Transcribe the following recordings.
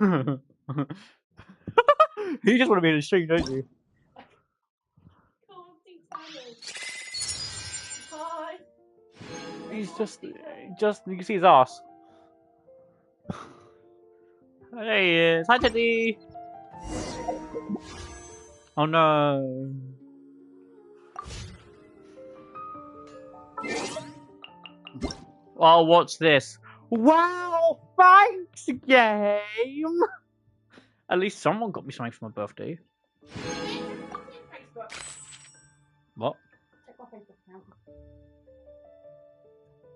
You just want to be in the street, don't you? Hi. He's just you can see his ass. There he is. Hi, Teddy. Oh no. Oh, what's this? Wow, thanks, game. At least someone got me something for my birthday. What? Check my Facebook account.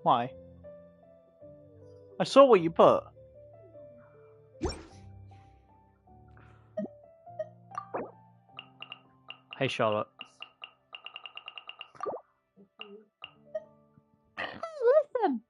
Why? I saw what you put. Hey, Charlotte. Listen.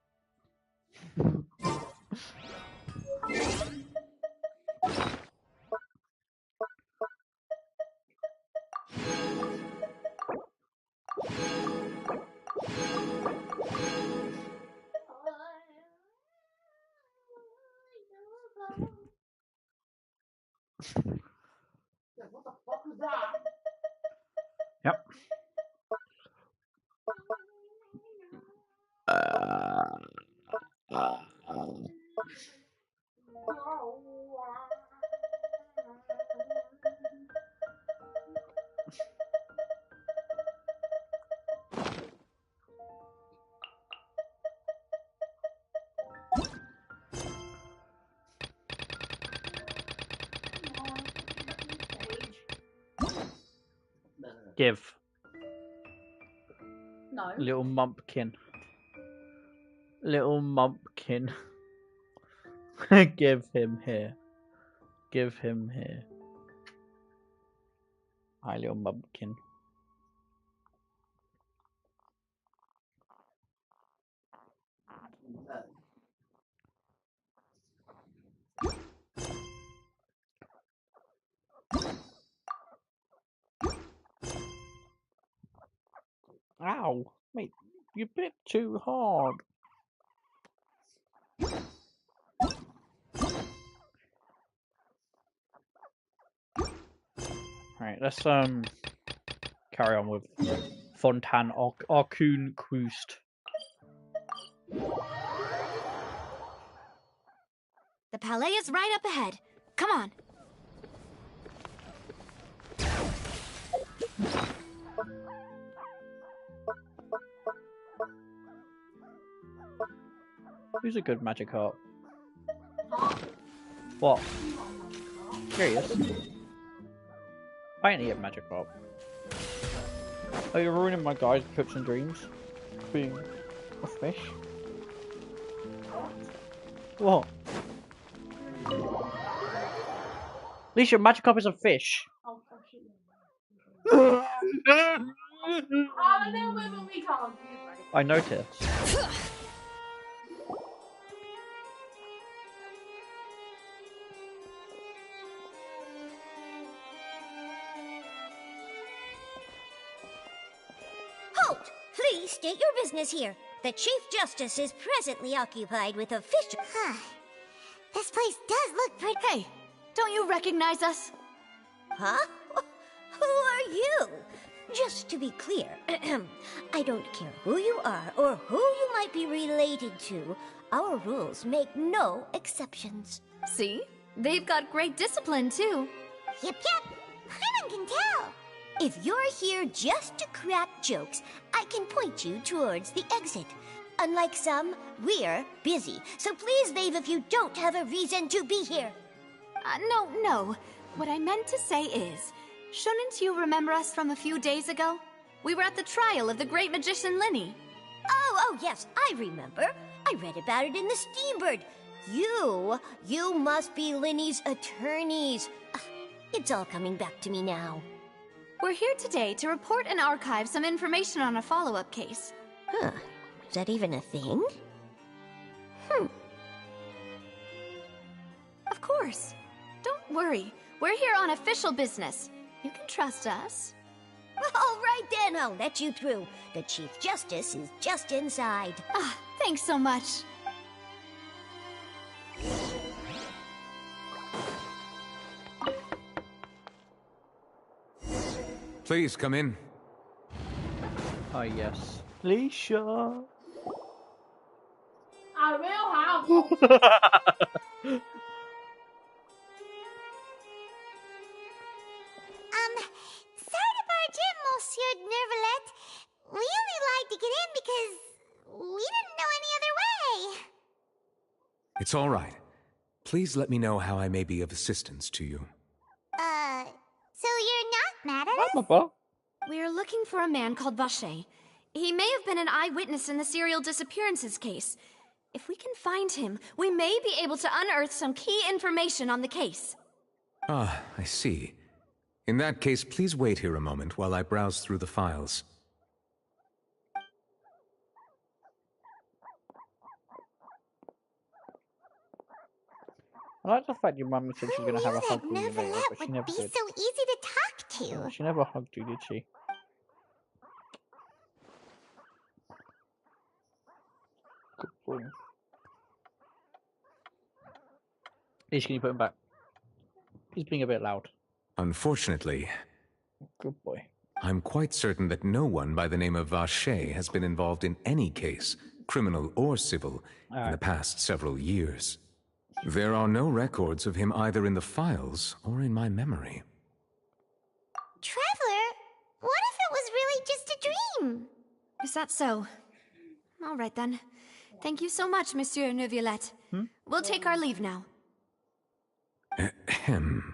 What the fuck was that? Yep. Give. No. Little mumpkin. Little mumpkin. Give him here. Give him here. Hi, little mumpkin. Ow, mate, you bit too hard. Right, let's carry on with Fontaine Arcune Quest. The palais is right up ahead. Come on. Who's a good magic art? What? Here he is. I ain't a magic art. Oh, you're ruining my guy's hopes and dreams. Being a fish. What? At least your magic carp is a fish. Oh, shit. Oh, no, we can't. I noticed. Halt! Please state your business here. The Chief Justice is presently occupied with official... This place does look pretty... Hey, don't you recognize us? Huh? Who are you? Just to be clear, I don't care who you are or who you might be related to. Our rules make no exceptions. See? They've got great discipline, too. Yep, Hyman can tell. If you're here just to crack jokes, I can point you towards the exit. Unlike some, we're busy, so please leave if you don't have a reason to be here. No. What I meant to say is, shouldn't you remember us from a few days ago? We were at the trial of the great magician Linny. Oh, yes, I remember. I read about it in the Steambird. You must be Linny's attorneys. It's all coming back to me now. We're here today to report and archive some information on a follow-up case. Huh. Is that even a thing? Of course. Don't worry. We're here on official business. You can trust us. All right then, I'll let you through. The Chief Justice is just inside. Thanks so much. Please come in. Oh, yes. Leisha! I will have. Sorry to barge in, Monsieur Nervalet. We only lied to get in because we didn't know any other way. It's all right. Please let me know how I may be of assistance to you. So you're not mad at us? Papa. We're looking for a man called Vacher. He may have been an eyewitness in the serial disappearances case. If we can find him, we may be able to unearth some key information on the case. Ah, I see. In that case, please wait here a moment while I browse through the files. I like the fact your mum said she's going to have a hug Who with knew you that later, but she Nervalet never would be did. so easy to talk to? She never hugged you, did she? Good boy. Ish, can you put him back? He's being a bit loud. Unfortunately, Good boy. I'm quite certain that no one by the name of Vacher has been involved in any case, criminal or civil, in the past several years. There are no records of him either in the files or in my memory. Traveler, what if it was really just a dream? Is that so? All right then. Thank you so much, Monsieur Neuvillette. We'll take our leave now. Ahem.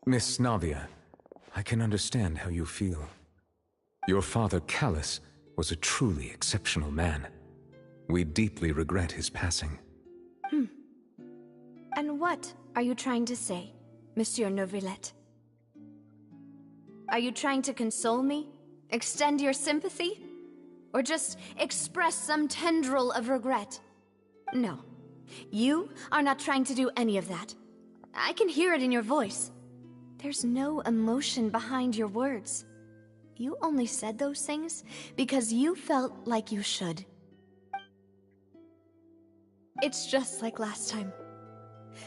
Miss Navia, I can understand how you feel. Your father, Callus, was a truly exceptional man. We deeply regret his passing. And what are you trying to say, Monsieur Neuvillette? Are you trying to console me? Extend your sympathy? Or just express some tendril of regret? No. You are not trying to do any of that. I can hear it in your voice. There's no emotion behind your words. You only said those things because you felt like you should. It's just like last time.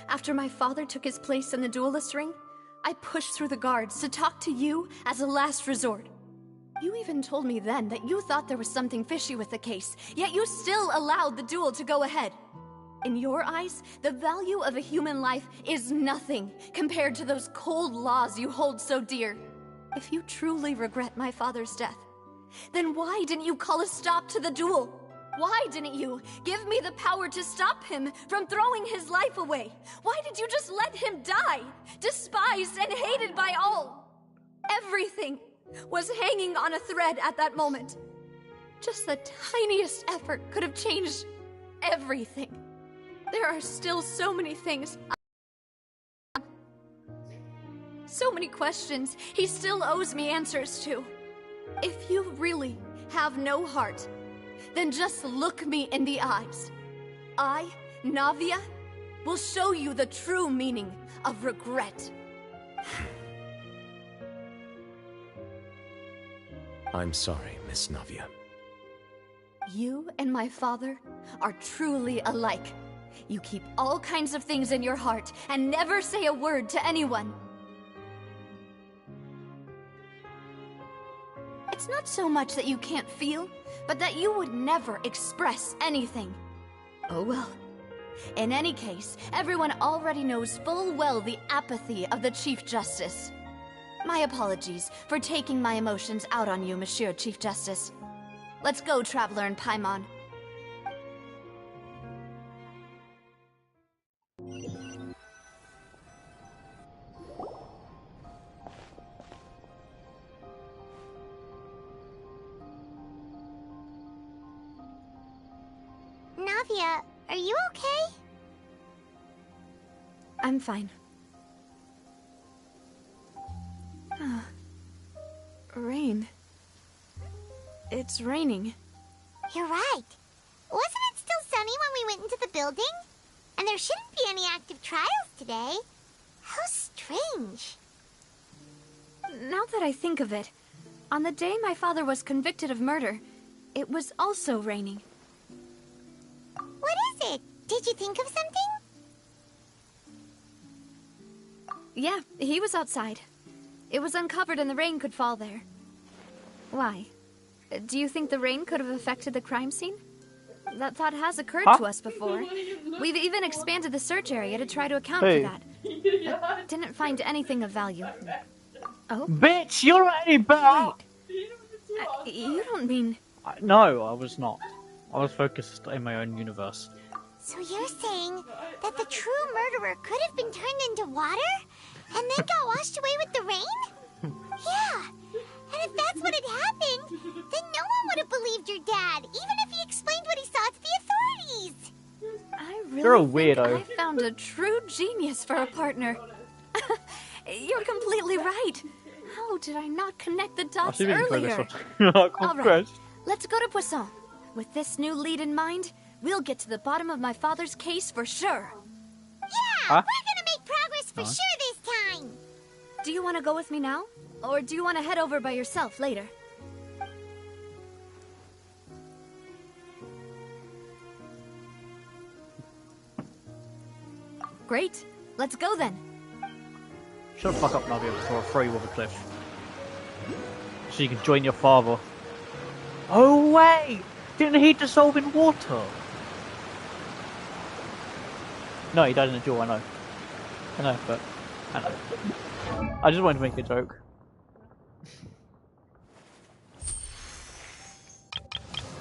After my father took his place in the duelist ring, I pushed through the guards to talk to you as a last resort. You even told me then that you thought there was something fishy with the case, yet you still allowed the duel to go ahead. In your eyes, the value of a human life is nothing compared to those cold laws you hold so dear. If you truly regret my father's death, then why didn't you call a stop to the duel? Why didn't you give me the power to stop him from throwing his life away? Why did you just let him die, despised and hated by all? Everything was hanging on a thread at that moment. Just the tiniest effort could have changed everything. There are still so many things, so many questions he still owes me answers to. If you really have no heart, then just look me in the eyes. I, Navia, will show you the true meaning of regret. I'm sorry, Miss Navia. You and my father are truly alike. You keep all kinds of things in your heart and never say a word to anyone. It's not so much that you can't feel, but that you would never express anything. Oh well. In any case, everyone already knows full well the apathy of the Chief Justice. My apologies for taking my emotions out on you, Monsieur Chief Justice. Let's go, Traveler and Paimon. Navia, are you okay? I'm fine. Rain. It's raining. You're right. Wasn't it still sunny when we went into the building? And there shouldn't be any active trials today. How strange. Now that I think of it, on the day my father was convicted of murder, it was also raining. What is it? Did you think of something? Yeah, he was outside. It was uncovered and the rain could fall there. Why? Do you think the rain could have affected the crime scene? That thought has occurred to us before. We've even expanded the search area to try to account for that. But didn't find anything of value. Oh? Bitch, you're not any better! Wait. You don't mean... No, I was not. I was focused in my own universe. So you're saying that the true murderer could have been turned into water and then got washed away with the rain? Yeah. And if that's what had happened, then no one would have believed your dad, even if he explained what he saw to the authorities. I really You're a think weirdo. I found a true genius for a partner. You're completely right. How did I not connect the dots earlier? All right, let's go to Poisson. With this new lead in mind, we'll get to the bottom of my father's case for sure. Yeah, we're gonna make progress for sure this time. Do you want to go with me now? Or do you want to head over by yourself later? Great. Let's go then. Shut the fuck up, Navi, before I throw you off a cliff. So you can join your father. Oh wait! Didn't he dissolve in water? No, he died in a duel, I know. I know, but... I know. I just wanted to make a joke.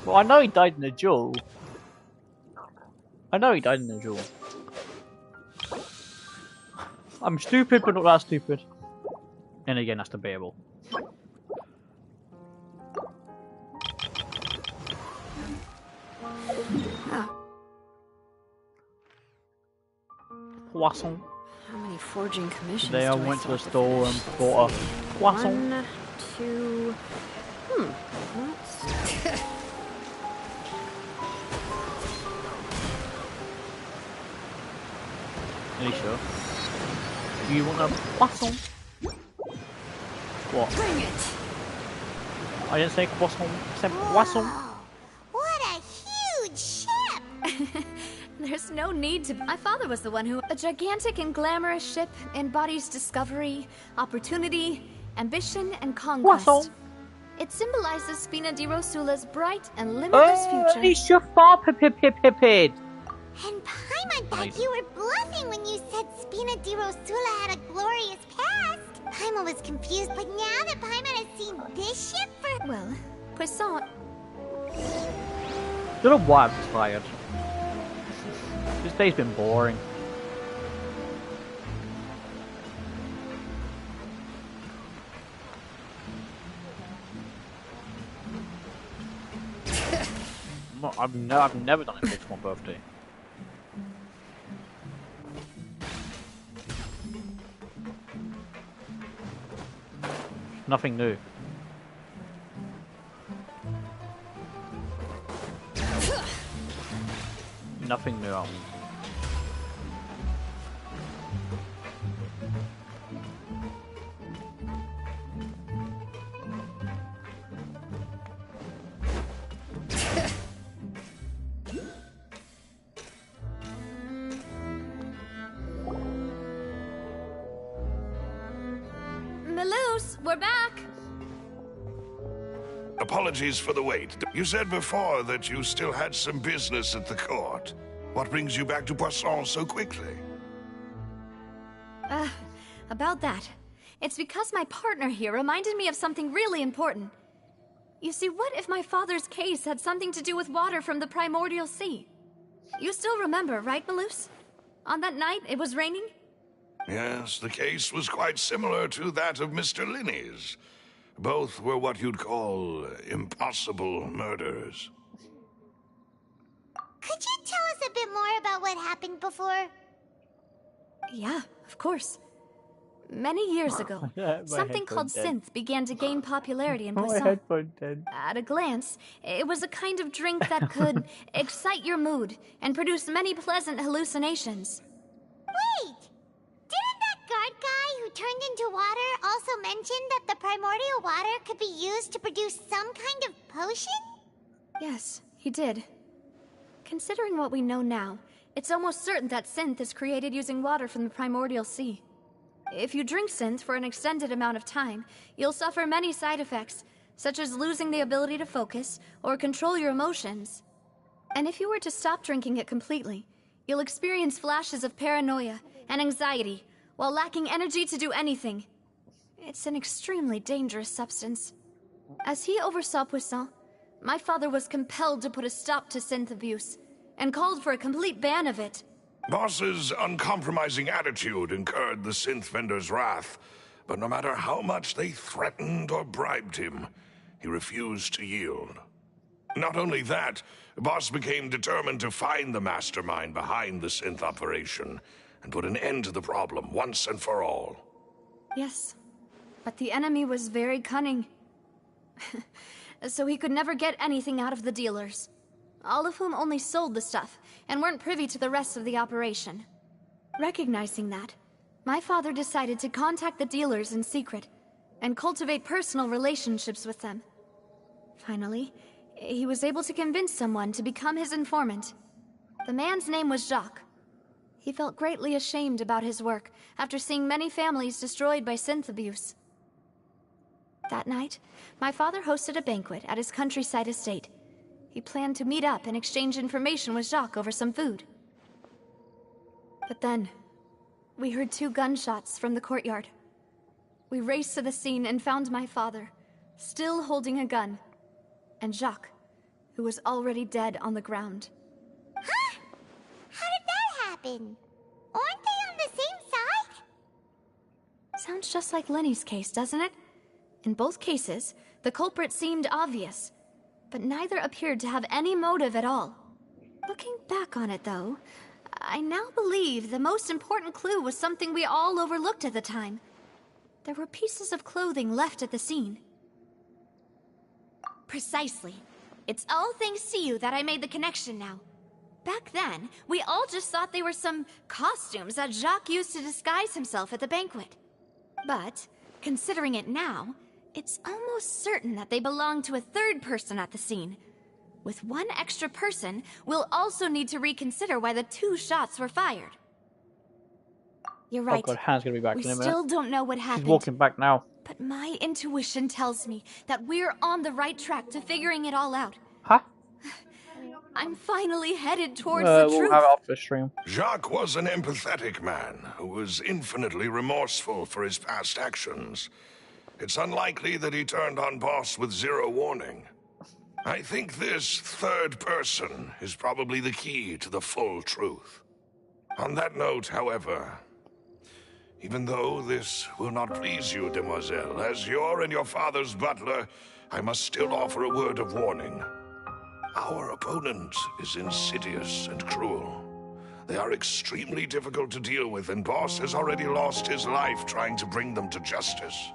Well, I know he died in a duel. I know he died in a duel. I'm stupid, but not that stupid. And again, that's debatable. Poisson. How many forging commissions Today I went to the store and bought a poisson. 1, 2... Are you sure? Do you want a poisson? What? Bring it! I didn't say poisson, I said poisson. Whoa, what a huge ship! There's no need to... My father was the one who... A gigantic and glamorous ship embodies discovery, opportunity, ambition, and conquest. Poisson. It symbolizes Spina di Rosula's bright and limitless future. It's your father, pip. And Paimon thought you were bluffing when you said Spina di Rosula had a glorious past. Paimon was confused, but now that Paimon has seen this ship for... Well, Poisson... Don't know why I'm tired. This day's been boring. I've never done it for my birthday. Nothing new. Nothing new. Melus, we're back! Apologies for the wait. You said before that you still had some business at the court. What brings you back to Poisson so quickly? About that. It's because my partner here reminded me of something really important. You see, what if my father's case had something to do with water from the primordial sea? You still remember, right, Melus? On that night, it was raining? Yes, the case was quite similar to that of Mr. Linney's. Both were what you'd call impossible murders. Could you tell us a bit more about what happened before? Yeah, of course. Many years ago, something called synth began to gain popularity in Poisson. At a glance, it was a kind of drink that could excite your mood and produce many pleasant hallucinations. Wait! Didn't that guard guy who turned into water also mention that the primordial water could be used to produce some kind of potion? Yes, he did. Considering what we know now, it's almost certain that synth is created using water from the primordial sea. If you drink synth for an extended amount of time, you'll suffer many side effects, such as losing the ability to focus or control your emotions. And if you were to stop drinking it completely, you'll experience flashes of paranoia and anxiety while lacking energy to do anything. It's an extremely dangerous substance. As he oversaw Poisson, my father was compelled to put a stop to synth abuse and called for a complete ban of it. Boss's uncompromising attitude incurred the synth vendor's wrath, but no matter how much they threatened or bribed him, he refused to yield. Not only that, Boss became determined to find the mastermind behind the synth operation and put an end to the problem once and for all. Yes, but the enemy was very cunning. So he could never get anything out of the dealers, all of whom only sold the stuff and weren't privy to the rest of the operation. Recognizing that, my father decided to contact the dealers in secret and cultivate personal relationships with them. Finally, he was able to convince someone to become his informant. The man's name was Jacques. He felt greatly ashamed about his work after seeing many families destroyed by synth abuse. That night, my father hosted a banquet at his countryside estate. He planned to meet up and exchange information with Jacques over some food. But then, we heard 2 gunshots from the courtyard. We raced to the scene and found my father, still holding a gun, and Jacques, who was already dead on the ground. Huh? How did that happen? Aren't they on the same side? Sounds just like Lenny's case, doesn't it? In both cases, the culprit seemed obvious, but neither appeared to have any motive at all. Looking back on it, though, I now believe the most important clue was something we all overlooked at the time. There were pieces of clothing left at the scene. Precisely. It's all thanks to you that I made the connection now. Back then, we all just thought they were some costumes that Jacques used to disguise himself at the banquet. But, considering it now, it's almost certain that they belong to a third person at the scene. With one extra person, we'll also need to reconsider why the 2 shots were fired. You're right. Oh god, Hannah's gonna be back We in a minute. still don't know what happened. She's walking back now. But my intuition tells me that we're on the right track to figuring it all out. Huh? I'm finally headed towards the we'll truth. have it after the stream. Jacques was an empathetic man who was infinitely remorseful for his past actions. It's unlikely that he turned on Boss with 0 warning. I think this third person is probably the key to the full truth. On that note, however, even though this will not please you, demoiselle, as your and your father's butler, I must still offer a word of warning. Our opponent is insidious and cruel. They are extremely difficult to deal with, and Boss has already lost his life trying to bring them to justice.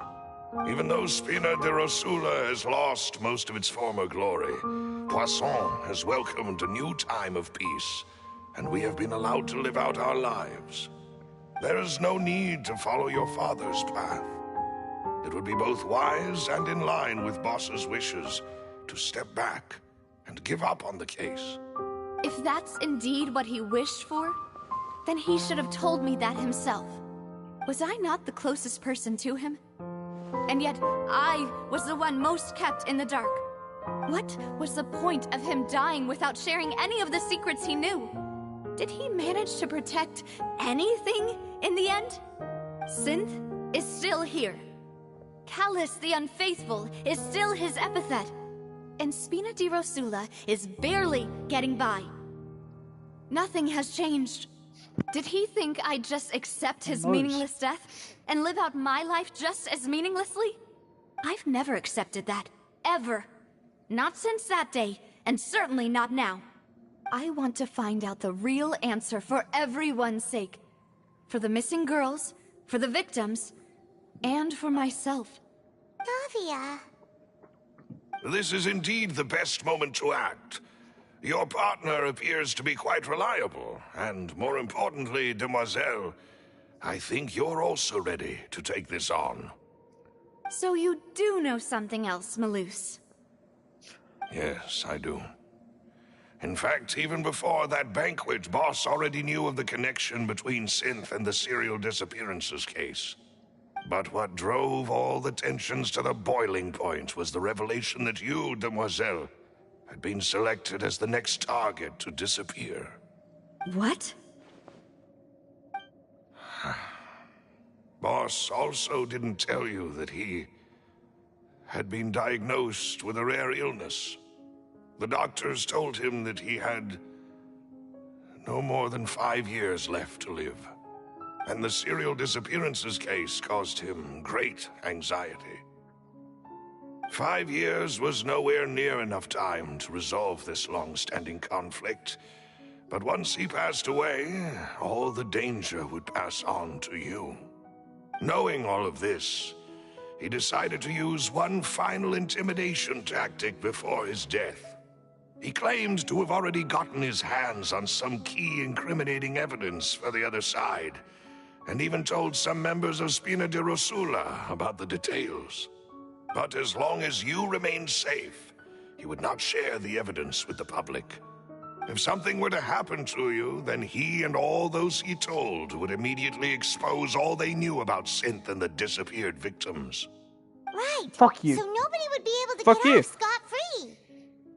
Even though Spina de Rosula has lost most of its former glory, Poisson has welcomed a new time of peace, and we have been allowed to live out our lives. There is no need to follow your father's path. It would be both wise and in line with Boss's wishes to step back and give up on the case. If that's indeed what he wished for, then he should have told me that himself. Was I not the closest person to him? And yet, I was the one most kept in the dark. What was the point of him dying without sharing any of the secrets he knew? Did he manage to protect anything in the end? Synth is still here. Callus the Unfaithful is still his epithet. And Spina di Rosula is barely getting by. Nothing has changed. Did he think I'd just accept his meaningless death and live out my life just as meaninglessly? I've never accepted that. Ever. Not since that day, and certainly not now. I want to find out the real answer for everyone's sake. For the missing girls, for the victims, and for myself. Navia. This is indeed the best moment to act. Your partner appears to be quite reliable, and more importantly, demoiselle, I think you're also ready to take this on. So you do know something else, Malus? Yes, I do. In fact, even before that banquet, Boss already knew of the connection between Synth and the serial disappearances case. But what drove all the tensions to the boiling point was the revelation that you, Demoiselle, had been selected as the next target to disappear. What? Boss also didn't tell you that he had been diagnosed with a rare illness. The doctors told him that he had no more than 5 years left to live. And the serial disappearances case caused him great anxiety. 5 years was nowhere near enough time to resolve this long-standing conflict. But once he passed away, all the danger would pass on to you. Knowing all of this, he decided to use one final intimidation tactic before his death. He claimed to have already gotten his hands on some key incriminating evidence for the other side, and even told some members of Spina di Rosula about the details. But as long as you remained safe, he would not share the evidence with the public. If something were to happen to you, then he and all those he told would immediately expose all they knew about Synth and the disappeared victims. Right. Fuck you. So nobody would be able to Fuck get you. off scot-free.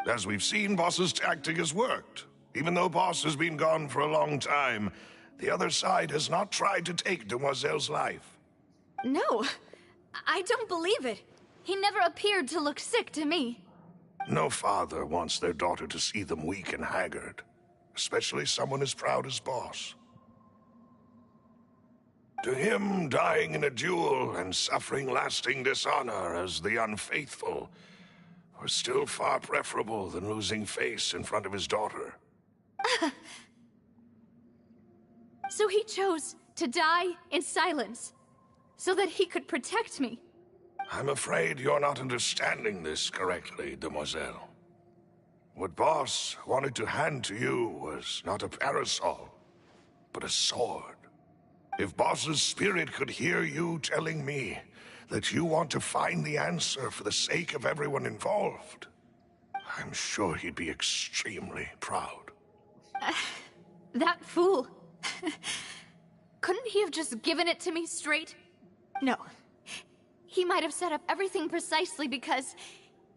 As we've seen, Boss's tactic has worked. Even though Boss has been gone for a long time, the other side has not tried to take Demoiselle's life. No, I don't believe it. He never appeared to look sick to me. No father wants their daughter to see them weak and haggard, especially someone as proud as Boss. To him, dying in a duel and suffering lasting dishonor as the unfaithful were still far preferable than losing face in front of his daughter. So he chose to die in silence, so that he could protect me. I'm afraid you're not understanding this correctly, Demoiselle. What Boss wanted to hand to you was not a parasol, but a sword. If Boss's spirit could hear you telling me that you want to find the answer for the sake of everyone involved, I'm sure he'd be extremely proud. That fool. Couldn't he have just given it to me straight? No. He might have set up everything precisely because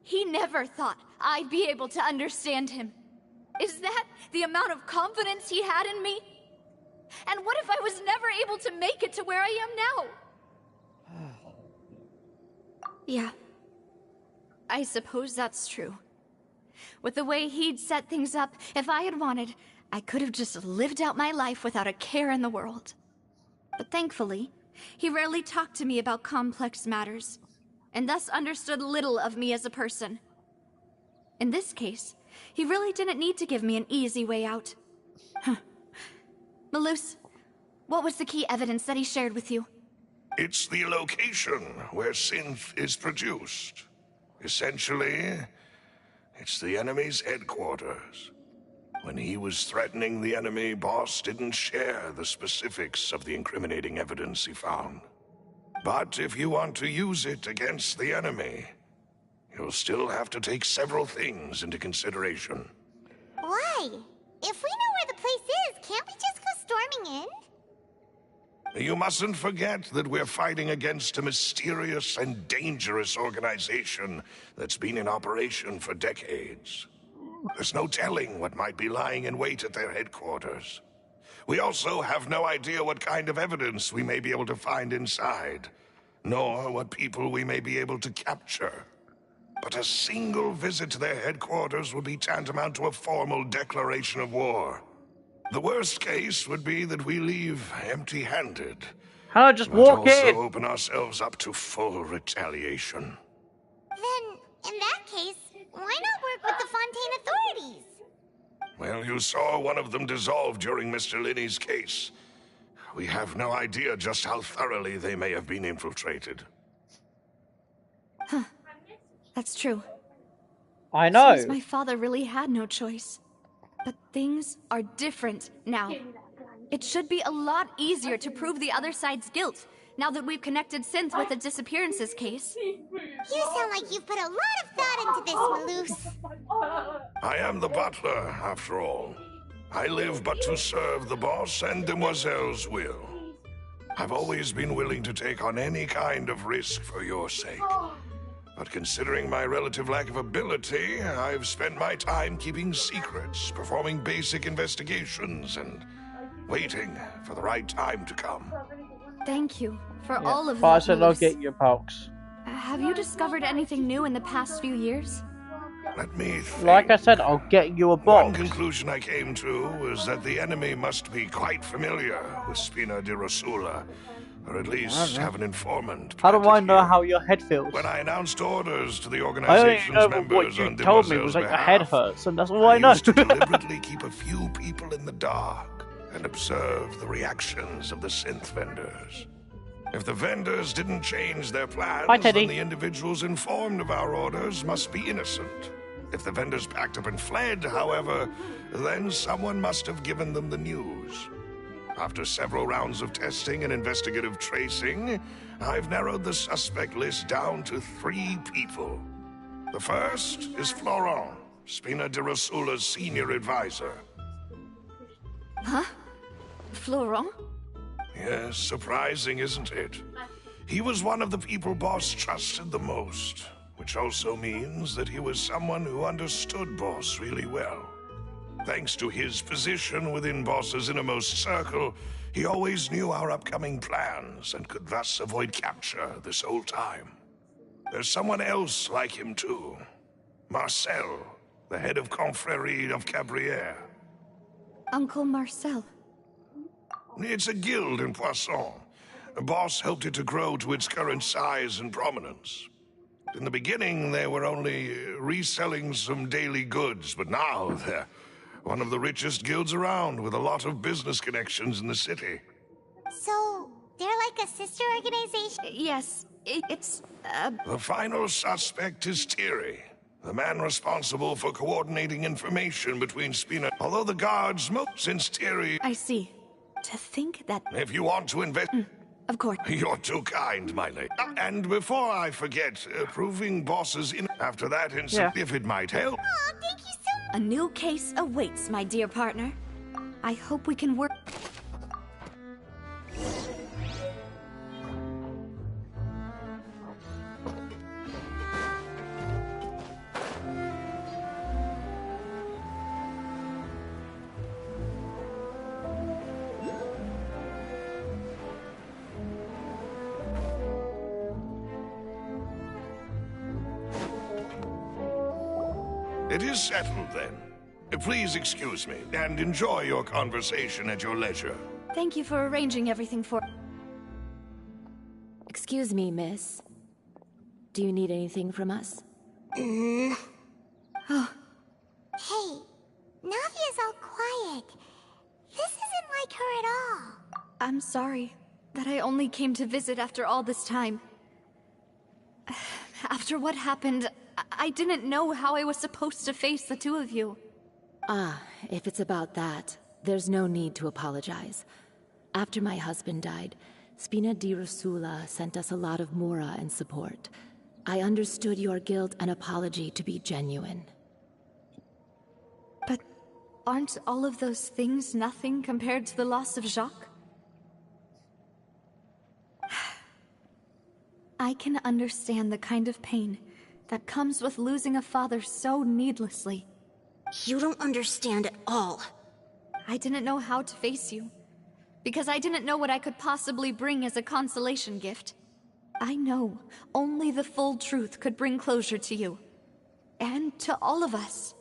he never thought I'd be able to understand him. Is that the amount of confidence he had in me? And what if I was never able to make it to where I am now? Yeah. I suppose that's true. With the way he'd set things up, if I had wanted, I could have just lived out my life without a care in the world. But thankfully, he rarely talked to me about complex matters, and thus understood little of me as a person. In this case, he really didn't need to give me an easy way out. Huh. Malus, what was the key evidence that he shared with you? It's the location where Synth is produced. Essentially, it's the enemy's headquarters. When he was threatening the enemy, Boss didn't share the specifics of the incriminating evidence he found. But if you want to use it against the enemy, you'll still have to take several things into consideration. Why? If we know where the place is, can't we just go storming in? You mustn't forget that we're fighting against a mysterious and dangerous organization that's been in operation for decades. There's no telling what might be lying in wait at their headquarters. We also have no idea what kind of evidence we may be able to find inside, nor what people we may be able to capture. But a single visit to their headquarters would be tantamount to a formal declaration of war. The worst case would be that we leave empty-handed. How I just but walk also in? open ourselves up to full retaliation. Then, in that case, why not work with the Fontaine authorities? Well, you saw one of them dissolve during Mr. Linney's case. We have no idea just how thoroughly they may have been infiltrated. Huh. That's true. I know. Seems my father really had no choice. But things are different now. It should be a lot easier to prove the other side's guilt, now that we've connected Synth with the disappearances case. You sound like you've put a lot of thought into this, Malus. I am the butler, after all. I live but to serve the boss and Demoiselle's will. I've always been willing to take on any kind of risk for your sake. But considering my relative lack of ability, I've spent my time keeping secrets, performing basic investigations, and waiting for the right time to come. Thank you for all of But I that said I'll news. get you a box. Have you discovered anything new in the past few years? Let me think. Like I said, I'll get you a One box. conclusion I came to was that the enemy must be quite familiar with Spina di Rosula, or at least have an informant. How do I planted know here. how your head feels? When I announced orders to the I only organization's know members what you on told me Demoiselle's was that your head behalf, hurts, and that's all I know. used to deliberately keep a few people in the dark and observe the reactions of the synth vendors. If the vendors didn't change their plans, Bye, Teddy. then the individuals informed of our orders must be innocent. If the vendors packed up and fled, however, then someone must have given them the news. After several rounds of testing and investigative tracing, I've narrowed the suspect list down to 3 people. The first is Florent, Spina di Rosula's senior advisor. Huh? Florent? Yes, surprising, isn't it? He was one of the people Boss trusted the most, which also means that he was someone who understood Boss really well. Thanks to his position within Boss's innermost circle, he always knew our upcoming plans and could thus avoid capture this whole time. There's someone else like him too. Marcel, the head of Confrérie of Cabrières. Uncle Marcel. It's a guild in Poisson. Boss helped it to grow to its current size and prominence. In the beginning, they were only reselling some daily goods, but now they're one of the richest guilds around, with a lot of business connections in the city. So, they're like a sister organization? Yes, it's, The final suspect is Thierry, the man responsible for coordinating information between Spina. Although the guards since Thierry... I see. To think that... If you want to invest... Of course. You're too kind, my lady. And before I forget, proving Boss's in... After that, if it might help... Aw, thank you so much. A new case awaits, my dear partner. I hope we can work... It is settled, then. Please excuse me, and enjoy your conversation at your leisure. Thank you for arranging everything for... Excuse me, miss. Do you need anything from us? Hey, Navia's all quiet. This isn't like her at all. I'm sorry that I only came to visit after all this time. After what happened, I didn't know how I was supposed to face the two of you. Ah, if it's about that, there's no need to apologize. After my husband died, Spina di Rosula sent us a lot of mora and support. I understood your guilt and apology to be genuine. But aren't all of those things nothing compared to the loss of Jacques? I can understand the kind of pain that comes with losing a father so needlessly. You don't understand at all. I didn't know how to face you, because I didn't know what I could possibly bring as a consolation gift. I know only the full truth could bring closure to you, and to all of us.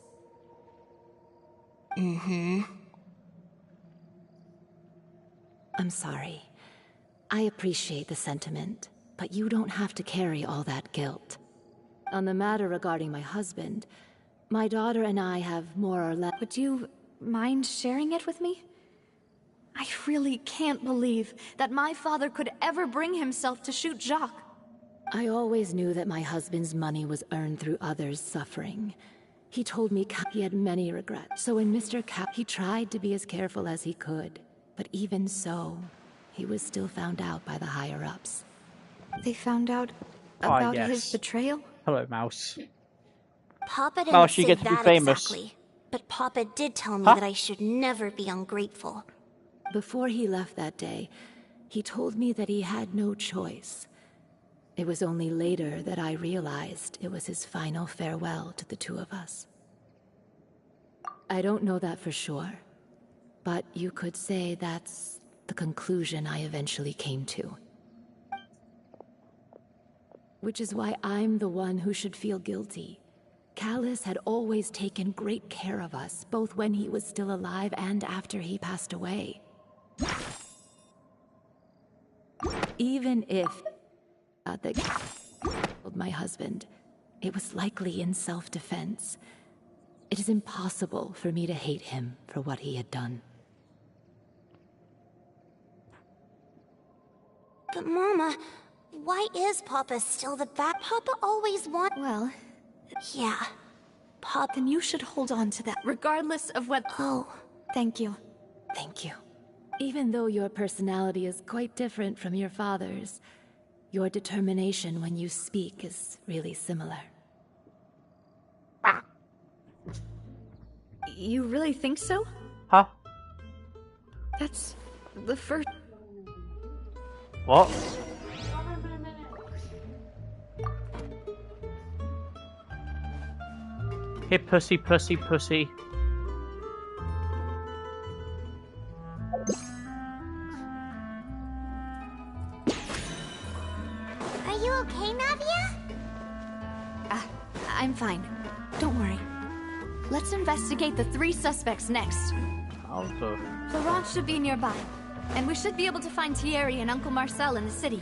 I'm sorry. I appreciate the sentiment, but you don't have to carry all that guilt. On the matter regarding my husband, my daughter and I have more or less... Would you mind sharing it with me? I really can't believe that my father could ever bring himself to shoot Jacques. I always knew that my husband's money was earned through others' suffering. He told me he had many regrets. So when Mr. Cap, he tried to be as careful as he could. But even so, he was still found out by the higher-ups. They found out about yes. his betrayal? Hello, Mouse. Papa didn't Mouse, you say get to be that famous. exactly. But Papa did tell me Huh? that I should never be ungrateful. Before he left that day, He told me that he had no choice. It was only later that I realized it was his final farewell to the two of us. I don't know that for sure, but you could say that's the conclusion I eventually came to. Which is why I'm the one who should feel guilty. Callus had always taken great care of us, both when he was still alive and after he passed away. Even if that killed my husband, it was likely in self-defense. It is impossible for me to hate him for what he had done. But Mama, why is Papa still the bad? Papa always Well, Yeah. Papa, then you should hold on to that, regardless of what. Oh. Thank you. Thank you. Even though your personality is quite different from your father's, your determination when you speak is really similar. You really think so? Huh? That's the first. What? Hey, pussy, pussy, pussy. Are you okay, Navia? I'm fine. Don't worry. Let's investigate the 3 suspects next. Also. Florent should be nearby, and we should be able to find Thierry and Uncle Marcel in the city.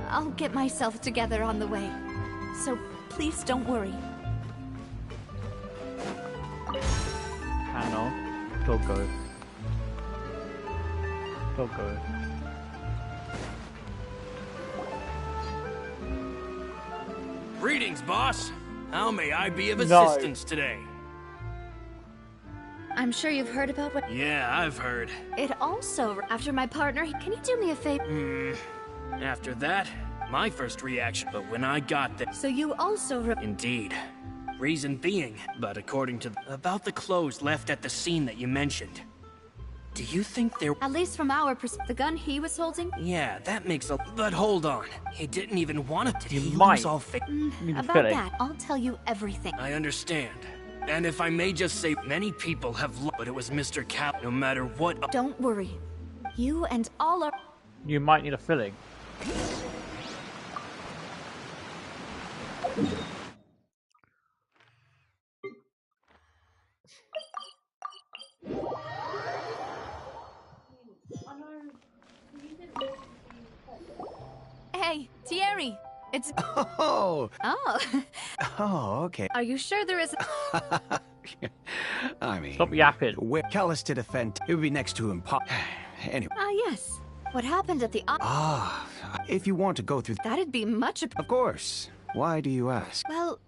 I'll get myself together on the way, so please don't worry. Hang on. Go. Go. Greetings, boss. How may I be of assistance today? I'm sure you've heard about what. Yeah, I've heard. It also, after my partner, can you do me a favor? After that, my first reaction, but when I got there. So you also. Indeed. Reason being, but according to. About the clothes left at the scene that you mentioned. Do you think there. At least from our perspective, the gun he was holding? Yeah, that makes a. But hold on. He didn't even want to. Did You he might. lose all About that, I'll tell you everything. I understand. And if I may just say, many people have but it was Mr. Cap, no matter what. Don't worry. You and all are. You might need a filling. Hey, Thierry! It's. Oh, Oh. oh, okay. Are you sure there is. I mean, Stop yapping. where Callus to defend, it would be next to him. Anyway, Ah, yes. What happened at the. if you want to go through, That'd be much. of course. Why do you ask? Well,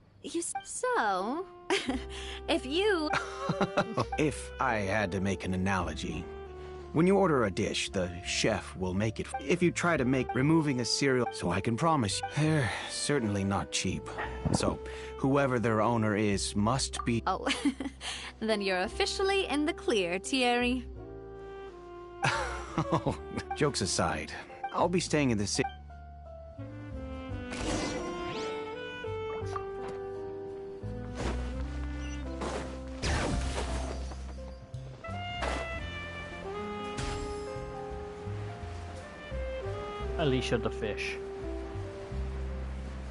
so. If you. If I had to make an analogy, when you order a dish, the chef will make it. If you try to make removing a cereal, so I can promise you, they're certainly not cheap. So, whoever their owner is must be. Oh. Then you're officially in the clear, Thierry. Jokes aside, I'll be staying in the city. Alicia the fish.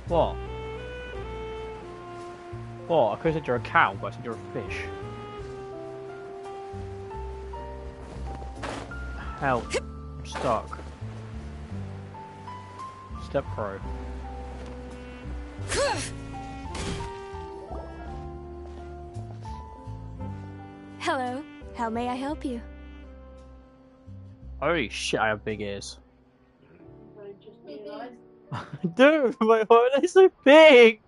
What? What? I could have said you're a cow, but I said you're a fish. Help. I'm stuck. Step pro. Hello. How may I help you? Holy shit, I have big ears. Dude, why are they so big?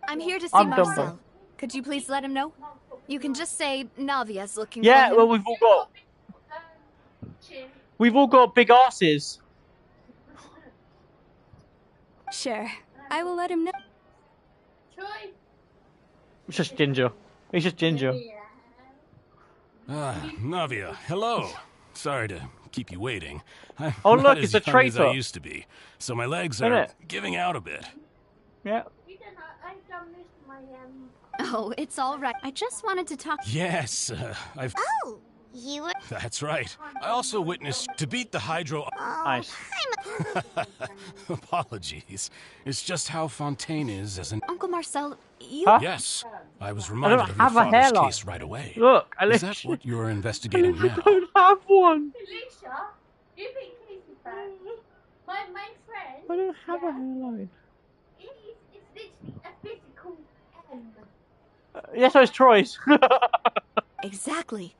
I'm here to see I'm done, Marcel. bro. Could you please let him know? You can just say Navia's looking Yeah, for him. well we've all got big asses. Sure. I will let him know. It's just ginger. He's just ginger. Navia, hello. Sorry to keep you waiting. I'm Oh not look, as it's a young as I traitor. used to be, so my legs Isn't are it? giving out a bit. Yeah. I've done this to my Oh, it's all right. I just wanted to talk. Yes, I've... Oh, you were... That's right. I also witnessed to beat the Hydro... Nice. Apologies. It's just how Fontaine is as an... Uncle Marcel, you... Huh? Yes, I was reminded of your have a father's hairline. case right away. Look, Is Alicia. that what you're investigating now? don't have one. Alicia, you think Casey's back? My friend. I don't have a hairline. It's literally a physical M. Yes, so it's Troy's. Exactly.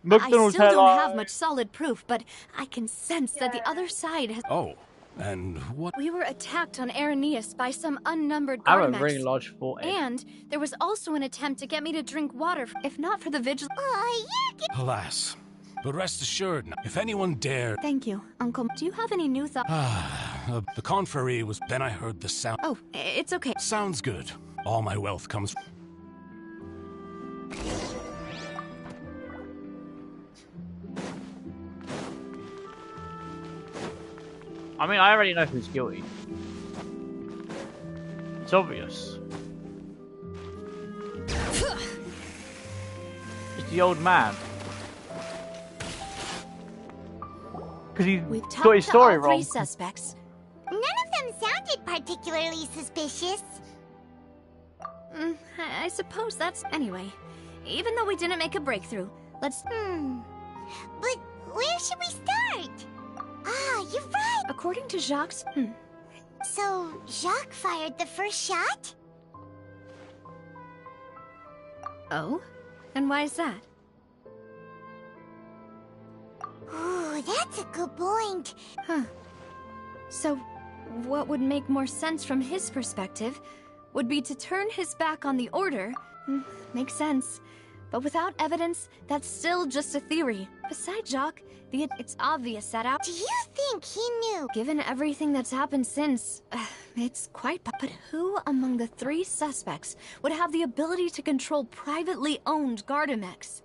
McDonald's I still don't hairline. have much solid proof, but I can sense that the other side has... Oh, and what... We were attacked on Araneus by some unnumbered I have a Gardamex. really large forehead. And there was also an attempt to get me to drink water, if not for the vigil... Oh, you're... Alas. But rest assured, if anyone dare... Thank you, Uncle. Do you have any new thoughts? The confrérie was... Then I heard the sound... Oh, it's okay. Sounds good. All my wealth comes... I mean, I already know who's guilty. It's obvious. It's the old man. Because he's We've got talked his to story all wrong. three suspects. None of them sounded particularly suspicious. I suppose that's... Anyway, even though we didn't make a breakthrough, let's... But where should we start? Ah, you're right. According to Jacques... So, Jacques fired the first shot? Oh? And why is that? Ooh, that's a good point. Huh. So, what would make more sense from his perspective would be to turn his back on the Order. Makes sense. But without evidence, that's still just a theory. Besides Jacques, it's obvious that out... Do you think he knew? Given everything that's happened since, it's quite... But who among the three suspects would have the ability to control privately owned Gardamex?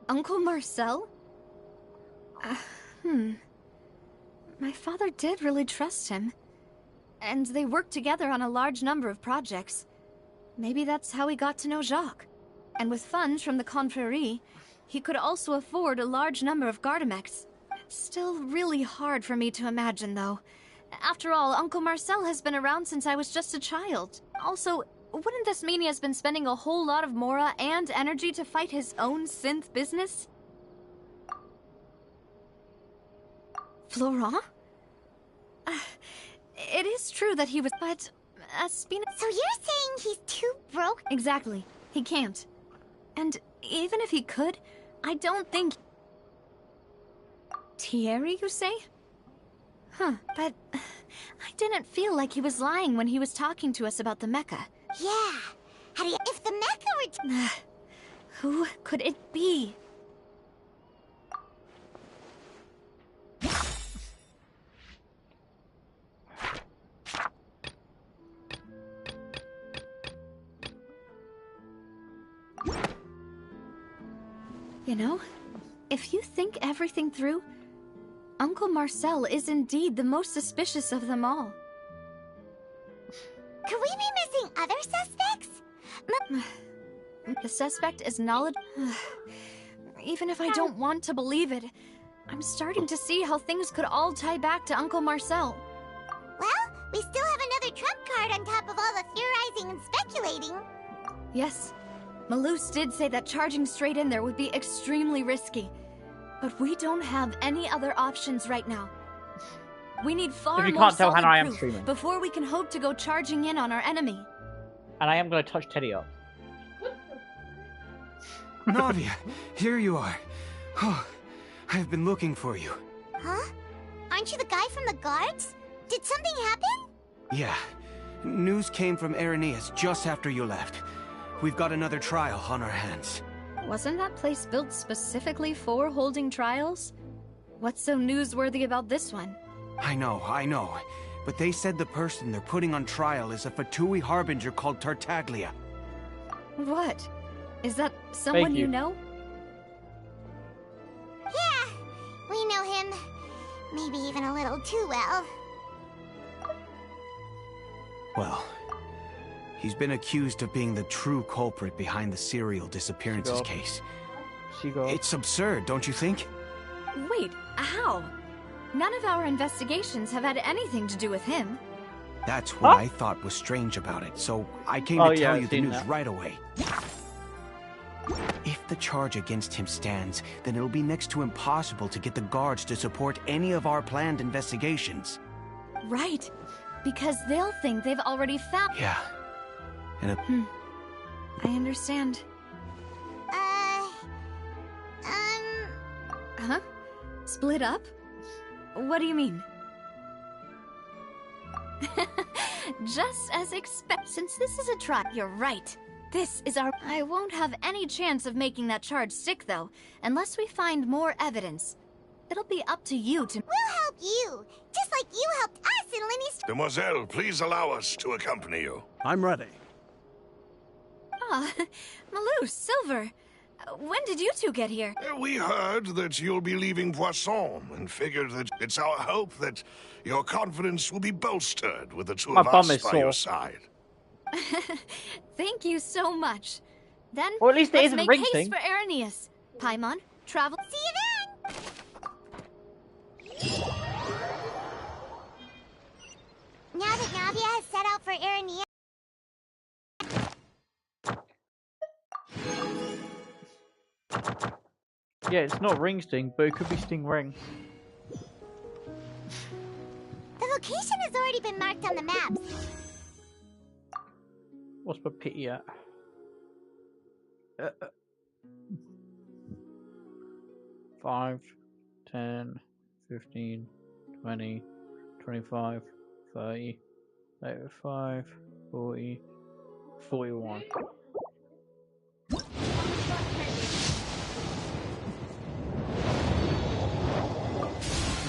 Uncle Marcel? My father did really trust him. And they worked together on a large number of projects. Maybe that's how he got to know Jacques. And with funds from the confrérie, he could also afford a large number of Gardamex. It's still really hard for me to imagine, though. After all, Uncle Marcel has been around since I was just a child. Also, wouldn't this mean he has been spending a whole lot of mora and energy to fight his own synth business? Florent? It is true that he was, but... Spina... So you're saying he's too broke? Exactly. He can't. And even if he could, I don't think... Thierry, you say? Huh, but... I didn't feel like he was lying when he was talking to us about the mecha. Yeah. How do you... If the mecha were... Who could it be? You know, if you think everything through, Uncle Marcel is indeed the most suspicious of them all. Could we be missing other suspects? The suspect is knowledge... Even if I don't want to believe it, I'm starting to see how things could all tie back to Uncle Marcel. Well, we still have another trump card on top of all the theorizing and speculating. Yes, Malus did say that charging straight in there would be extremely risky. But we don't have any other options right now. We need far If you more can't tell, solid Hannah, I am proof streaming. before we can hope to go charging in on our enemy. And I am going to touch Teddy up. Navia, here you are. Oh, I've been looking for you. Huh? Aren't you the guy from the guards? Did something happen? Yeah. News came from Araneus just after you left. We've got another trial on our hands. Wasn't that place built specifically for holding trials? What's so newsworthy about this one? I know. But they said the person they're putting on trial is a Fatui harbinger called Tartaglia. What? Is that someone you know? Yeah, we know him. Maybe even a little too well. Well, he's been accused of being the true culprit behind the serial disappearances case. It's absurd, don't you think? Wait, how? None of our investigations have had anything to do with him. That's what I thought was strange about it, so I came to tell you the news right away. If the charge against him stands, then it'll be next to impossible to get the guards to support any of our planned investigations. Right, because they'll think they've already found— Yeah. And I understand. Huh? Split up? What do you mean? Just as expected. Since this is a trial, you're right. This is our— I won't have any chance of making that charge stick, though, unless we find more evidence. It'll be up to you to— We'll help you, just like you helped us in Lenny's— Demoiselle, please allow us to accompany you. I'm ready. Ah, Malou, Silver. When did you two get here? We heard that you'll be leaving Poisson and figured that it's our hope that your confidence will be bolstered with the two of us by your side. Thank you so much. Then, or at least it let's isn't make haste thing. for Arrhenius. Paimon, travel— See you then! Now that Navia has set out for Arrhenius— Yeah, it's not ring sting, but it could be sting ring. The location has already been marked on the maps. What's the pity at? 5, 10, 15, 20, 25, 30, 35, 40, 41.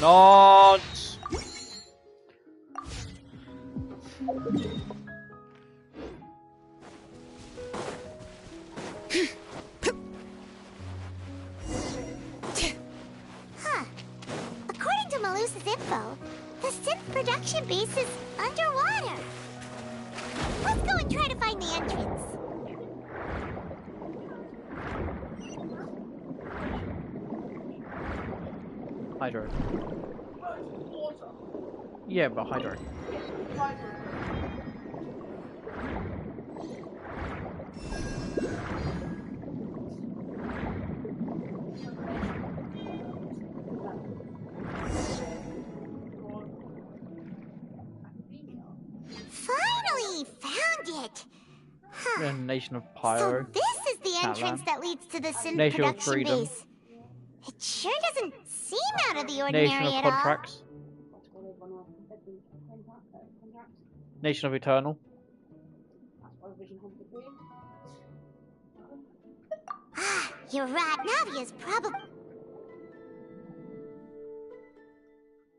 Not. Huh. According to Malusa's info, the synth production base is underwater. Let's go and try to find the entrance. Hydro. Yeah, but hydro. Finally found it. Huh. The Nation of Pyro. So this is the entrance that leads to the synth Nation of production Freedom. base. It sure doesn't seem out of the ordinary Nation of at Contracts. Nation of Eternal. all. You're right. Navia's probably—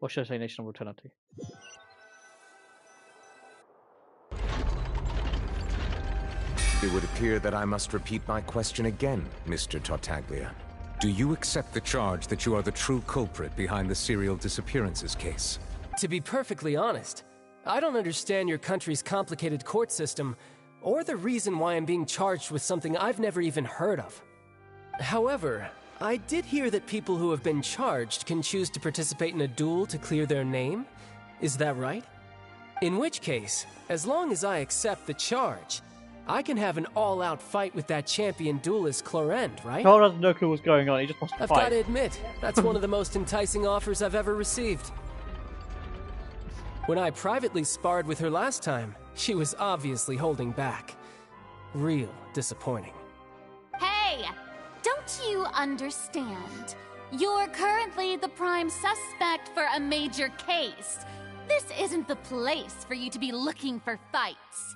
Or should I say Nation of Eternity? It would appear that I must repeat my question again, Mr. Tartaglia. Do you accept the charge that you are the true culprit behind the serial disappearances case? To be perfectly honest, I don't understand your country's complicated court system, or the reason why I'm being charged with something I've never even heard of. However, I did hear that people who have been charged can choose to participate in a duel to clear their name. Is that right? In which case, as long as I accept the charge, I can have an all-out fight with that champion duelist Clorend, right? Carl doesn't know what's going on, he just wants to I've fight. got to admit, that's one of the most enticing offers I've ever received. When I privately sparred with her last time, she was obviously holding back. Real disappointing. Hey! Don't you understand? You're currently the prime suspect for a major case. This isn't the place for you to be looking for fights.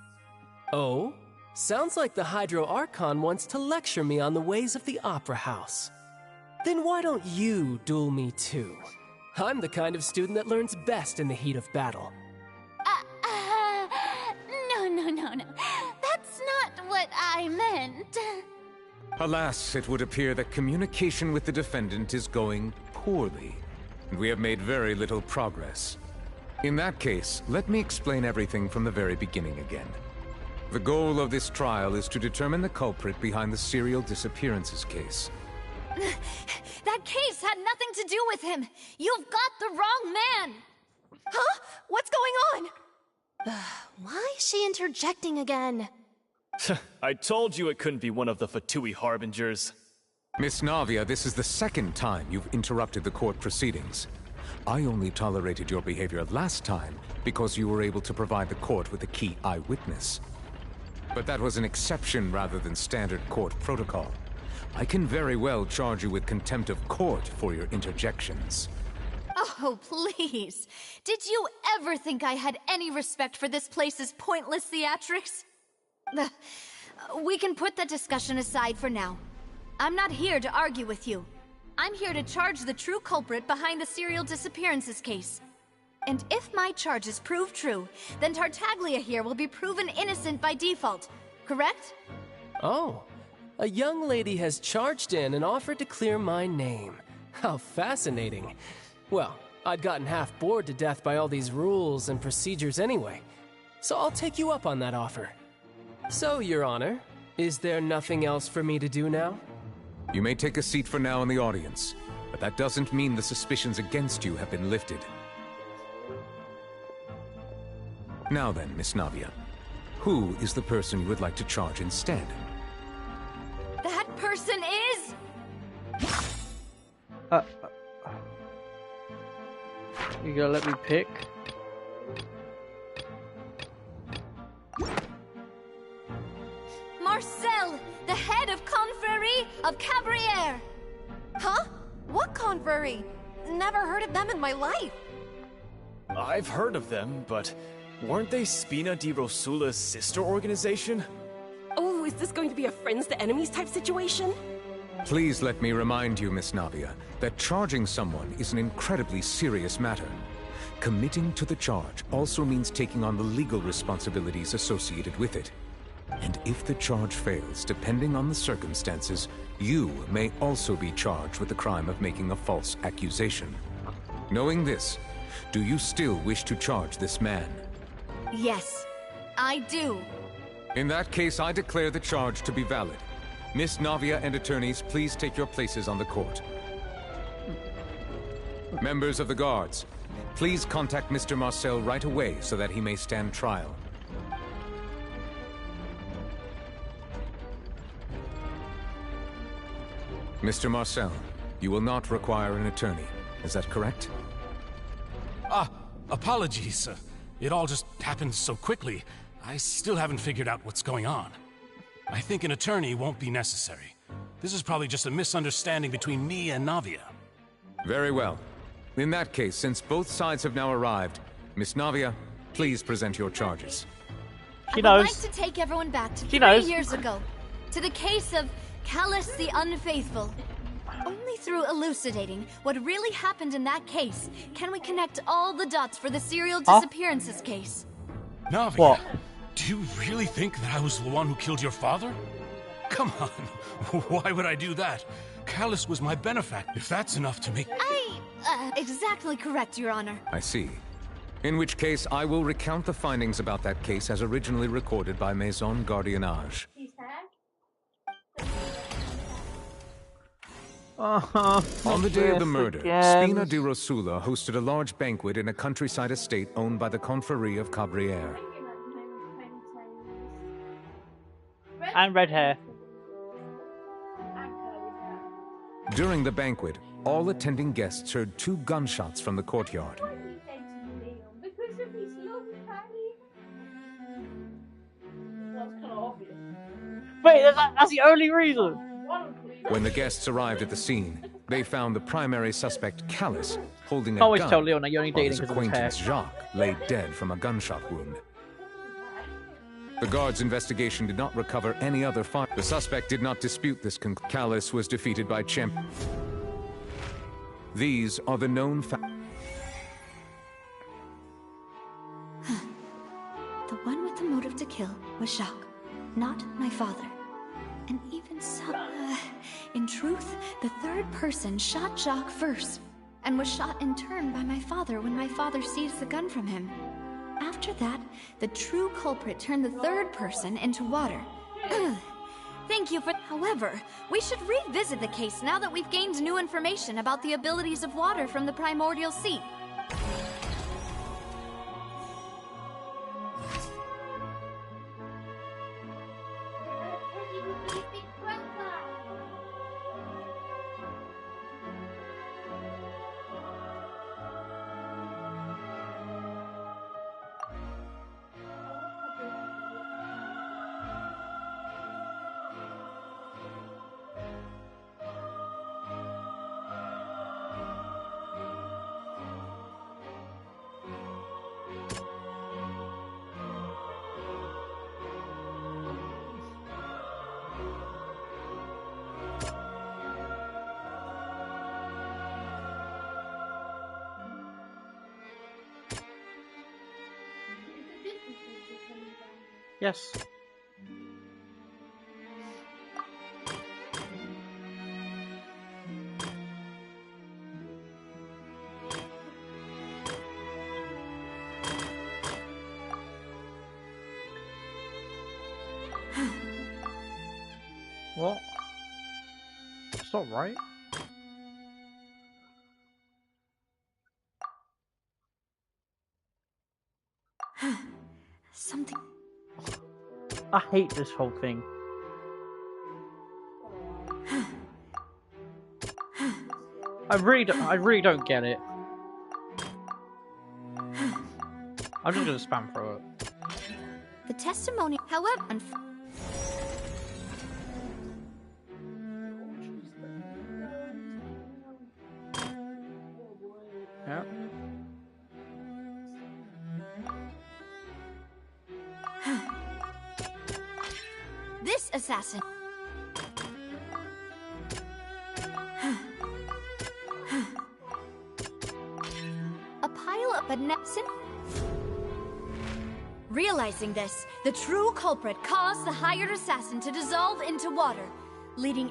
Oh? Sounds like the Hydro Archon wants to lecture me on the ways of the Opera House. Then why don't you duel me too? I'm the kind of student that learns best in the heat of battle. No. That's not what I meant. Alas, it would appear that communication with the defendant is going poorly, and we have made very little progress. In that case, let me explain everything from the very beginning again. The goal of this trial is to determine the culprit behind the serial disappearances case. That case had nothing to do with him! You've got the wrong man! Huh? What's going on? Why is she interjecting again? I told you it couldn't be one of the Fatui Harbingers. Miss Navia, this is the second time you've interrupted the court proceedings. I only tolerated your behavior last time because you were able to provide the court with a key eyewitness. But that was an exception rather than standard court protocol. I can very well charge you with contempt of court for your interjections. Oh, please. Did you ever think I had any respect for this place's pointless theatrics? We can put that discussion aside for now. I'm not here to argue with you. I'm here to charge the true culprit behind the serial disappearances case. And if my charges prove true, then Tartaglia here will be proven innocent by default, correct? Oh, a young lady has charged in and offered to clear my name. How fascinating. Well, I'd gotten half bored to death by all these rules and procedures anyway, so I'll take you up on that offer. So, Your Honor, is there nothing else for me to do now? You may take a seat for now in the audience, but that doesn't mean the suspicions against you have been lifted. Now then, Miss Navia, who is the person you would like to charge instead? That person is... You gotta let me pick? Marcel, the head of Confrérie of Cabrières! Huh? What Confrérie? Never heard of them in my life. I've heard of them, but weren't they Spina di Rosula's sister organization? Oh, is this going to be a friends to enemies type situation? Please let me remind you, Miss Navia, that charging someone is an incredibly serious matter. Committing to the charge also means taking on the legal responsibilities associated with it. And if the charge fails, depending on the circumstances, you may also be charged with the crime of making a false accusation. Knowing this, do you still wish to charge this man? Yes, I do. In that case, I declare the charge to be valid. Miss Navia and attorneys, please take your places on the court. Members of the guards, please contact Mr. Marcel right away so that he may stand trial. Mr. Marcel, you will not require an attorney. Is that correct? Apologies. It all just happened so quickly. I still haven't figured out what's going on. I think an attorney won't be necessary. This is probably just a misunderstanding between me and Navia. Very well. In that case, since both sides have now arrived, Miss Navia, please present your charges. She knows. I'd like to take everyone back to 3 years ago, to the case of Callus the Unfaithful. Only through elucidating what really happened in that case can we connect all the dots for the serial disappearances case. Navia, what? Do you really think that I was the one who killed your father? Come on, why would I do that? Callus was my benefactor, if that's enough to make... Exactly correct, Your Honor. I see. In which case, I will recount the findings about that case as originally recorded by Maison Gardiennage. On the day of the murder, Spina di Rosula hosted a large banquet in a countryside estate owned by the Confrérie of Cabrières. And red hair. During the banquet, all attending guests heard 2 gunshots from the courtyard. Wait, that's the only reason. When the guests arrived at the scene, they found the primary suspect, Callus, holding a Always gun, tell Leona you're only while dating his because of his hair. acquaintance Jacques lay dead from a gunshot wound. The guards' investigation did not recover any other fire. The suspect did not dispute this conclusion. Callus was defeated by Champ. These are the known facts. The one with the motive to kill was Jacques, not my father. And even so... In truth, the third person shot Jacques first, and was shot in turn by my father when my father seized the gun from him. After that, the true culprit turned the third person into water. Thank you for... However, we should revisit the case now that we've gained new information about the abilities of water from the primordial sea. Yes. What? It's not right. Something... I hate this whole thing. I really don't get it. I'm just gonna spam through it. The testimony, however... Yeah. This assassin... A pile of Benepsin... Realizing this, the true culprit caused the hired assassin to dissolve into water, leading...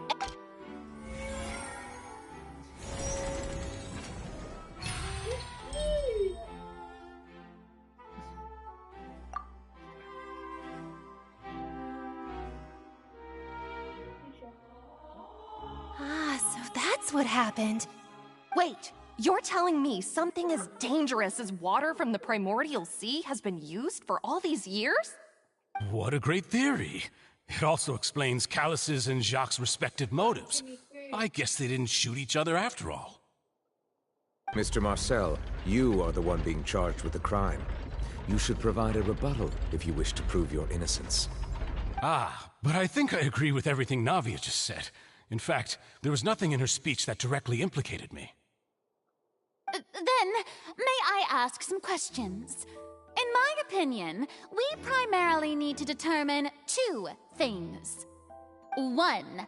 So that's what happened. Wait, you're telling me something as dangerous as water from the primordial sea has been used for all these years? What a great theory. It also explains Callus's and Jacques' respective motives. I guess they didn't shoot each other after all. Mr. Marcel, you are the one being charged with the crime. You should provide a rebuttal if you wish to prove your innocence. Ah, but I think I agree with everything Navia just said. In fact, there was nothing in her speech that directly implicated me. Then, may I ask some questions? In my opinion, we primarily need to determine two things. One,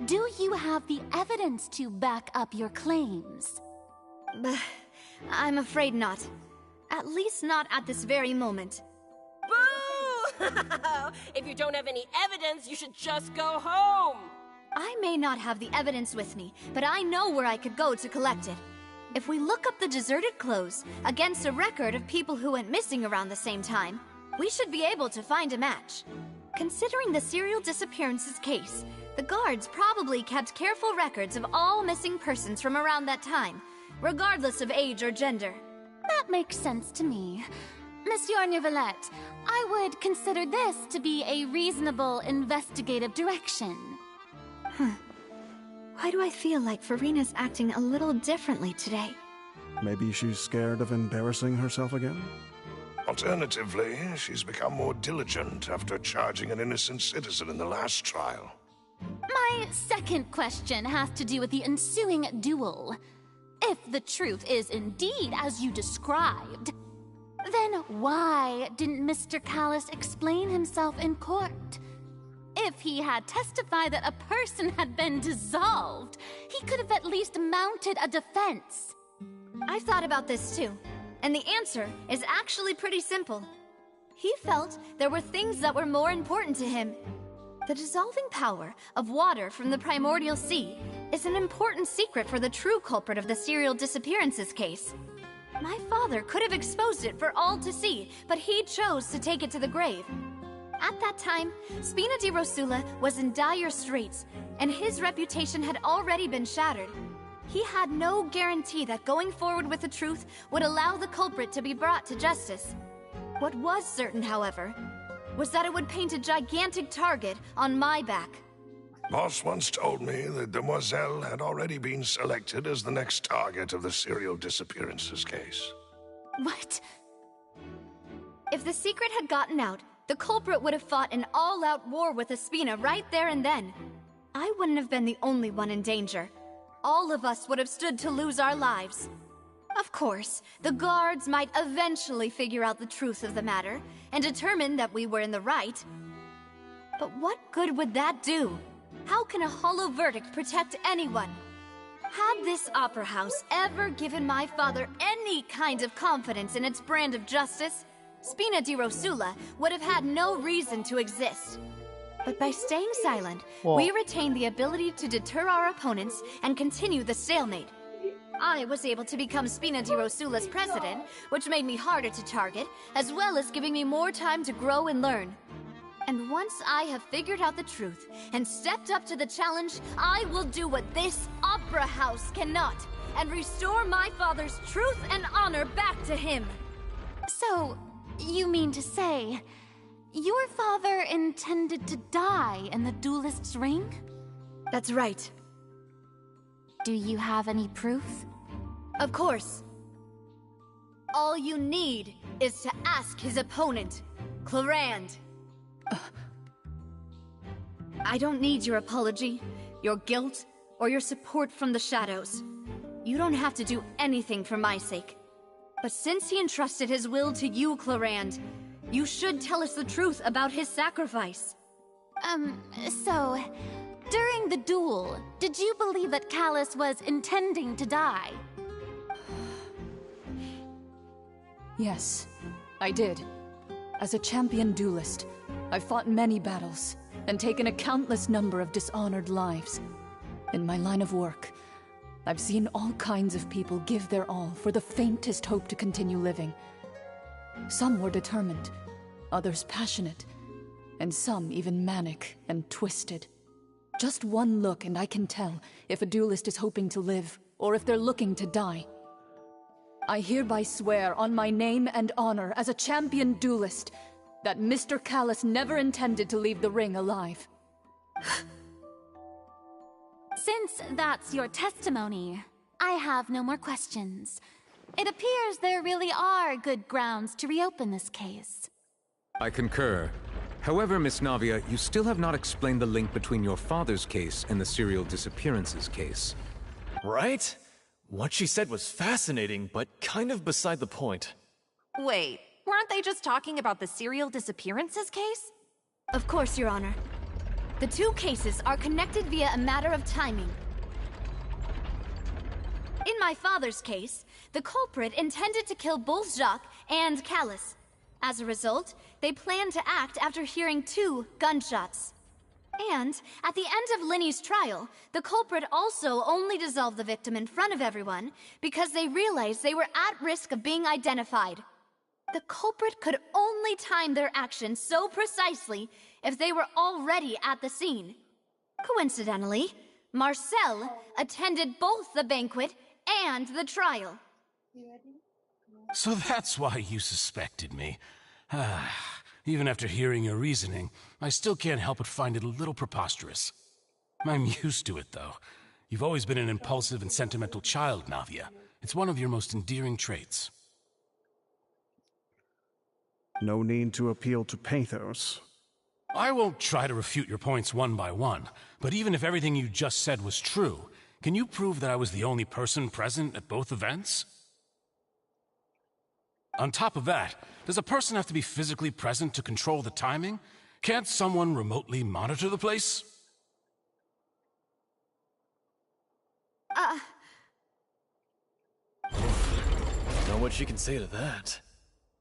do you have the evidence to back up your claims? I'm afraid not. At least not at this very moment. Boo! If you don't have any evidence, you should just go home! I may not have the evidence with me, but I know where I could go to collect it. If we look up the deserted clothes against a record of people who went missing around the same time, we should be able to find a match. Considering the serial disappearances case, the guards probably kept careful records of all missing persons from around that time, regardless of age or gender. That makes sense to me. Monsieur Neuvillette, I would consider this to be a reasonable investigative direction. Why do I feel like Farina's acting a little differently today? Maybe she's scared of embarrassing herself again? Alternatively, she's become more diligent after charging an innocent citizen in the last trial. My second question has to do with the ensuing duel. If the truth is indeed as you described, then why didn't Mr. Callus explain himself in court? If he had testified that a person had been dissolved, he could have at least mounted a defense. I've thought about this too, and the answer is actually pretty simple. He felt there were things that were more important to him. The dissolving power of water from the primordial sea is an important secret for the true culprit of the serial disappearances case. My father could have exposed it for all to see, but he chose to take it to the grave. At that time, Spina di Rosula was in dire straits, and his reputation had already been shattered. He had no guarantee that going forward with the truth would allow the culprit to be brought to justice. What was certain, however, was that it would paint a gigantic target on my back. Boss once told me that Demoiselle had already been selected as the next target of the serial disappearances case. What? If the secret had gotten out, the culprit would have fought an all-out war with Espina right there and then. I wouldn't have been the only one in danger. All of us would have stood to lose our lives. Of course, the guards might eventually figure out the truth of the matter and determine that we were in the right. But what good would that do? How can a hollow verdict protect anyone? Had this opera house ever given my father any kind of confidence in its brand of justice, Spina di Rosula would have had no reason to exist. But by staying silent, we retain the ability to deter our opponents and continue the stalemate. I was able to become Spina di Rosula's president, which made me harder to target, as well as giving me more time to grow and learn. And once I have figured out the truth and stepped up to the challenge, I will do what this opera house cannot, and restore my father's truth and honor back to him. So, you mean to say, your father intended to die in the duelist's ring? That's right. Do you have any proof? Of course. All you need is to ask his opponent, Clarand. I don't need your apology, your guilt, or your support from the shadows. You don't have to do anything for my sake. But since he entrusted his will to you, Clarand, you should tell us the truth about his sacrifice. So, during the duel, did you believe that Callus was intending to die? Yes, I did. As a champion duelist, I've fought many battles and taken a countless number of dishonored lives. In my line of work, I've seen all kinds of people give their all for the faintest hope to continue living. Some were determined, others passionate, and some even manic and twisted. Just one look and I can tell if a duelist is hoping to live or if they're looking to die. I hereby swear on my name and honor as a champion duelist that Mr. Callus never intended to leave the ring alive. Since that's your testimony, I have no more questions. It appears there really are good grounds to reopen this case. I concur. However, Miss Navia, you still have not explained the link between your father's case and the serial disappearances case. Right? What she said was fascinating, but kind of beside the point. Wait, weren't they just talking about the serial disappearances case? Of course, Your Honor. The two cases are connected via a matter of timing. In my father's case, the culprit intended to kill both Jacques and Callus. As a result, they planned to act after hearing 2 gunshots. And, at the end of Linny's trial, the culprit also only dissolved the victim in front of everyone because they realized they were at risk of being identified. The culprit could only time their actions so precisely if they were already at the scene. Coincidentally, Marcel attended both the banquet and the trial. So that's why you suspected me. Even after hearing your reasoning, I still can't help but find it a little preposterous. I'm used to it, though. You've always been an impulsive and sentimental child, Navia. It's one of your most endearing traits. No need to appeal to pathos. I won't try to refute your points one by one, but even if everything you just said was true, can you prove that I was the only person present at both events? On top of that, does a person have to be physically present to control the timing? Can't someone remotely monitor the place? Know what she can say to that.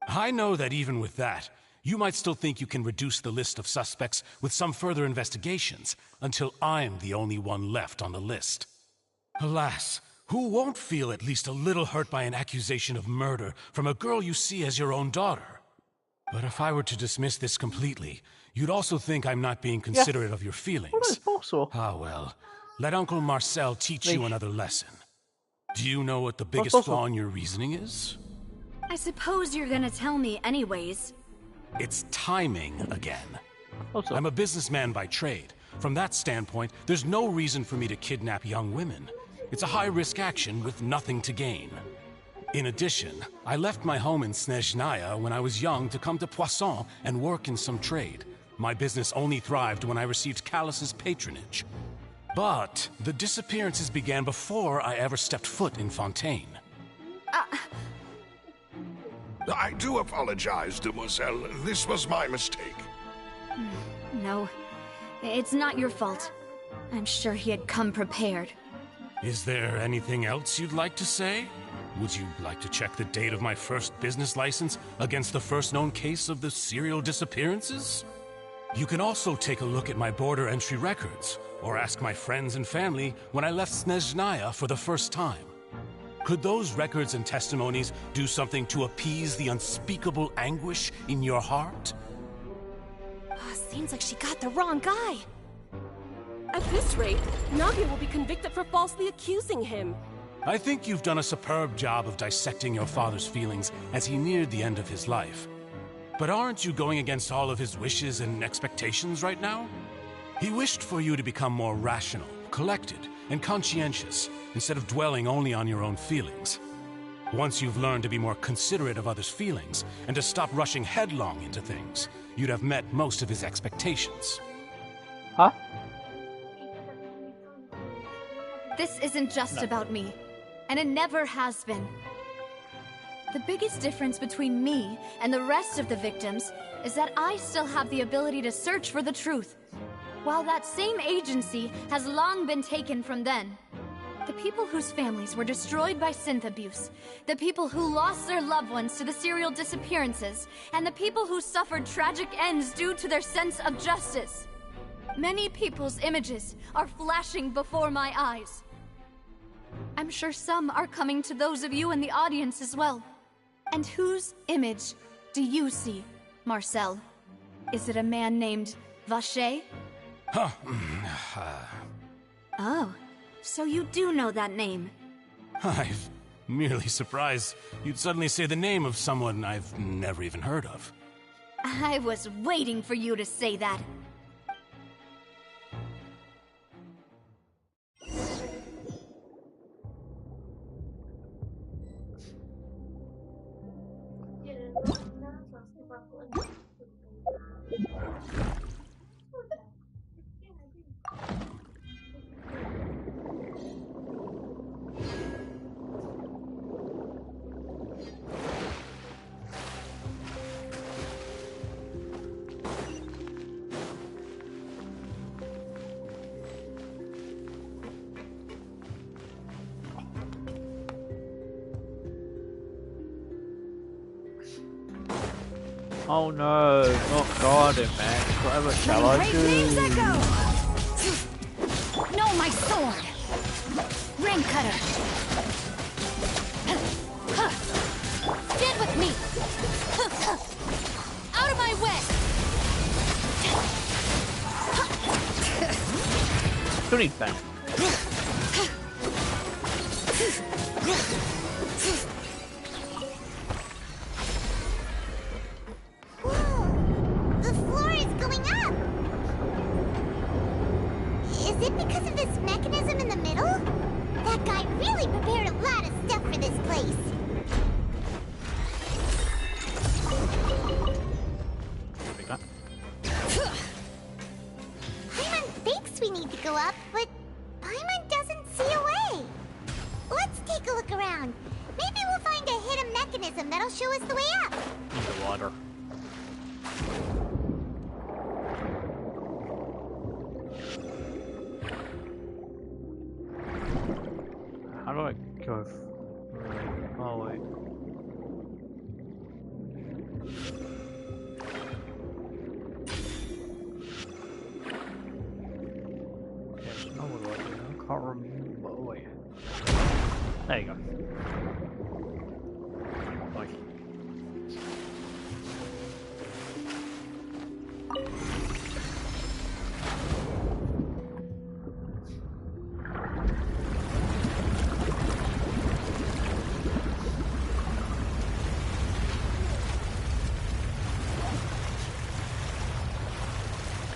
I know that even with that, You might still think you can reduce the list of suspects with some further investigations, until I'm the only one left on the list. Alas, who won't feel at least a little hurt by an accusation of murder from a girl you see as your own daughter? But if I were to dismiss this completely, you'd also think I'm not being considerate of your feelings. Ah well, let Uncle Marcel teach you another lesson. Do you know what the biggest flaw in your reasoning is? I suppose you're gonna tell me anyways. It's timing again. I'm a businessman by trade. From that standpoint, there's no reason for me to kidnap young women. It's a high-risk action with nothing to gain. In addition, I left my home in Snezhnaya when I was young to come to Poisson and work in some trade. My business only thrived when I received Callus's patronage. But the disappearances began before I ever stepped foot in Fontaine. I do apologize, demoiselle. This was my mistake. No, it's not your fault. I'm sure he had come prepared. Is there anything else you'd like to say? Would you like to check the date of my first business license against the first known case of the serial disappearances? You can also take a look at my border entry records, or ask my friends and family when I left Snezhnaya for the first time. Could those records and testimonies do something to appease the unspeakable anguish in your heart? Seems like she got the wrong guy. At this rate, Nagi will be convicted for falsely accusing him. I think you've done a superb job of dissecting your father's feelings as he neared the end of his life. But aren't you going against all of his wishes and expectations right now? He wished for you to become more rational, collected, and conscientious, instead of dwelling only on your own feelings. Once you've learned to be more considerate of others' feelings, and to stop rushing headlong into things, you'd have met most of his expectations. Huh? This isn't just about me, and it never has been. The biggest difference between me and the rest of the victims is that I still have the ability to search for the truth, while that same agency has long been taken from them. The people whose families were destroyed by synth abuse, the people who lost their loved ones to the serial disappearances, and the people who suffered tragic ends due to their sense of justice. Many people's images are flashing before my eyes. I'm sure some are coming to those of you in the audience as well. And whose image do you see, Marcel? Is it a man named Vacher? Oh, so you do know that name. I'm merely surprised you'd suddenly say the name of someone I've never even heard of. I was waiting for you to say that. Oh no, not guarded, man. Whatever shall I do? No, my sword! Ring cutter! Stand with me! Out of my way! Don't need bang. The floor is going up! Is it because of this mechanism in the middle? That guy really prepared a lot of stuff for this place. Paimon thinks we need to go up, but Paimon doesn't see a way. Let's take a look around. Maybe we'll find a hidden mechanism that'll show us the way up. In the water. How do I go? Oh wait. There you go. Like.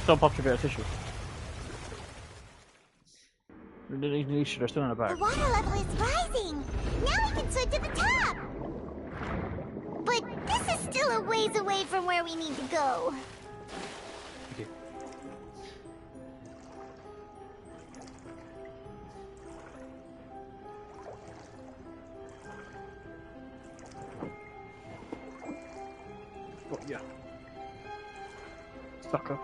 Still popped a bit of tissue. You should have still in the back. The water level is rising. Now we can swim to the top. But this is still a ways away from where we need to go. Okay. Oh, yeah. Sucker.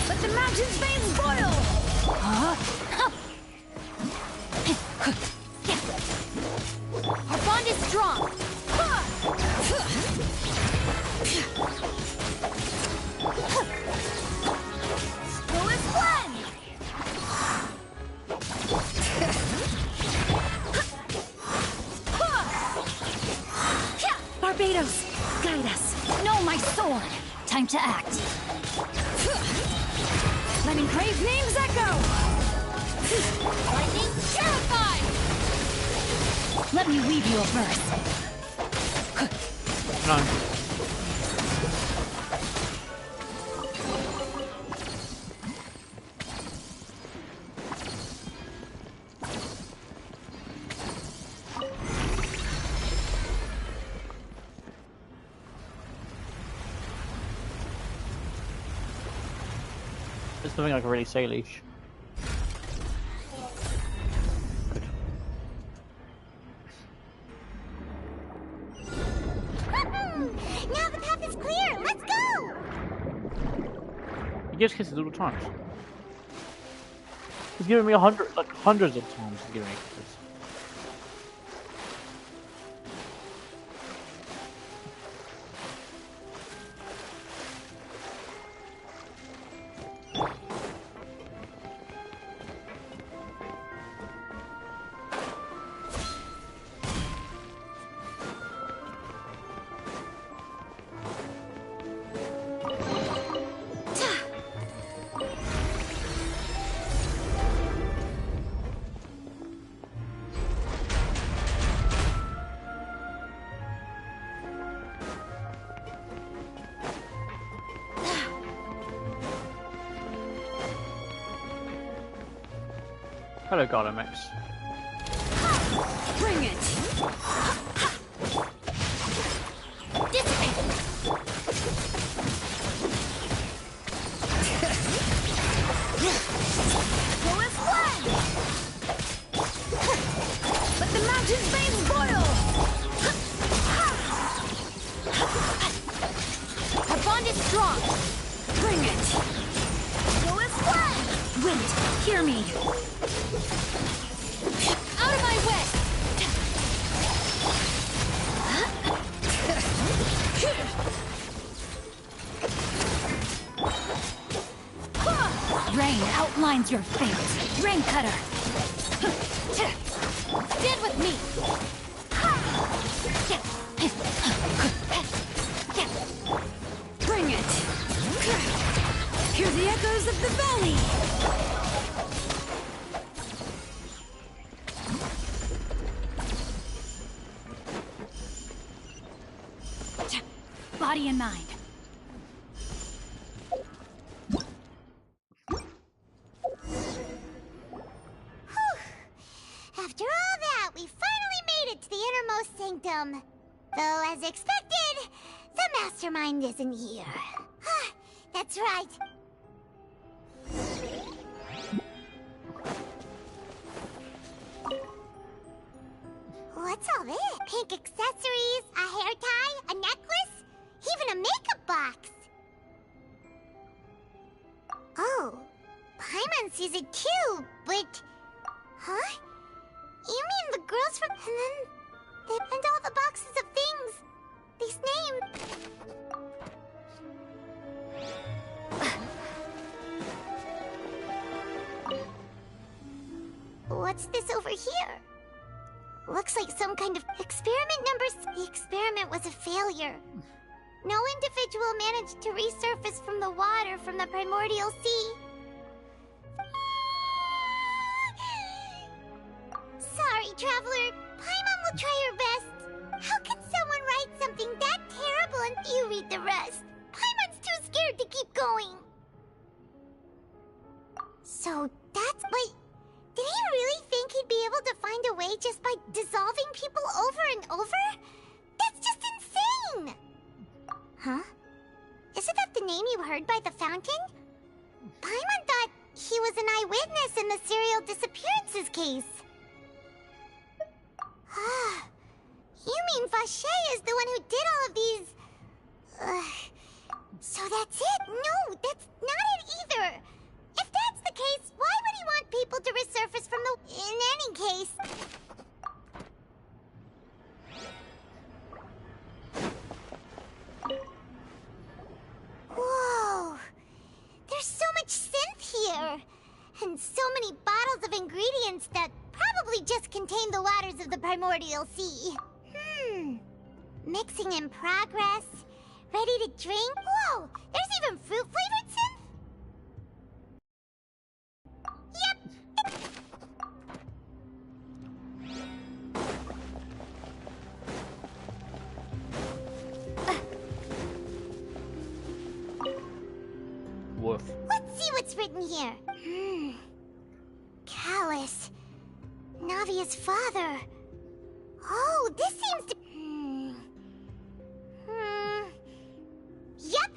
Let the mountain's veins boil! Our bond is strong! Still is one! Barbados, guide us. No, my sword! Time to act. Let me crave names echo! Lightning terrified! Let me weave you a verse. No. It's something like a really sailish. Now the path is clear. Let's go. He gives kisses all the times. He's given me hundreds of times. He's giving me kisses. Hello, Gardamex. Bring it! Dissipate! Go as one! Let the mountain's veins boil! Our bond is strong! Bring it! Go as one! Wind, hear me! Out of my way! Rain outlines your fate. Rain cutter. Stand with me. Bring it. Hear the echoes of the valley. Body and mind. After all that, we finally made it to the innermost sanctum. Though, as expected, the mastermind isn't here. That's right. What's all this? Pink accessories, a hair tie, a necklace, even a makeup box. Oh, Paimon sees it too, but... Huh? You mean the girls from... And then... And all the boxes of things. These names. What's this over here? Looks like some kind of experiment numbers. The experiment was a failure. No individual managed to resurface from the water from the primordial sea. Sorry, Traveler. Paimon will try her best. How can someone write something that terrible and you read the rest? Paimon's too scared to keep going. So that's... Wait, did he really think he'd be able to find a way just by dissolving people over and over? That's just insane! Huh? Isn't that the name you heard by the fountain? Paimon thought he was an eyewitness in the serial disappearances case. You mean Vache is the one who did all of these... So that's it? No, that's not it either. If that's the case, why would he want people to resurface from the... In any case... Whoa! There's so much synth here! And so many bottles of ingredients that probably just contain the waters of the primordial sea. Mixing in progress. Ready to drink? Whoa! There's even fruit-flavored synth? Yep. Woof. Let's see what's written here. Callus. Navia's father. Oh, this seems to... Yep!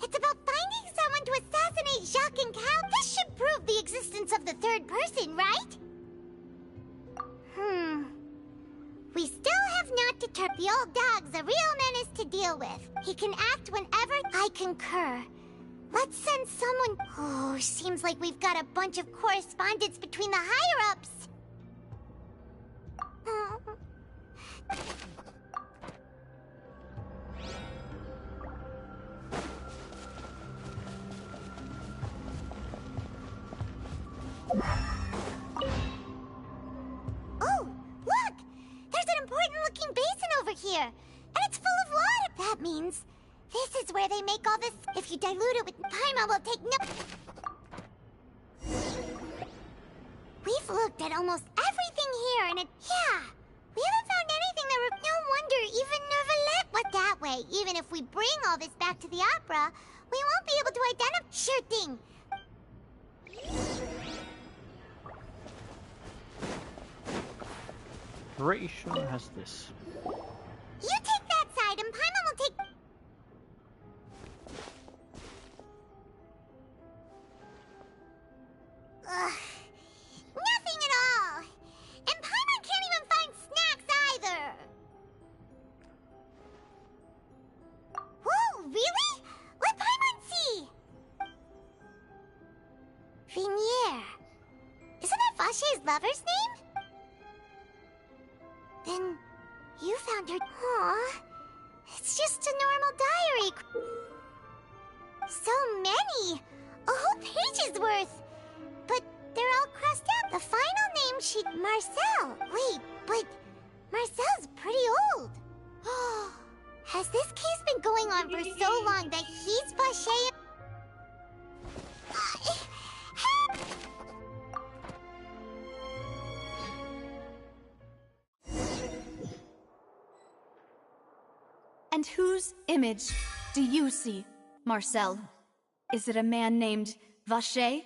It's about finding someone to assassinate Jacques and Cal. This should prove the existence of the third person, right? We still have not determined. The old dog's a real menace to deal with. He can act whenever... I concur. Let's send someone... Oh, seems like we've got a bunch of correspondence between the higher-ups. Oh, look! There's an important-looking basin over here, and it's full of water. That means this is where they make all this. If you dilute it with Paimon, will take no... We've looked at almost everything here, and it... Yeah, we haven't found anything that... No wonder even Nervalette went that way. Even if we bring all this back to the opera, we won't be able to identify... Sure thing. Pretty sure it has this. You take that side, and Paimon will take... Ugh. Nothing at all! And Paimon can't even find snacks either! Whoa, really? Let Paimon see! Vignier. Isn't that Vache's lover's name? Then you found her... Aw, it's just a normal diary. So many! A whole page's worth! But they're all crossed out. The final name sheet... Marcel! Wait, but Marcel's pretty old. Has this case been going on for so long that he's Vache... And whose image do you see, Marcel? Is it a man named Vache?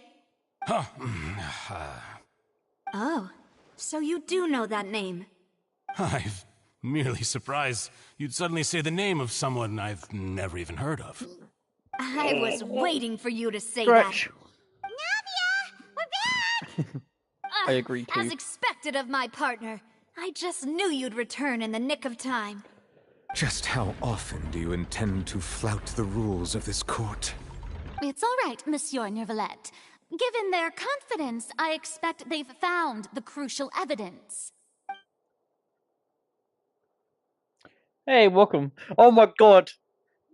Oh, so you do know that name. I'm merely surprised you'd suddenly say the name of someone I've never even heard of. I was waiting for you to say Stretch. that. Navia! We're back! I agree too. As expected of my partner. I just knew you'd return in the nick of time. Just how often do you intend to flout the rules of this court? It's all right, Monsieur Nervalette. Given their confidence, I expect they've found the crucial evidence. Hey, welcome. Oh my god.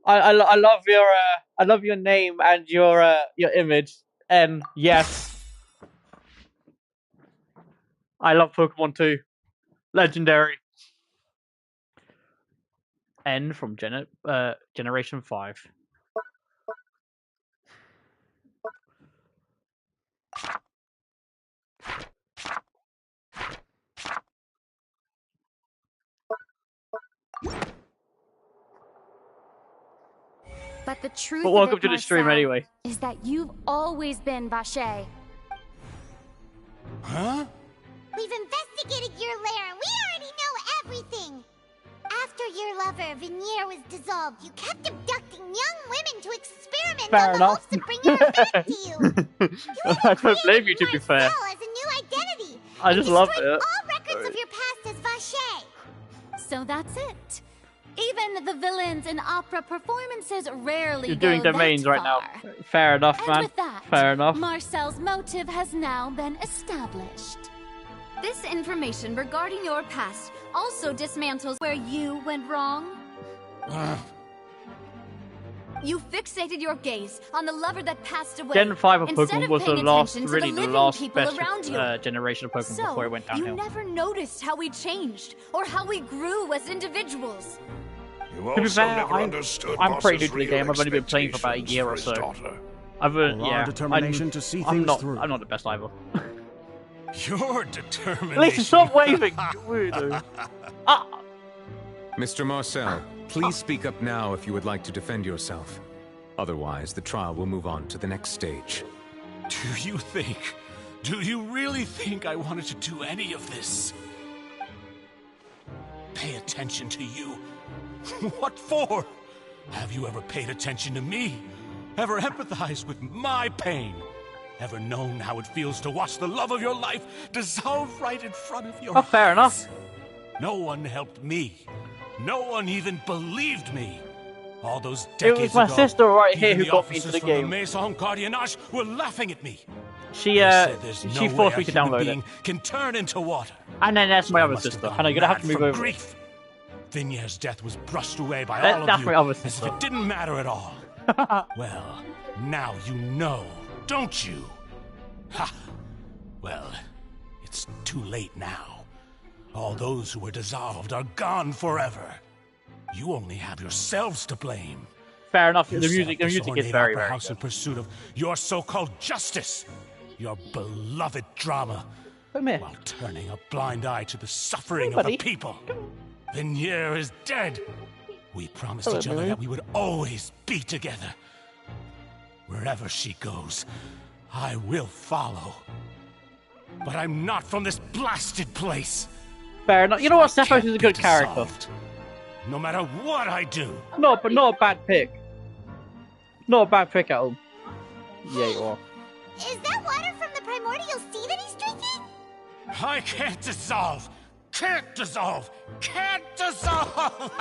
I love your name and your image. And yes. I love Pokemon too. Legendary. N from Generation 5. But the truth But welcome of it, to the stream Marcel, anyway. is that you've always been Vache. Huh? We've investigated your lair and we already know everything. After your lover, Venier, was dissolved, you kept abducting young women to experiment Fair on the enough. hopes of bringing her back to you. I don't blame you, to be fair. Marcel as a new identity. I just love destroyed it. all records of your past as Vache. So that's it. Even the villains in opera performances rarely You're doing go domains that right now. far. Fair enough, And man. with that, Fair enough. Marcel's motive has now been established. This information regarding your past also dismantles where you went wrong. You fixated your gaze on the lover that passed away. Gen 5 of instead Pokemon was the paying last, attention to really the living last people best around you. generation of Pokemon So, before it went you downhill. never noticed how we changed or how we grew as individuals. You To be also fair, never understood I'm pretty new Boss's to the real game. I've only been playing for about a expectations year for or his so. daughter. Our determination to see things through. I'm not the best either. Your determination. Lisa, stop waving! You weirdo. Mr. Marcel, please speak up now if you would like to defend yourself. Otherwise, the trial will move on to the next stage. Do you really think I wanted to do any of this? Pay attention to you? What for? Have you ever paid attention to me? Ever empathized with my pain? Ever known how it feels to watch the love of your life dissolve right in front of your eyes? Fair enough. No one helped me. No one even believed me. All those decades It was my ago, sister right here even who the got me into officers the from game. Maison Gardiennage were laughing at me. She They said there's no she way forced a me to human download being it. can turn into water. And then that's my I other must have sister, gone and I'm gonna have mad to move from over. grief. Vinier's death was brushed away by all That's of my you other as if sister. it didn't matter at all. Well, now you know, don't you? Ha! Well, it's too late now. All those who were dissolved are gone forever. You only have yourselves to blame. Fair enough. You The set music up this is ornate very, opera very house in pursuit of your so-called justice, your beloved drama, while turning a blind eye to the suffering of the people. Venier is dead. We promised each other that we would always be together. Wherever she goes, I will follow. But I'm not from this blasted place. Fair enough. You know what? Stephos is a good character. No matter what I do. No, but not a bad pick. Not a bad pick at all. Yeah, you are. Is that water from the primordial sea that he's drinking? I can't dissolve. Can't dissolve. Can't dissolve.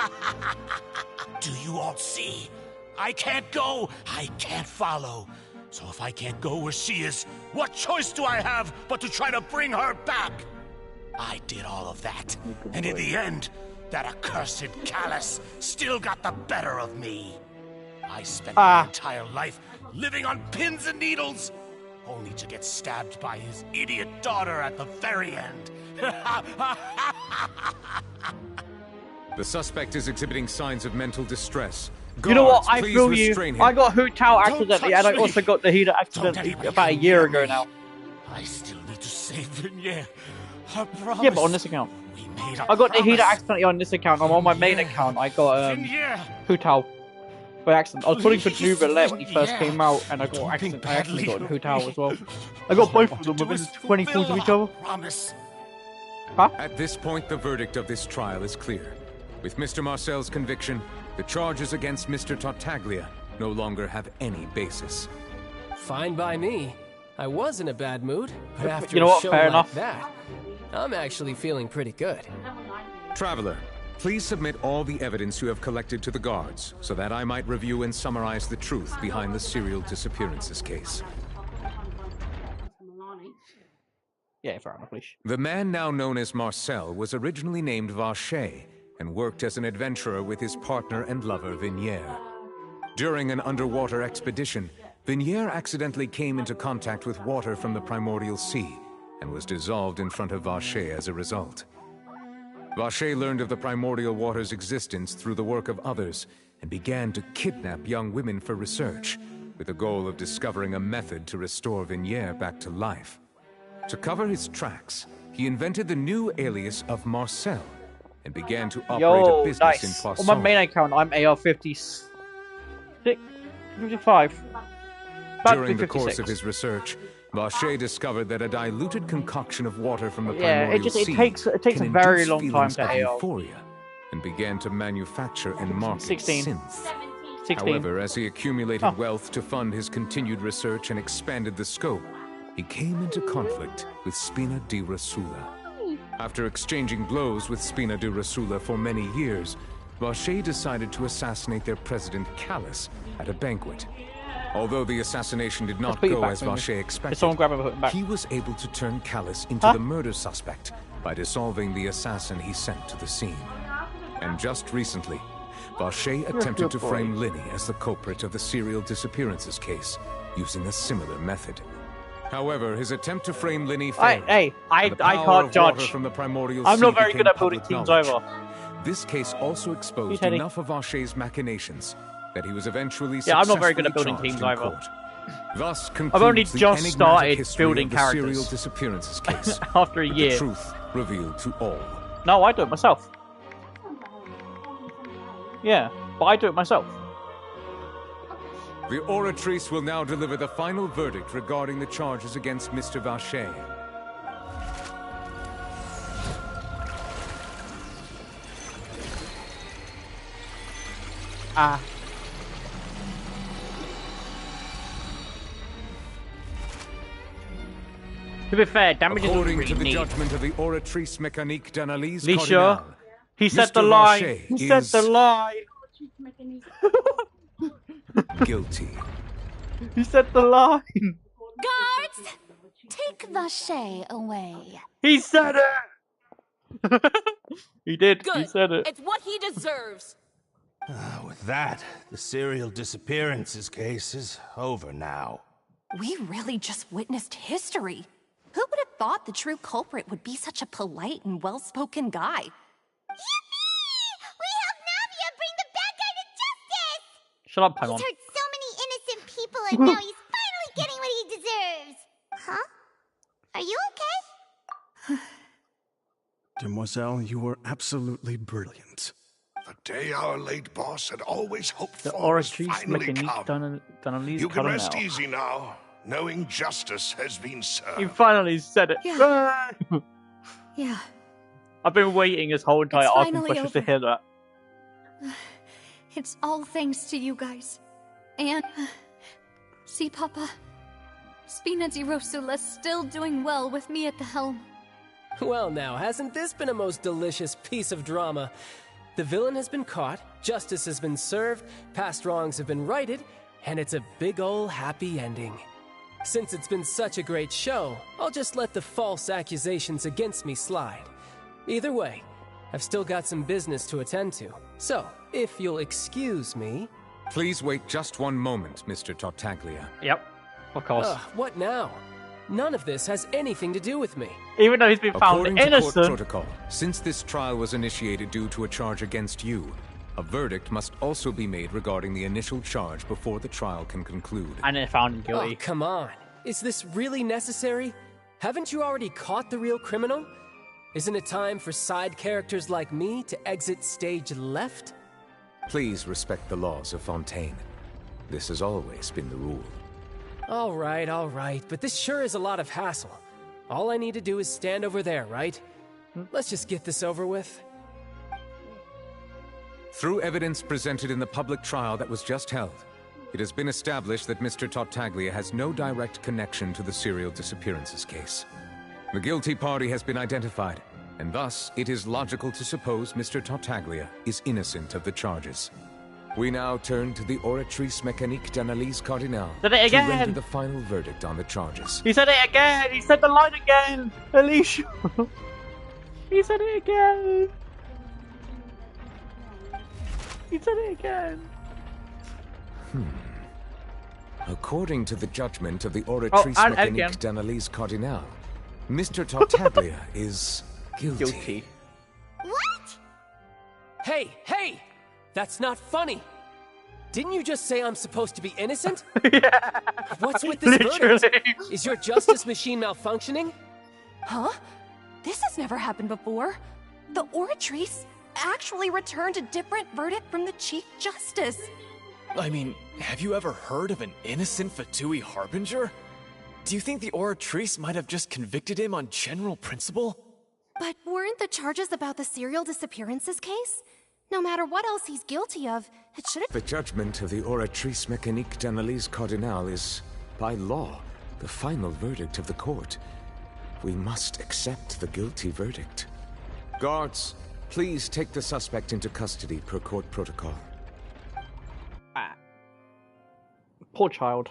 Do you all see? I can't go. I can't follow. So if I can't go where she is, what choice do I have but to try to bring her back? I did all of that. And in the end, that accursed Callus still got the better of me. I spent my entire life living on pins and needles, only to get stabbed by his idiot daughter at the very end. The suspect is exhibiting signs of mental distress. You know what? Guards, I please feel you. restrain him. I got Hoot Out Don't accidentally, touch and I me. also got the Heater accidentally about a year ago now. I still need to save Venier. I promise. Yeah, but on this account. made a I got the Heater promise. accidentally on this account. I'm on my main account. I got Venier. Hoot Out by accident. I was putting for Please, Jubilee when he first yeah. came out, and I got I actually got Hoot Out as well. I got both of them within 20 calls of each other. Promise. Huh? At this point, the verdict of this trial is clear. With Mr. Marcel's conviction, the charges against Mr. Tartaglia no longer have any basis. Fine by me. I was in a bad mood, but after You know a what? show Fair like enough. that, I'm actually feeling pretty good. Traveler, please submit all the evidence you have collected to the guards, so that I might review and summarize the truth behind the serial disappearances case. Yeah, fair enough, please. The man now known as Marcel was originally named Vache, and worked as an adventurer with his partner and lover, Vignier. During an underwater expedition, Vignier accidentally came into contact with water from the primordial sea and was dissolved in front of Vacher as a result. Vacher learned of the primordial water's existence through the work of others and began to kidnap young women for research, with the goal of discovering a method to restore Vignier back to life. To cover his tracks, he invented the new alias of Marcel and began to operate a business in Poisson. On my main account, I'm AR-56, 55. During the course of his research, Vacher discovered that a diluted concoction of water from the primordial sea it takes a very long time to AR. Euphoria, and began to manufacture and market 16. synths. 16. However, as he accumulated wealth to fund his continued research and expanded the scope, he came into conflict with Spina di Rosula. After exchanging blows with Spina di Rosula for many years, Vacher decided to assassinate their president, Callus, at a banquet. Although the assassination did not go as Vacher expected, he was able to turn Callus into the murder suspect by dissolving the assassin he sent to the scene. And just recently, Vacher attempted to frame Linny as the culprit of the serial disappearances case, using a similar method. However, his attempt to frame Linny failed. I can't judge. From the primordial I'm not sea very good at building became teams public either. knowledge. This case also exposed enough of Vacher's machinations that he was eventually I'm not very good at successfully building teams charged in either. court. Thus I've only concludes the just enigmatic started history building of the serial characters. disappearances case. After a with year. The truth revealed to all. No, I do it myself. Yeah, but I do it myself. The Oratrice will now deliver the final verdict regarding the charges against Mr. Vacher. To be fair, damage is According really to the neat. judgment of the Oratrice Mécanique d'Analyse Lisha, Cardinal, he said Mr. the lie. Vacher He said is the lie. guilty. He said the lie. Guards, take Vacher away. He said it. He did. Good. He said it. It's what he deserves. With that, the serial disappearances case is over now. We really just witnessed history. Who would have thought the true culprit would be such a polite and well-spoken guy? Yippee! We helped Navia bring the bad guy to justice! Shut up, Paimon. He's hurt so many innocent people and now he's finally getting what he deserves! Huh? Are you okay? Demoiselle, you were absolutely brilliant. The day our late boss had always hoped The for has Oratrice finally Mécanique come. d'Analyse You can rest Cardinal. easy now, knowing justice has been served. He finally said it. Yeah. Yeah. I've been waiting this whole entire It's asking finally questions to over. hear that. It's all thanks to you guys. And... see, Papa? Spina di Rosula's still doing well with me at the helm. Well now, hasn't this been a most delicious piece of drama? The villain has been caught, justice has been served, past wrongs have been righted, and it's a big ol' happy ending. Since it's been such a great show, I'll just let the false accusations against me slide. Either way, I've still got some business to attend to. So, if you'll excuse me... Please wait just one moment, Mr. Tartaglia. Yep, of course. What now? None of this has anything to do with me. Even though he's been found According innocent. to court protocol, since this trial was initiated due to a charge against you, a verdict must also be made regarding the initial charge before the trial can conclude. And then found him guilty. Oh, come on. Is this really necessary? Haven't you already caught the real criminal? Isn't it time for side characters like me to exit stage left? Please respect the laws of Fontaine. This has always been the rule. All right, but this sure is a lot of hassle. All I need to do is stand over there, right? Let's just get this over with. Through evidence presented in the public trial that was just held, it has been established that Mr. Tartaglia has no direct connection to the serial disappearances case. The guilty party has been identified, and thus it is logical to suppose Mr. Tartaglia is innocent of the charges. We now turn to the Oratrice Mécanique d'Analyse Cardinal Said it to again. render the final verdict on the charges. He said it again! He said the line again! Alicia! He said it again! He said it again. According to the judgment of the and Oratrice again. Mécanique d'Analyse Cardinal, Mr. Tartaglia is guilty. What? Hey, hey! That's not funny! Didn't you just say I'm supposed to be innocent? Yeah. What's with this Literally. verdict? Is your justice machine malfunctioning? Huh? This has never happened before. The Oratrice actually returned a different verdict from the Chief Justice. I mean, have you ever heard of an innocent Fatui Harbinger? Do you think the Oratrice might have just convicted him on general principle? But weren't the charges about the serial disappearances case? No matter what else he's guilty of, it should have— The judgment of the Oratrice Mécanique d'Analyse Cardinal is, by law, the final verdict of the court. We must accept the guilty verdict. Guards, please take the suspect into custody per court protocol. Poor child.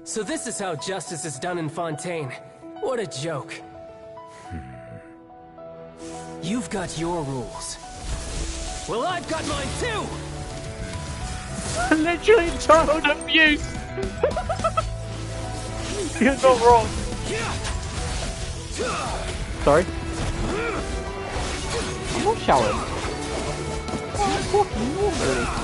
So this is how justice is done in Fontaine. What a joke. You've got your rules. Well, I've got mine too! Literally child abuse. You're not wrong. Sorry. I'm not showering. I'm fucking normally.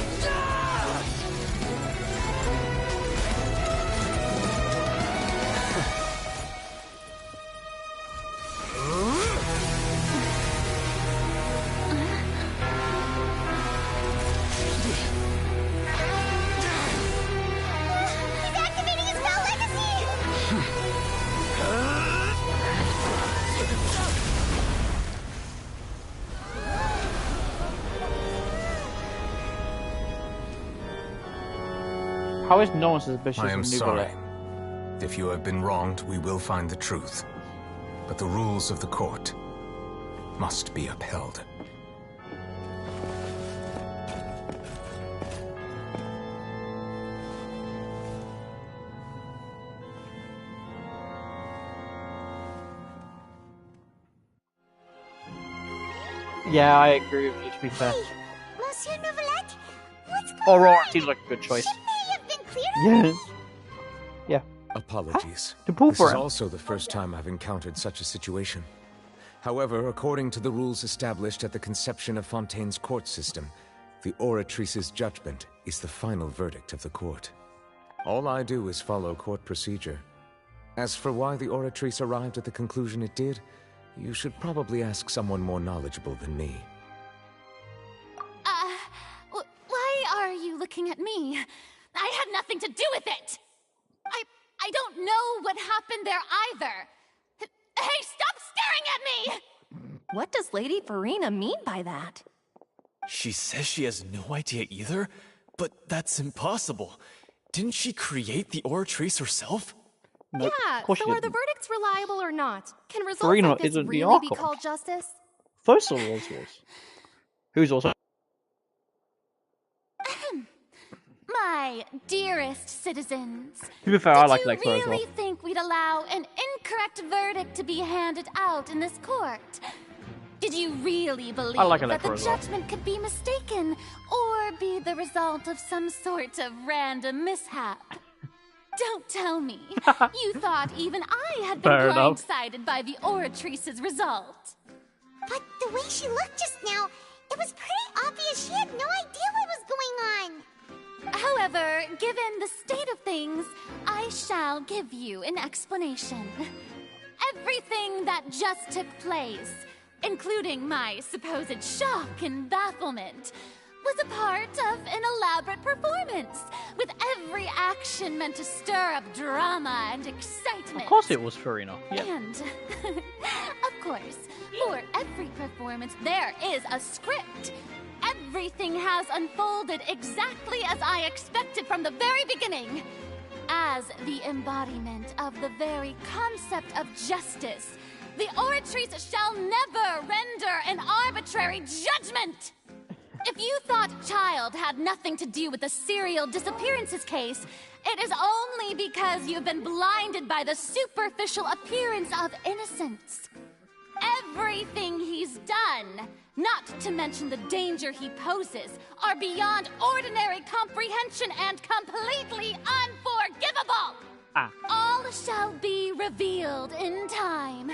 How is no one suspicious I am of sorry. Nubile? If you have been wronged, we will find the truth. But the rules of the court must be upheld. Yeah, I agree with you, to be fair. Monsieur Novelette, what's going Aurora on? seems like a good choice. Shouldn't they have been clearer? Yes. Yeah. Apologies. To pull This for is him. also the first time I've encountered such a situation. However, according to the rules established at the conception of Fontaine's court system, the Oratrice's judgment is the final verdict of the court. All I do is follow court procedure. As for why the Oratrice arrived at the conclusion it did, you should probably ask someone more knowledgeable than me. Why are you looking at me? I had nothing to do with it! I don't know what happened there either! Hey, stop staring at me! What does Lady Farina mean by that? She says she has no idea either, but that's impossible. Didn't she create the Oratrice herself? Nope. Yeah, Of course so she are the didn't. verdicts reliable or not? Can results Farina like this isn't the really be Archon. called justice? First of all, was. Who's also. My dearest citizens, To be fair, I did like you Lexer as well. really think we'd allow an incorrect verdict to be handed out in this court? Did you really believe I like that Electra the as well. judgment could be mistaken or be the result of some sort of random mishap? Don't tell me. You thought even I had been Fair enough. blindsided by the Oratrice's result. But the way she looked just now, it was pretty obvious she had no idea what was going on. However, given the state of things, I shall give you an explanation. Everything that just took place, including my supposed shock and bafflement, was a part of an elaborate performance, with every action meant to stir up drama and excitement. Of course it was Farina. Yeah. And, of course, for every performance, there is a script. Everything has unfolded exactly as I expected from the very beginning. As the embodiment of the very concept of justice, the Oratrice shall never render an arbitrary judgment. If you thought Child had nothing to do with the serial disappearances case, It is only because you've been blinded by the superficial appearance of innocence. Everything he's done, not to mention the danger he poses, are beyond ordinary comprehension and completely unforgivable. All shall be revealed in time.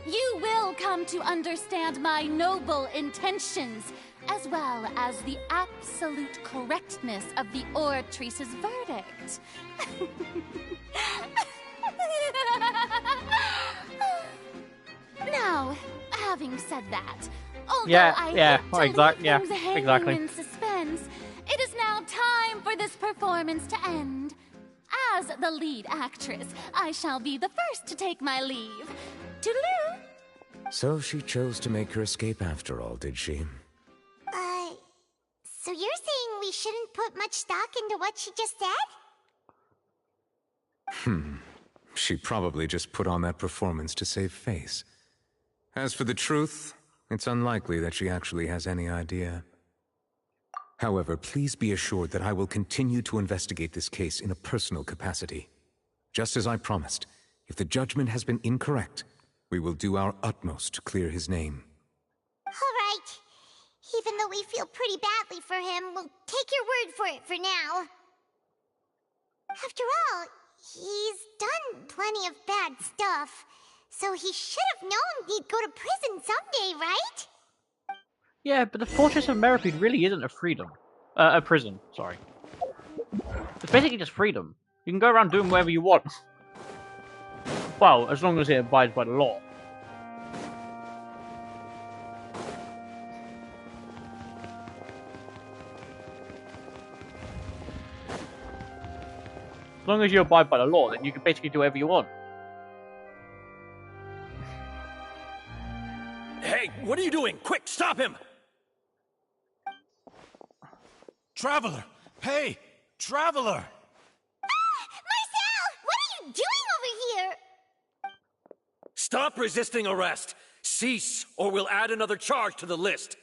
You will come to understand my noble intentions, as well as the absolute correctness of the Oratrice's verdict. Now, having said that, although I hate to leave things hanging in suspense, it is now time for this performance to end. As the lead actress, I shall be the first to take my leave. Toodaloo! So she chose to make her escape after all, did she? So you're saying we shouldn't put much stock into what she just said? She probably just put on that performance to save face. As for the truth, it's unlikely that she actually has any idea. However, please be assured that I will continue to investigate this case in a personal capacity. Just as I promised, if the judgment has been incorrect, we will do our utmost to clear his name. All right. Even though we feel pretty badly for him, we'll take your word for it for now. After all, he's done plenty of bad stuff, so he should have known he'd go to prison someday, right? Yeah, but the Fortress of Meripede really isn't a prison, sorry. It's basically just freedom. You can go around doing whatever you want. Well, as long as it abides by the law. As long as you abide by the law, then you can basically do whatever you want. Hey, what are you doing? Quick, stop him! Traveler! Hey! Traveler! Marcel! What are you doing over here? Stop resisting arrest! Cease, or we'll add another charge to the list!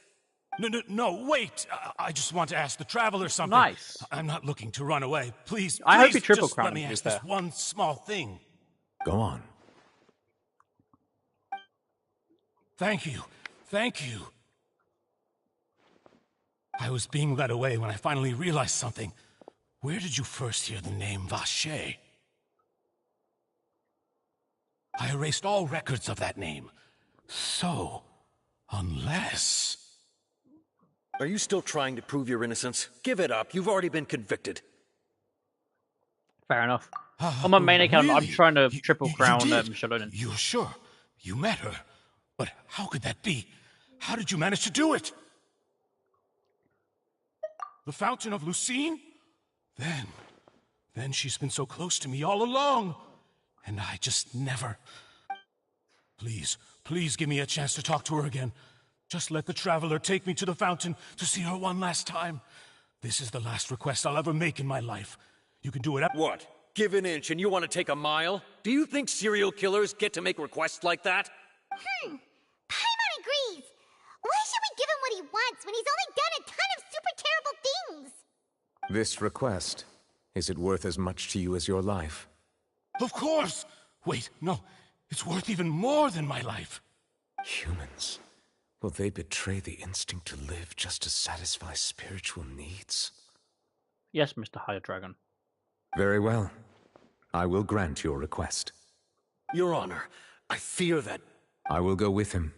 No, wait! I just want to ask the Traveler something. Nice. I'm not looking to run away. Please, I hope you just triple crown let me him, ask to be this fair. one small thing. Go on. Thank you. Thank you. I was being led away when I finally realized something. Where did you first hear the name Vache? I erased all records of that name. So, unless... Are you still trying to prove your innocence? Give it up. You've already been convicted. Fair enough. On my main account, I'm Really? trying to triple crown did? Shalonen. You're sure? You met her? But how could that be? How did you manage to do it? The Fountain of Lucine? Then she's been so close to me all along. And I just never... Please give me a chance to talk to her again. Just let the Traveler take me to the fountain to see her one last time. This is the last request I'll ever make in my life. You can do it at... What? Give an inch and you want to take a mile? Do you think serial killers get to make requests like that? Paimon agrees. Why should we give him what he wants when he's only done a ton of super terrible things? This request, is it worth as much to you as your life? Of course! Wait, no. It's worth even more than my life. Humans. Will they betray the instinct to live just to satisfy spiritual needs? Yes, Mr. Higher Dragon. Very well. I will grant your request. Your Honor, I fear that... I will go with him.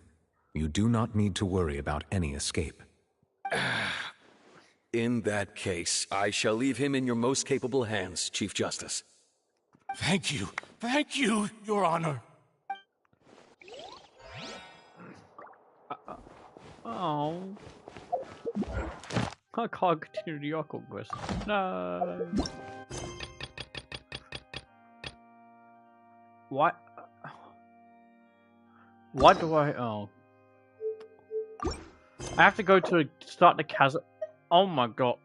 You do not need to worry about any escape. In that case, I shall leave him in your most capable hands, Chief Justice. Thank you, Your Honor. Oh. I can't continue the York quest. No. What? Why do I... Oh. I have to go to start the chasm. Oh my god.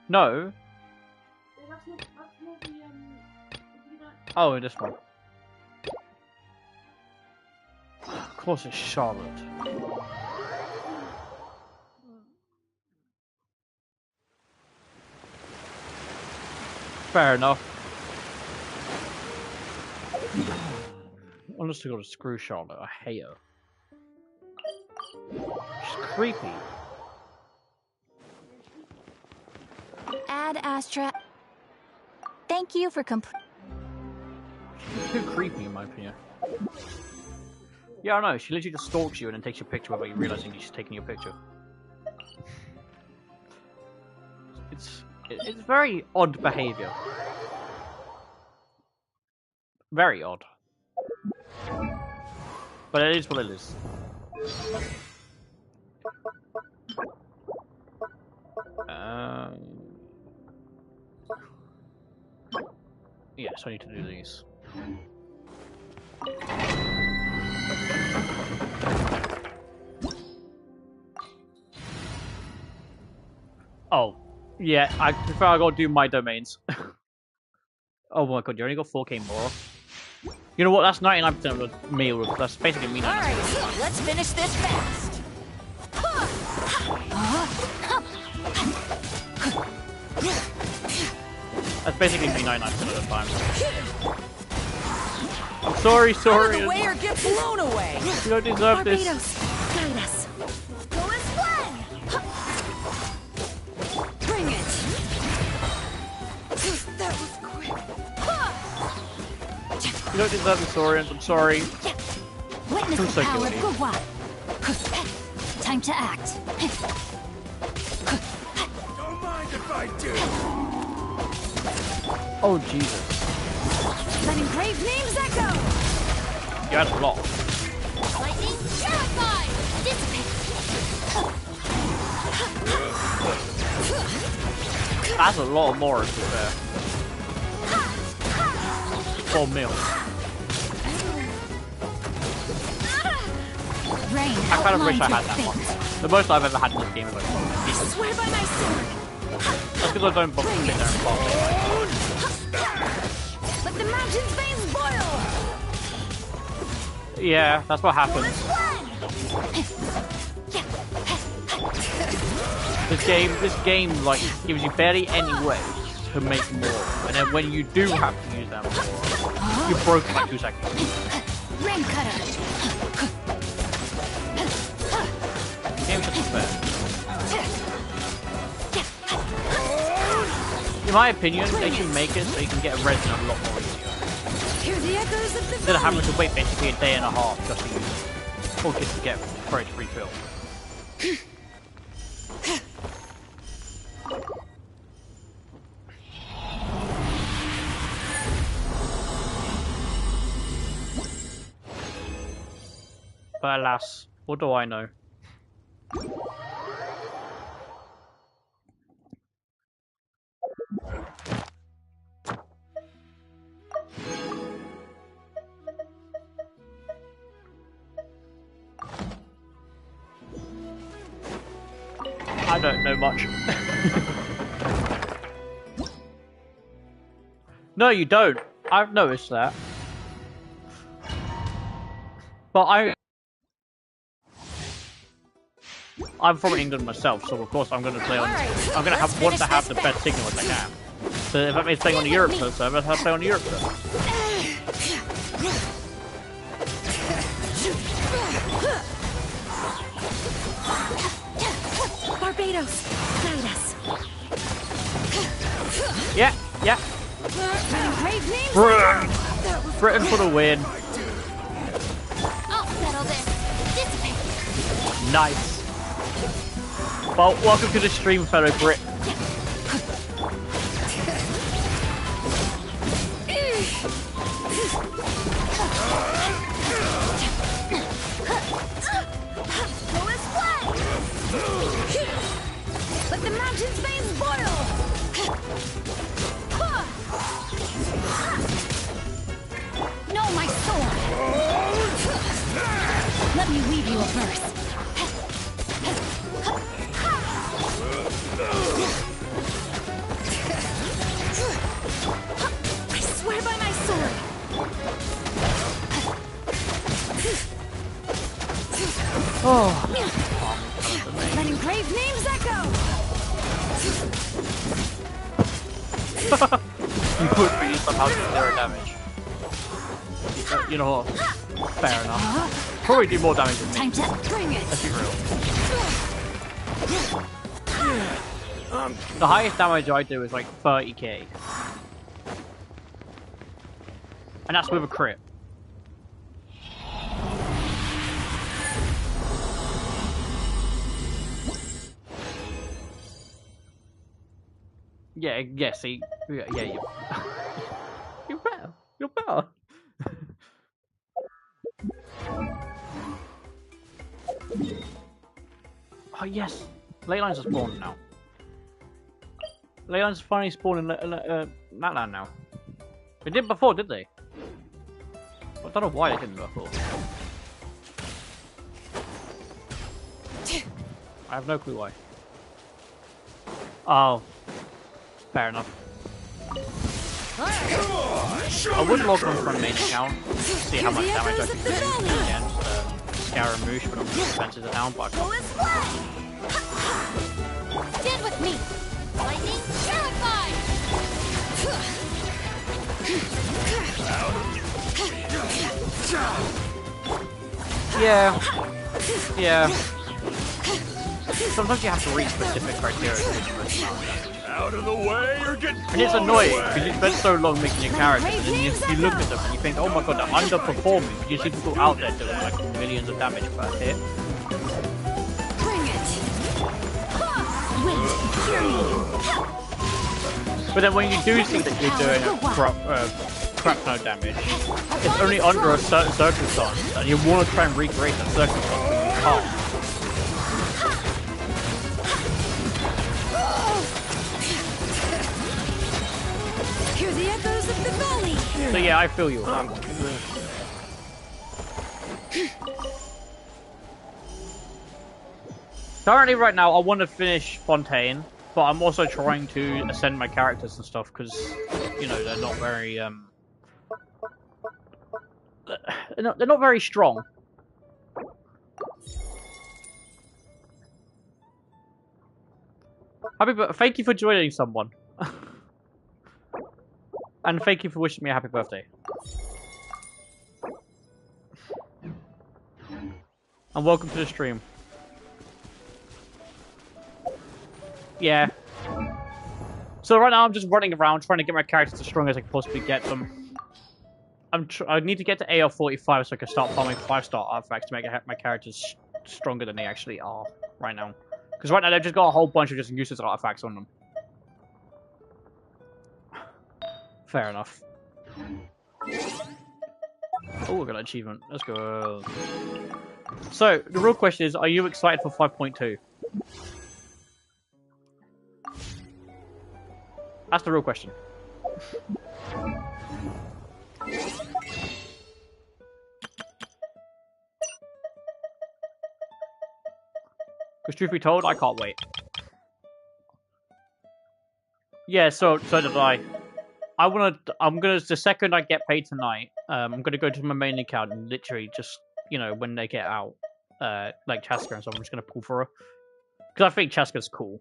No. Oh, this one. Of course it's Charlotte. Fair enough. Honestly, got a screw Charlotte. I hate her. She's creepy. Ad Astra. Thank you for She's too creepy, in my opinion. Yeah, I know. She literally just stalks you and then takes your picture without you realizing she's taking your picture. It's very odd behavior. Very odd. But it is what it is. Yes, I need to do these. Oh, yeah, I prefer I gotta do my domains. Oh my god, you only got 4K more. You know what, that's 99% of the meal, that's basically me. Alright, let's finish this fast. That's basically me 99% of the time. I'm sorry, sorry. Out of the way or get blown away. You don't deserve this. Guide us. Go as one. Bring it. That was quick. You don't deserve this, Saurians. I'm sorry. Witness the power of Gugwa. Time to act. Don't mind if I do. Oh, Jesus. Let engraved names echo. You had a lot. Lightning terrified. Dissipate. That's a lot more, to be fair. 4 mil. Rain, I kind of wish I had that one. The most I've ever had in this game is like 4 mil. Swear by my sword. That's because I don't bother sit there and box. Let the mountain's veins boil. Yeah, that's what happens. This game like gives you barely any way to make more, and then when you do have to use them more, you're broken in like 2 seconds. Rain cutter. The game's just unfair. In my opinion, they should make it so you can get a resin a lot more easier. Hear the echoes of the Instead of having to wait basically a day and a half just to use it. Or just to get for it to refill. But alas, what do I know? I don't know much. No, you don't. I've noticed that. But I'm from England myself, so of course I'm going to play on. I'm going to want to have the best signal as I can. So if that means playing on the Europe server, I'll play on the Europe server. Barbados, guide us. Yeah, yeah. Engraved names. Britain for the win. I'll settle this. Dissipate. Nice. Well, welcome to the stream, fellow Brit. Let the mountain's veins boil. No, my sword. Let me weave you a verse. I swear by my sword. Oh. Let engraved names echo. somehow do 0 damage. You know what? Fair enough. Probably do more damage than me. Time to bring it. Let's be real. The highest damage I do is like 30k. And that's with a crit. Yeah, see, yeah, you. You're better. You're better. Oh yes, ley lines are spawning now. Ley lines are finally spawning in that land now. They did before, did they? I don't know why they didn't before. I have no clue why. Oh, fair enough. I would log on to my main account, see how much damage I can do against Scaramouche when my defenses are down, but I can't. Stand with me! Lightning terrified! Yeah. Yeah. Sometimes you have to reach specific criteria to reach most amounts. Out of the way, you're getting. And it's annoying because you spend so long making your characters, and then you look at them and you think, oh my god, they're underperforming. You see people out there doing like millions of damage per hit. Bring it. Wait, But then when you do see that you're doing crap no damage, it's only under a certain circumstance, and you want to try and recreate that circumstance, but you can't. Hear the echoes of the valley. So yeah, I feel you on that one. Currently, right now, I want to finish Fontaine, but I'm also trying to ascend my characters and stuff because, you know, they're not very they're not very strong. Thank you for joining someone. And thank you for wishing me a happy birthday. And welcome to the stream. Yeah. So right now I'm just running around trying to get my characters as strong as I can possibly get them. I need to get to AL 45 so I can start farming 5-star artifacts to make my characters stronger than they actually are right now. Because right now they've just got a whole bunch of just useless artifacts on them. Fair enough. Oh, we got an achievement. Let's go. So, the real question is, are you excited for 5.2? That's the real question. Because truth be told, I can't wait. Yeah, so did I. The second I get paid tonight, I'm gonna go to my main account and literally just, you know, when they get out, like Chaska and stuff, I'm just gonna pull for her. Because I think Chaska's cool.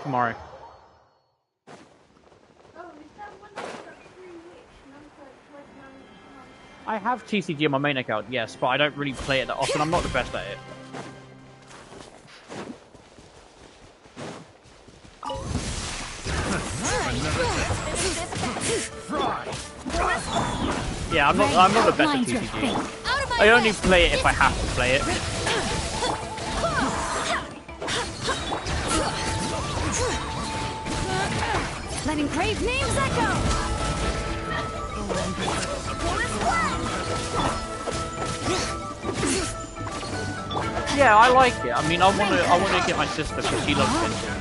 Tomorrow. I have TCG on my main account, yes, but I don't really play it that often. I'm not the best at it. Yeah, I'm not the best at TCG. I only play it if I have to play it. Letting grave names echo. Yeah, I like it. I mean, I want to get my sister because she loves Genshin.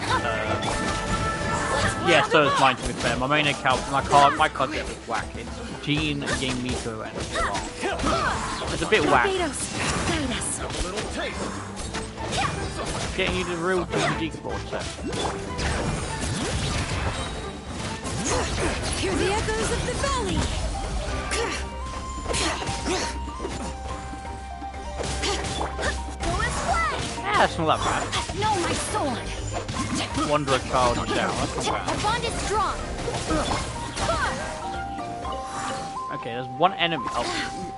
Yeah, so is mine to be fair. My main account, my card set was whack. It's Jean, Yamito, and Long. It's a bit whack. Getting you the real TCG board set. Hear the echoes of the valley. Yeah, it's not that bad. No, my sword. Wanderer child is down. That's not bad. The bond is strong. Okay, there's one enemy. Oh.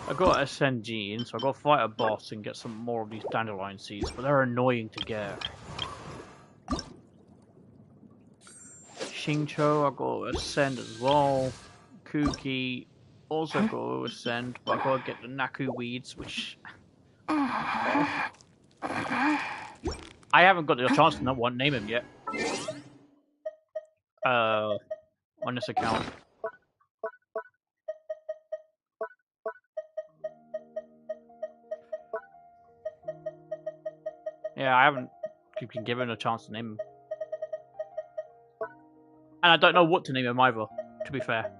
I got to ascend Gene, so I got to fight a boss and get some more of these dandelion seeds, but they're annoying to get. Xingqiu, I got to ascend as well. Kuki, also got to ascend, but I got to get the Naku weeds, which I haven't got the chance to name him yet. On this account. Yeah, I haven't been given a chance to name him. And I don't know what to name him either, to be fair.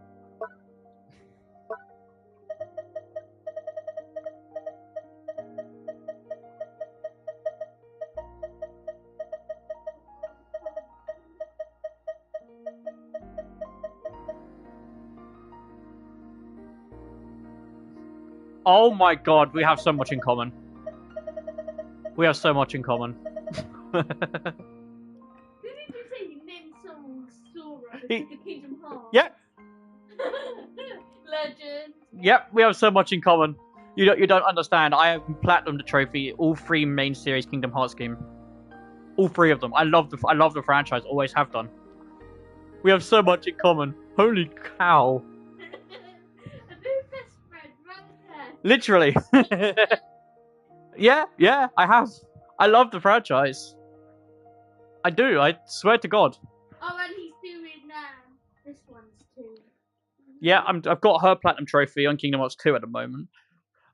Oh my god, we have so much in common. We have so much in common. Didn't you say you named some Sora the Kingdom Hearts? Yep. Legend. Yep, we have so much in common. You don't understand. I have platinum the trophy, all 3 main series Kingdom Hearts games. All 3 of them. I love the franchise, always have done. We have so much in common. Holy cow. Literally. yeah, I have. I love the franchise. I do, I swear to God. Oh, and he's doing this one's too. Yeah, I've got her platinum trophy on Kingdom Hearts 2 at the moment.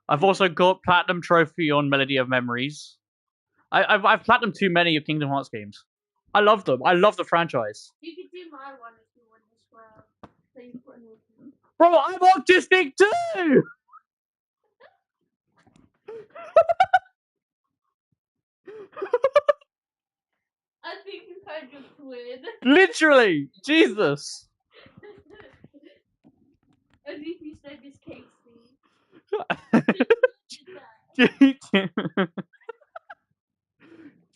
I've also got platinum trophy on Melody of Memories. I've platinum too many of Kingdom Hearts games. I love them. I love the franchise. You could do my one if you want as well. So you put an autism. Bro, I'm autistic too! I think you heard your twin. Literally! Jesus! As if you said this Casey.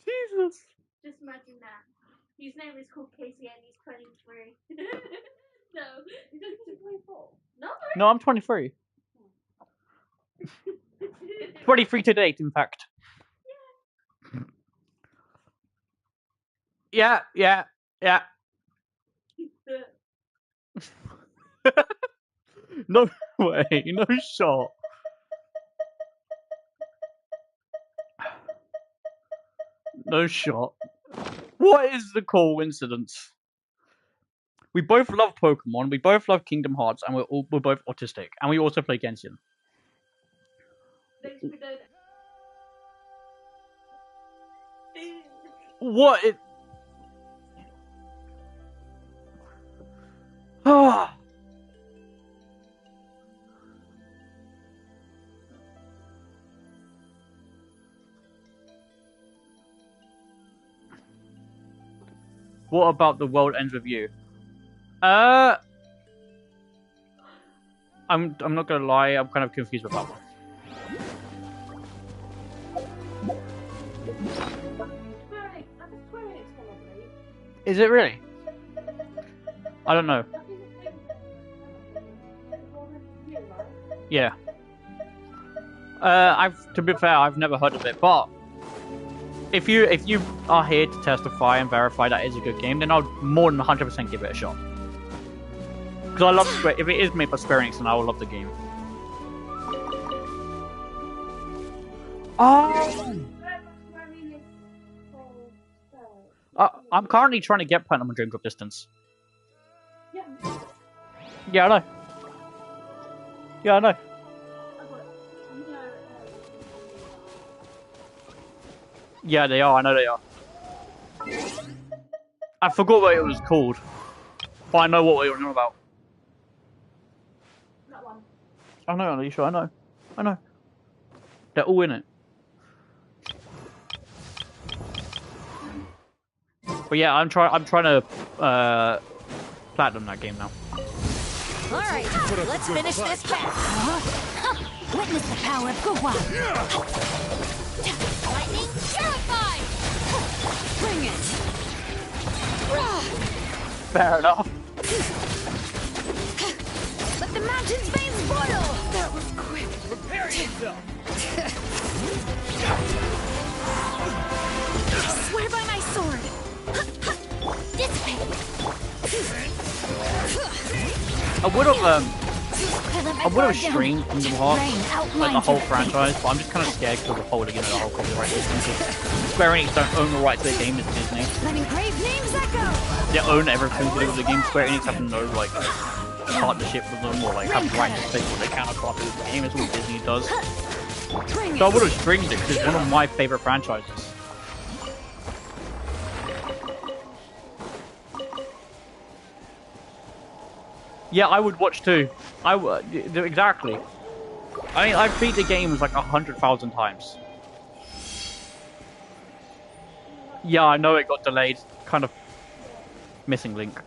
Jesus. Just imagine that. His name is called Casey and he's 23. No, he's only 24. No, I'm 23. 23 to date, in fact. Yeah. No way, no shot. No shot. What is the coincidence? We both love Pokemon, we both love Kingdom Hearts, and we're both autistic, and we also play Genshin. What? What about the world ends with you? I'm not gonna lie, I'm kind of confused with that one. Is it really? I don't know. Yeah. To be fair, I've never heard of it, but if you are here to testify and verify that it's a good game, then I'll more than 100% give it a shot. Because I love Square. If it is made by Square Enix, then I will love the game. Oh! I'm currently trying to get Platinum on Dream Drop Distance. Yeah, I know. Yeah, I know. Yeah, they are. I know they are. I forgot what it was called, but I know what you're on about. I know, Alicia. I know. I know. They're all in it. But yeah, I'm trying to platinum that game now. All right, let's finish this battle. Witness the power of Guhua. Lightning terrified. Bring it. Fair enough. Let the mountain's veins boil. That was quick. Prepare yourself. I swear by my sword. Dissipate. I would have streamed Kingdom Hearts, like the whole franchise, but I'm just kind of scared because of the whole, the whole copyright system. Because Square Enix don't own the rights to the game, it's Disney. Letting brave names echo. They own everything to do with the game. Square Enix have no like partnership with them or like have rights to take what they counterpart with the game. It's what Disney does. So I would have streamed it because it's one of my favorite franchises. Yeah, I would watch too. I would exactly. I mean, I've beat the games like 100,000 times. Yeah, I know it got delayed. Kind of missing link.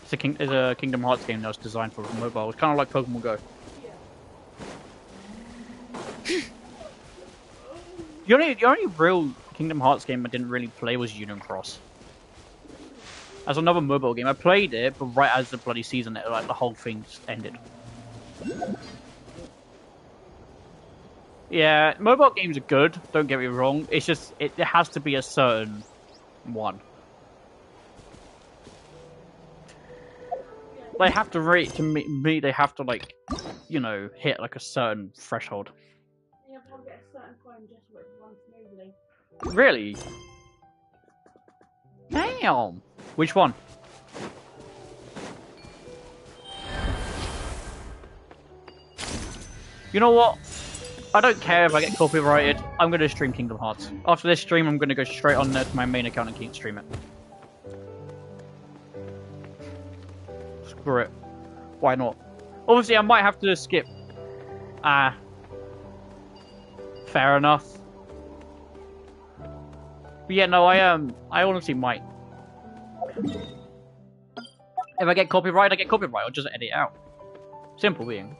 It's a Kingdom Hearts game that was designed for mobile. It's kind of like Pokemon Go. The only real Kingdom Hearts game I didn't really play was Union Cross. As another mobile game, I played it, but right as the bloody season, like the whole thing just ended. Yeah, mobile games are good. Don't get me wrong. It's just it has to be a certain one. They have to rate to me. They have to like, you know, hit like a certain threshold. You have to get a certain point just where it runs smoothly. Really? Damn. Which one? You know what? I don't care if I get copyrighted. I'm going to stream Kingdom Hearts. After this stream, I'm going to go straight on there to my main account and keep stream it. Screw it. Why not? Obviously, I might have to skip. Fair enough. But yeah, no, I honestly might. If I get copyright, I get copyright. I'll just edit it out. Simple being.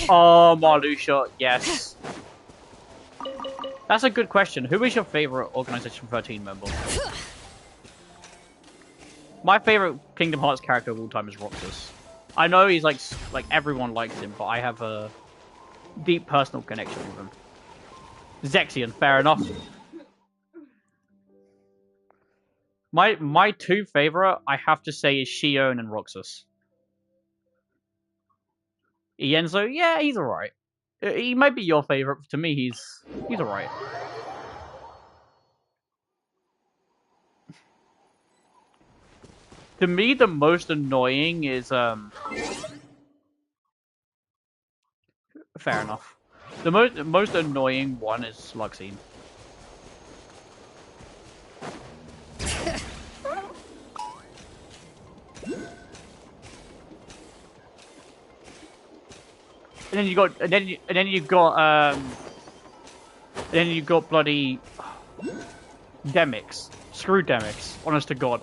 Oh, Marluxia, yes. That's a good question. Who is your favorite Organization 13 member? My favorite Kingdom Hearts character of all time is Roxas. I know he's like everyone likes him, but I have a deep personal connection with him. Zexion, fair enough. My two favorite, I have to say, is Shion and Roxas. Ienzo, yeah, he's alright. He might be your favorite, but to me, he's alright. To me, the most annoying is fair enough. The most annoying one is Luxine. And then you got bloody Demix. Screw Demix, honest to God.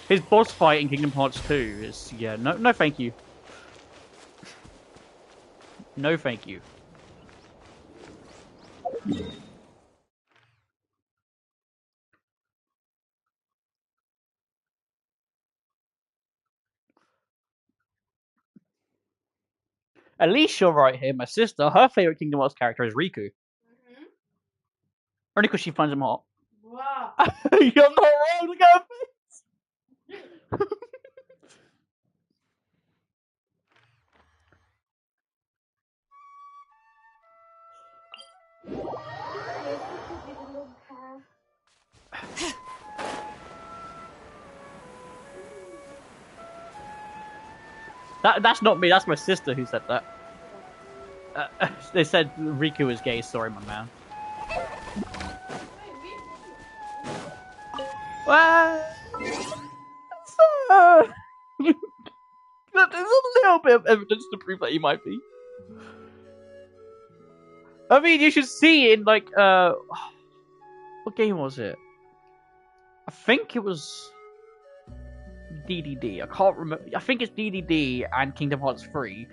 His boss fight in Kingdom Hearts 2 is, yeah, no thank you. No thank you. At least you're right here, my sister. Her favorite Kingdom Hearts character is Riku. Only because she finds him hot. Wow. You're not wrong, look at her face. That's not me, that's my sister who said that. They said Riku is gay, sorry my man. Well, there's a little bit of evidence to prove that he might be. I mean, you should see in like what game was it? I think it was DDD. I can't remember. I think it's DDD and Kingdom Hearts 3,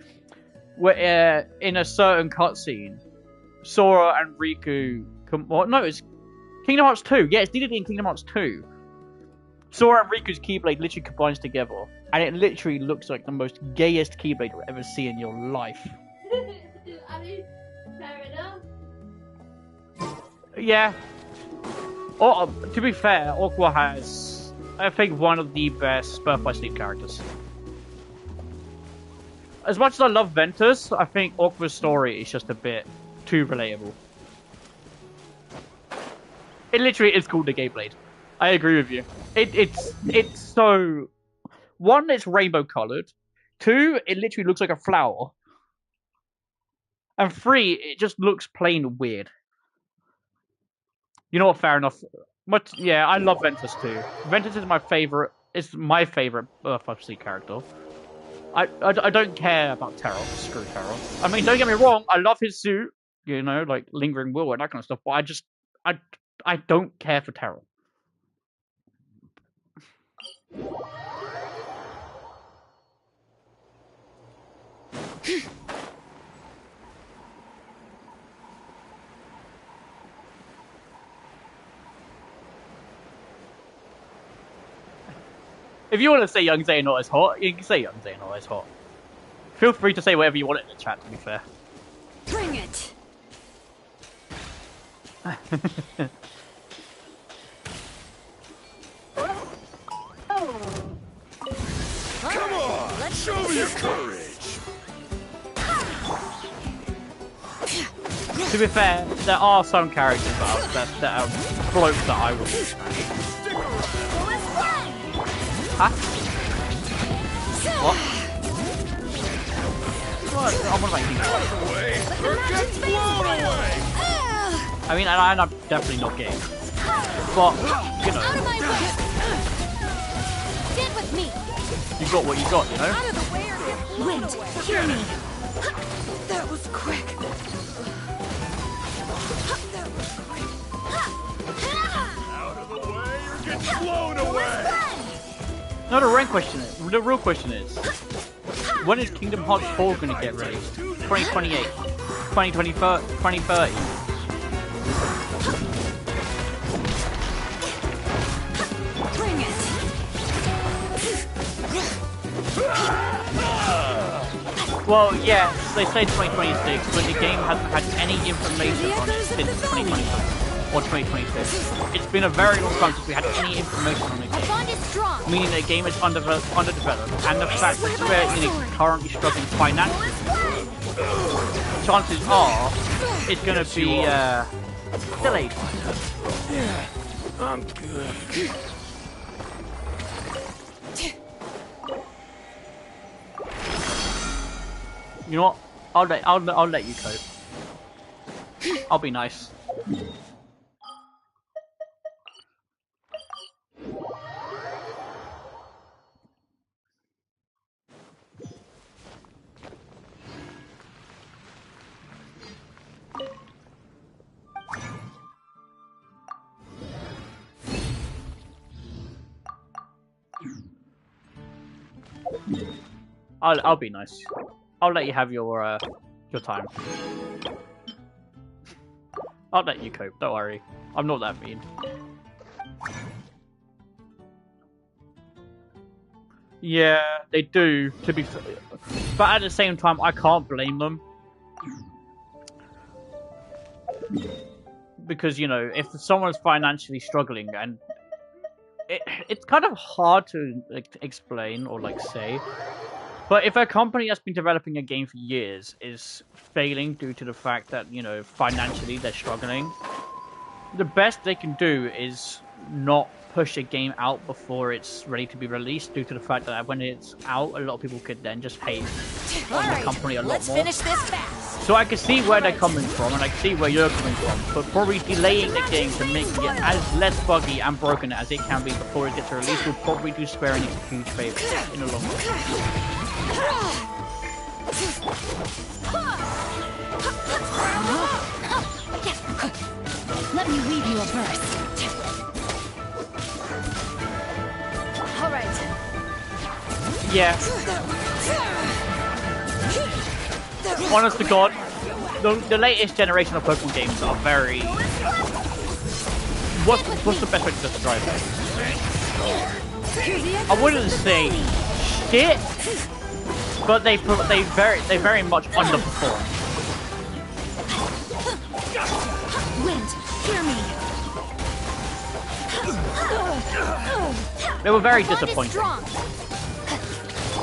where in a certain cutscene, Sora and Riku no, it's Kingdom Hearts 2. Yeah, it's DDD and Kingdom Hearts 2. Sora and Riku's Keyblade literally combines together, and it literally looks like the most gayest Keyblade you'll ever see in your life. I mean, fair enough. Yeah. Oh, to be fair, Aqua has, I think, one of the best Birth by Sleep characters. As much as I love Ventus, I think Aqua's story is just a bit too relatable. It literally is called the Gay Blade. I agree with you. It's so... One, it's rainbow coloured. Two, it literally looks like a flower. And three, it just looks plain weird. You know what? Fair enough. But yeah, I love Ventus too. Ventus is my favorite. It's my favorite Birth by Sleep character. I don't care about Terror. Screw Terror. I mean, don't get me wrong. I love his suit. You know, like Lingering Will and that kind of stuff. But I don't care for Terror. If you want to say Young Xehanort is hot, you can say Young Xehanort is hot. Feel free to say whatever you want in the chat, to be fair. Bring it! Come on! Let's Show your courage! To be fair, there are some characters that are blokes that I would smash. Huh? What? What? I'm on my feet. I mean, I'm definitely not gay. But, you know. Get with me. You got what you got, you know? Out of the way or get blown away. Hear me. That was quick. Out of the way or get blown away! No, the real question is, when is Kingdom Hearts 4 going to get released? 2028? 2030? Bring it. Well, yes, they say 2026, but the game hasn't had any information on it since 2023 or 2026. It's been a very long time since we had any information on the game. Meaning the game is underdeveloped, and the fact that Square Enix is currently struggling financially, chances are it's going to be delayed. Yeah, I'm good. You know what? I'll let you cope. I'll be nice. I'll be nice. I'll let you have your time. I'll let you cope. Don't worry. I'm not that mean. Yeah, they do. To be fair, but at the same time, I can't blame them because you know, if someone's financially struggling and it's kind of hard to like explain or like say. But if a company that's been developing a game for years is failing due to the fact that, you know, financially they're struggling, the best they can do is not push a game out before it's ready to be released, due to the fact that when it's out, a lot of people could then just hate on the company a lot more. Let's finish this fast. So I can see where they're coming from, and I can see where you're coming from, but probably delaying the game to make it as less buggy and broken as it can be before it gets released will probably do Square Enix a huge favor in the long run. Let me weave you a verse. All right. Yeah. Honest to God, the latest generation of Pokemon games are very... What's the best way to describe it? I wouldn't say shit, but they very much underperform. Wind, hear me. They were very disappointing.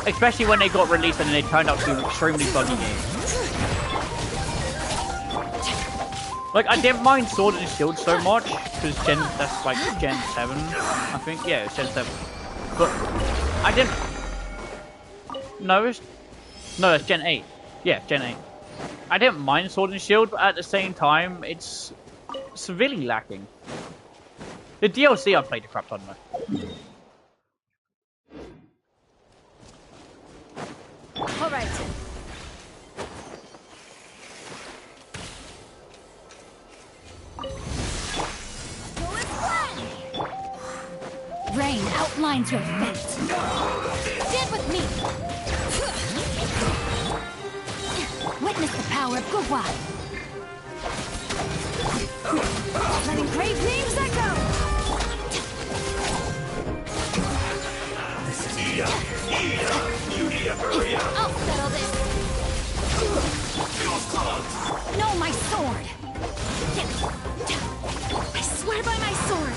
Especially when they got released and they turned out to be extremely buggy games. Like, I didn't mind Sword and Shield so much, because that's like Gen 7, I think. Yeah, it's Gen 7. But I didn't... No, it's Gen 8. Yeah, Gen 8. I didn't mind Sword and Shield, but at the same time, it's severely lacking. The DLC I played a crap ton though. All right. Rain outlines your fate. Stand with me. Witness the power of Gugwa. Letting grave names echo. I'll settle this. No, my sword. I swear by my sword.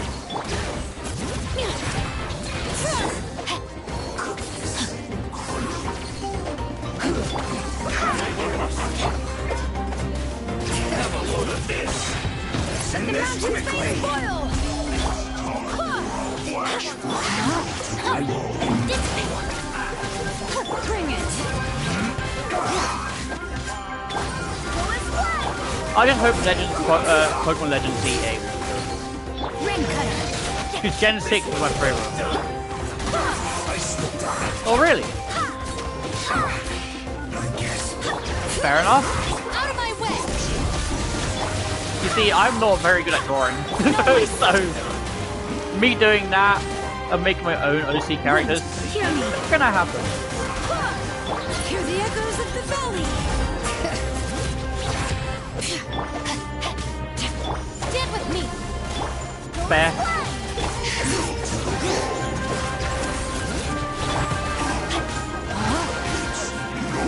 Have a load of this. Let the mountains face boil. I will end it. Bring it. I just hope Pokemon Legends ZA. Ring cutter. Because Gen 6 was my favorite. Oh, really? Fair enough. Out of my way. You see, I'm not very good at drawing. So, me doing that and making my own OC characters, it's gonna happen. Hear the echoes of the valley. Stand with me. Fair.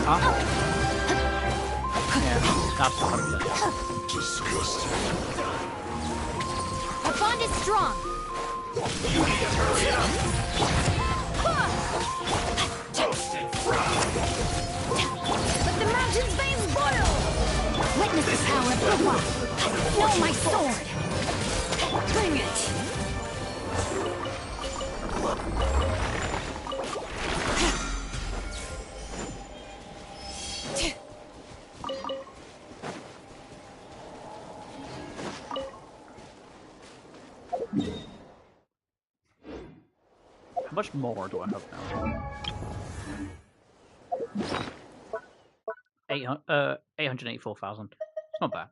Huh? Yeah, that's 100%. Disgusting. Our bond is strong. You need to hurry up. Toasted fry. Let the mountain's veins boil. Witness the power of Gugwa. Know my sword. Bring it. How much more do I have now? 884,000. It's not bad.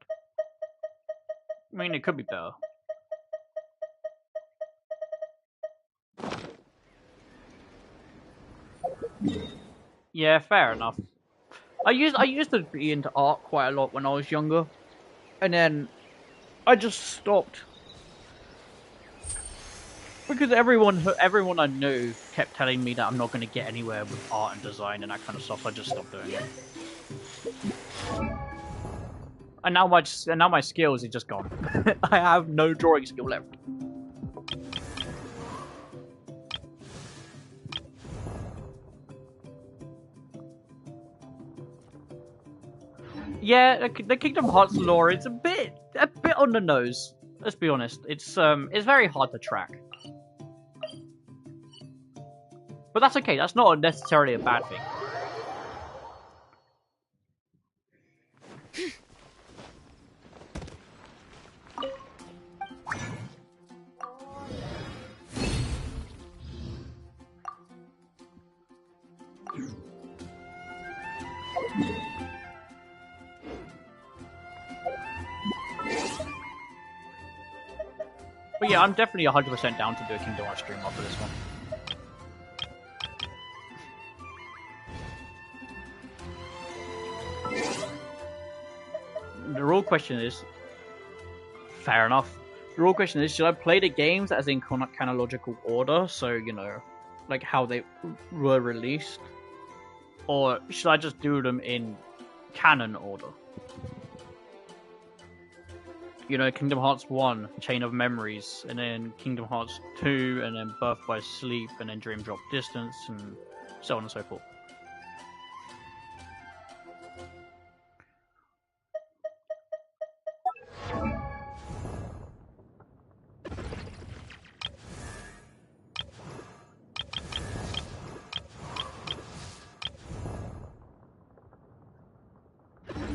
I mean, it could be better. Yeah, fair enough. I used to be into art quite a lot when I was younger, and then I just stopped because everyone I knew kept telling me that I'm not going to get anywhere with art and design and that kind of stuff. I just stopped doing it. And now my skills are just gone. I have no drawing skill left. Yeah, the Kingdom Hearts lore is a bit on the nose. Let's be honest. It's very hard to track. But that's okay. That's not necessarily a bad thing. But yeah, I'm definitely 100% down to do a Kingdom Hearts stream after this one. The real question is, fair enough. The real question is, should I play the games as in chronological order? So, you know, like how they were released? Or should I just do them in canon order? You know, Kingdom Hearts 1, Chain of Memories, and then Kingdom Hearts 2, and then Birth by Sleep, and then Dream Drop Distance, and so on and so forth.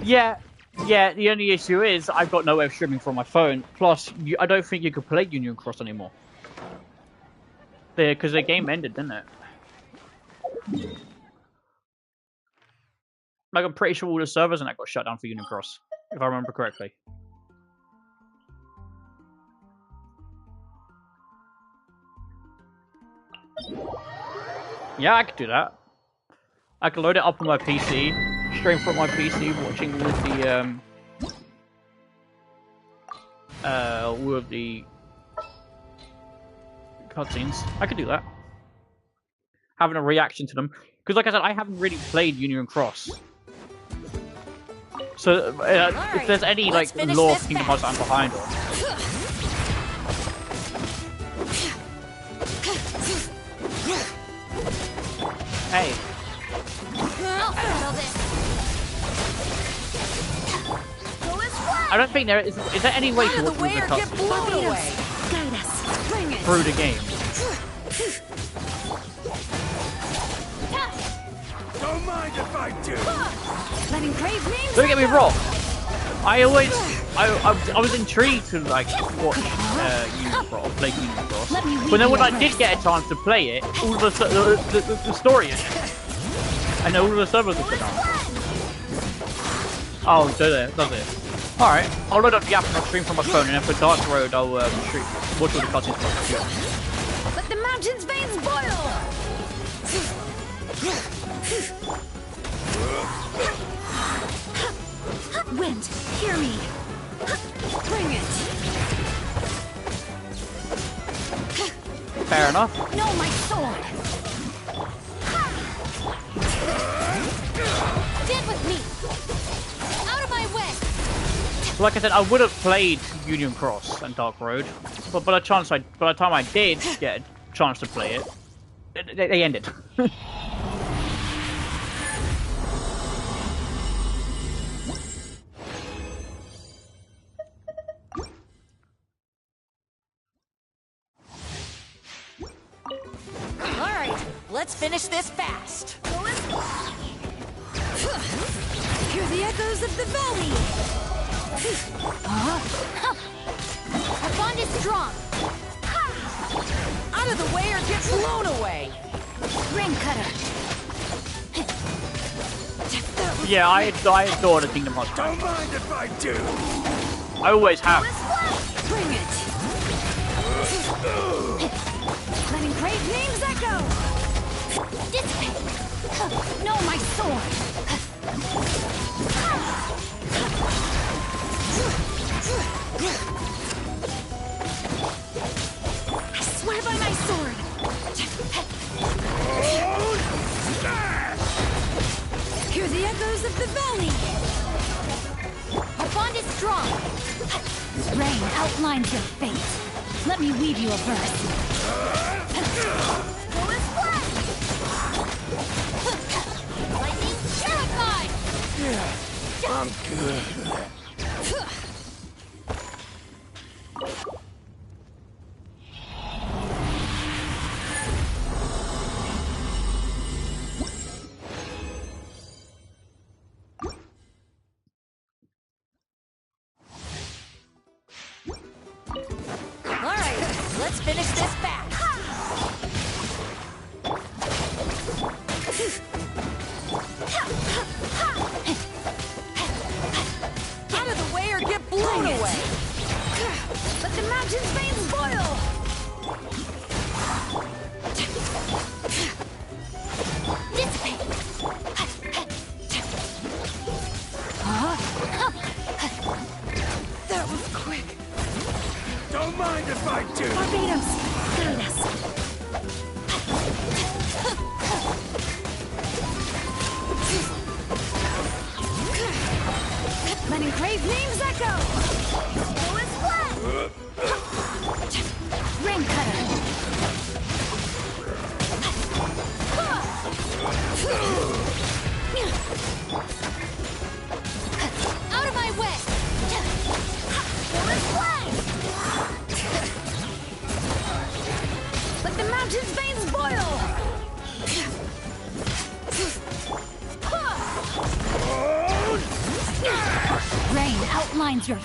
Yeah, the only issue is I've got no way of streaming from my phone. Plus, I don't think you could play Union Cross anymore. Because the game ended, didn't it? Like, I'm pretty sure all the servers and that got shut down for Union Cross, if I remember correctly. Yeah, I could do that. I could load it up on my PC, stream from my PC, watching all of the cutscenes. I could do that. Having a reaction to them. Because like I said, I haven't really played Union Cross. So, if there's any, like, lore of Kingdom Hearts I'm behind on. Hey. I don't think there is. Is there any way to watch the cutscenes through the game? Don't mind if I do. Don't get me wrong. I was intrigued to like watch Union Cross, play Union Cross, but then when I did get a chance to play it, all of the story is, and all of the servers are down. Oh, does it? All right, I'll load up the app and I'll stream from my phone, and then for Dark Road, I'll watch all the cutscenes from my computer. Let the mountain's veins boil! Wind, hear me. Bring it. Fair enough. No, my sword. Stand with me. Out of my way. So like I said, I would have played Union Cross and Dark Road, but by the time I did get a chance to play it, they ended. Let's finish this fast. Hear the echoes of the valley. Our bond is strong. Out of the way or get blown away. Ring cutter. Yeah, I adore the Kingdom Hearts. Don't mind if I do. I always have. Bring it. Letting great names echo. Dissipate! No, my sword! I swear by my sword! Hear the echoes of the valley! Our bond is strong! Rain outlines your fate. Let me weave you a verse. Lightning terrified! Yeah, I'm good. Alright, let's finish this fast! Out of the way or get blown away! Let the mountain's veins boil! Barbados, guide us. Let engraved names echo. Go is flat. Rain cutter. Out of my way. Go is flat. Let the mountain's veins boil. Rain outlines your...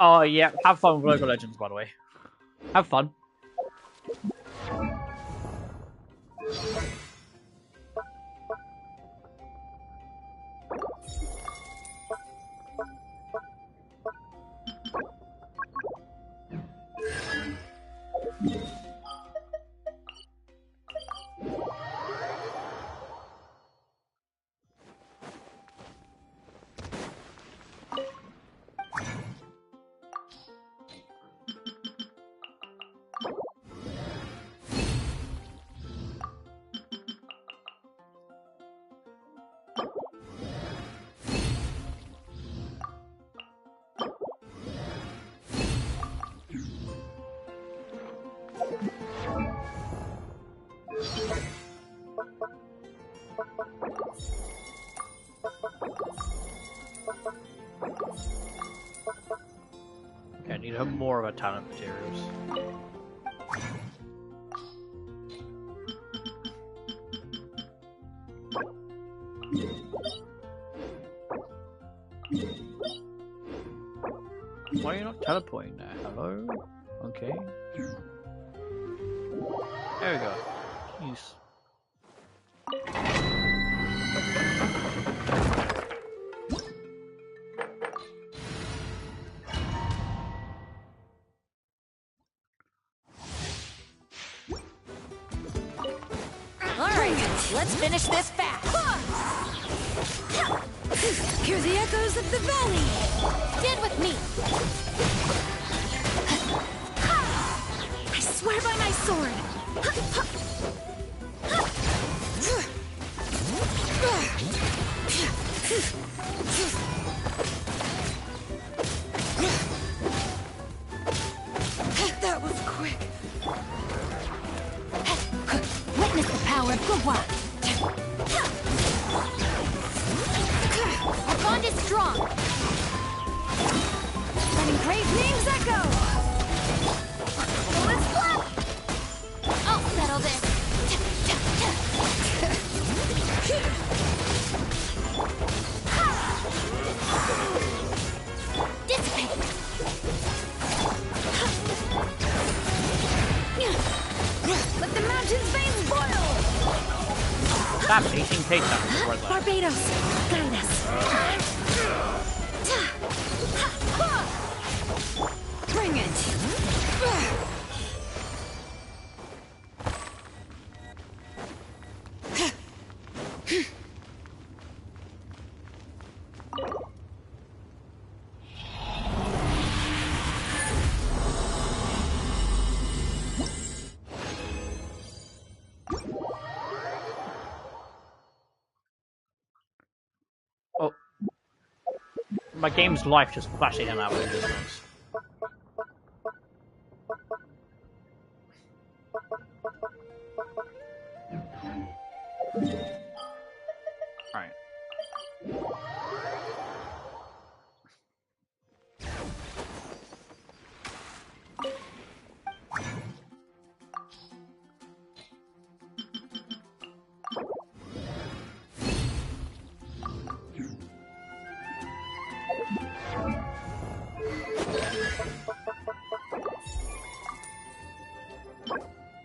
Oh yeah, have fun with Local Legends, by the way. Have fun. Okay, I need more of a talent materials. Why are you not teleporting there? Hello? Okay. There we go. Jeez. Alright, let's finish this fast. Hear the echoes of the valley. Stand with me. I swear by my sword. That was quick. Witness the power of Gugwa. Our bond is strong. Let engraved names echo. Let's flap. I'll settle this. Dissipate. Let the mountain's veins boil. That's 18k damage right there. Barbados, guide us. Bring it. Oh. My game's life just flashing in and out of existence. Alright.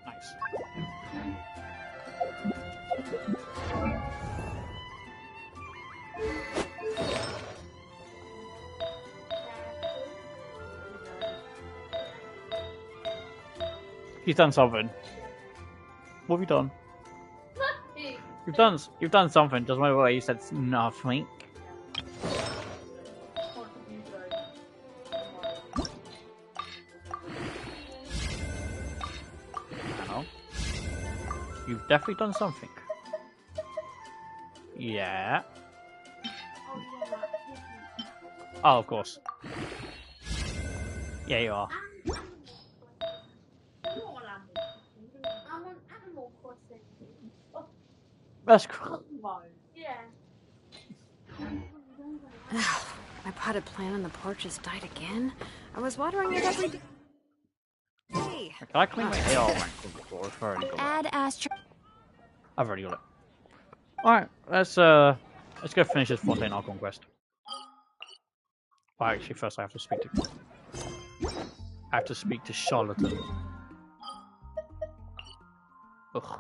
Nice. He's done something. What have you done? Nothing. You've done something. Just wait, you said nothing. No. You've definitely done something. Yeah. Oh, of course. Yeah, you are. I'm on Animal Crossing. Oh, That's cool. yeah. My potted plant on the porch has died again. I was watering it every day. Hey. Can I clean my AR rank before? I've already got Add Astro. I've already got it. Alright, let's go finish this 14 Archon quest. Well, actually, first I have to speak to Charlatan. Ugh.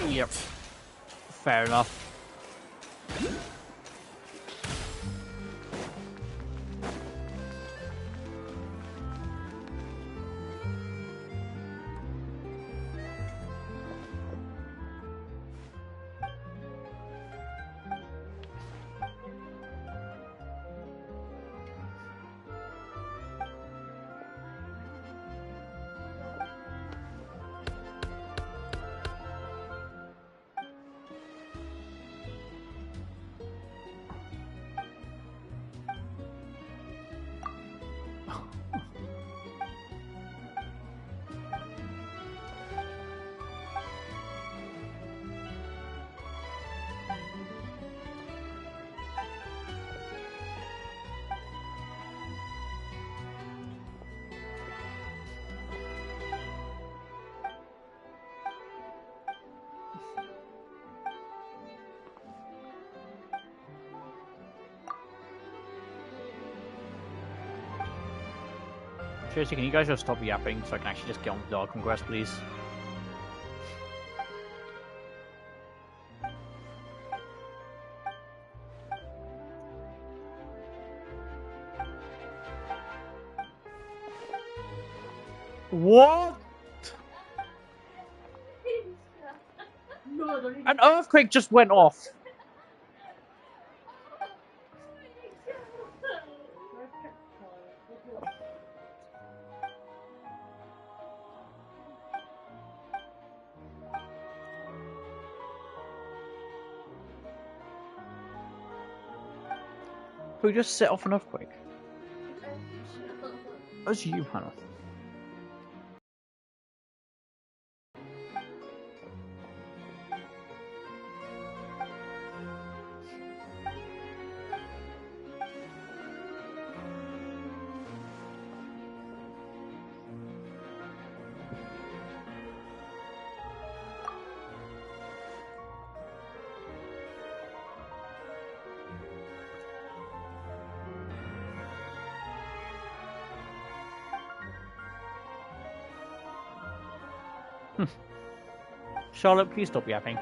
Yep. Fair enough. Seriously, can you guys just stop yapping so I can actually just get on with the Archon quest, please? What? An earthquake just went off. Who just set off an earthquake? That's you, Hannah. Charlotte, please stop yapping.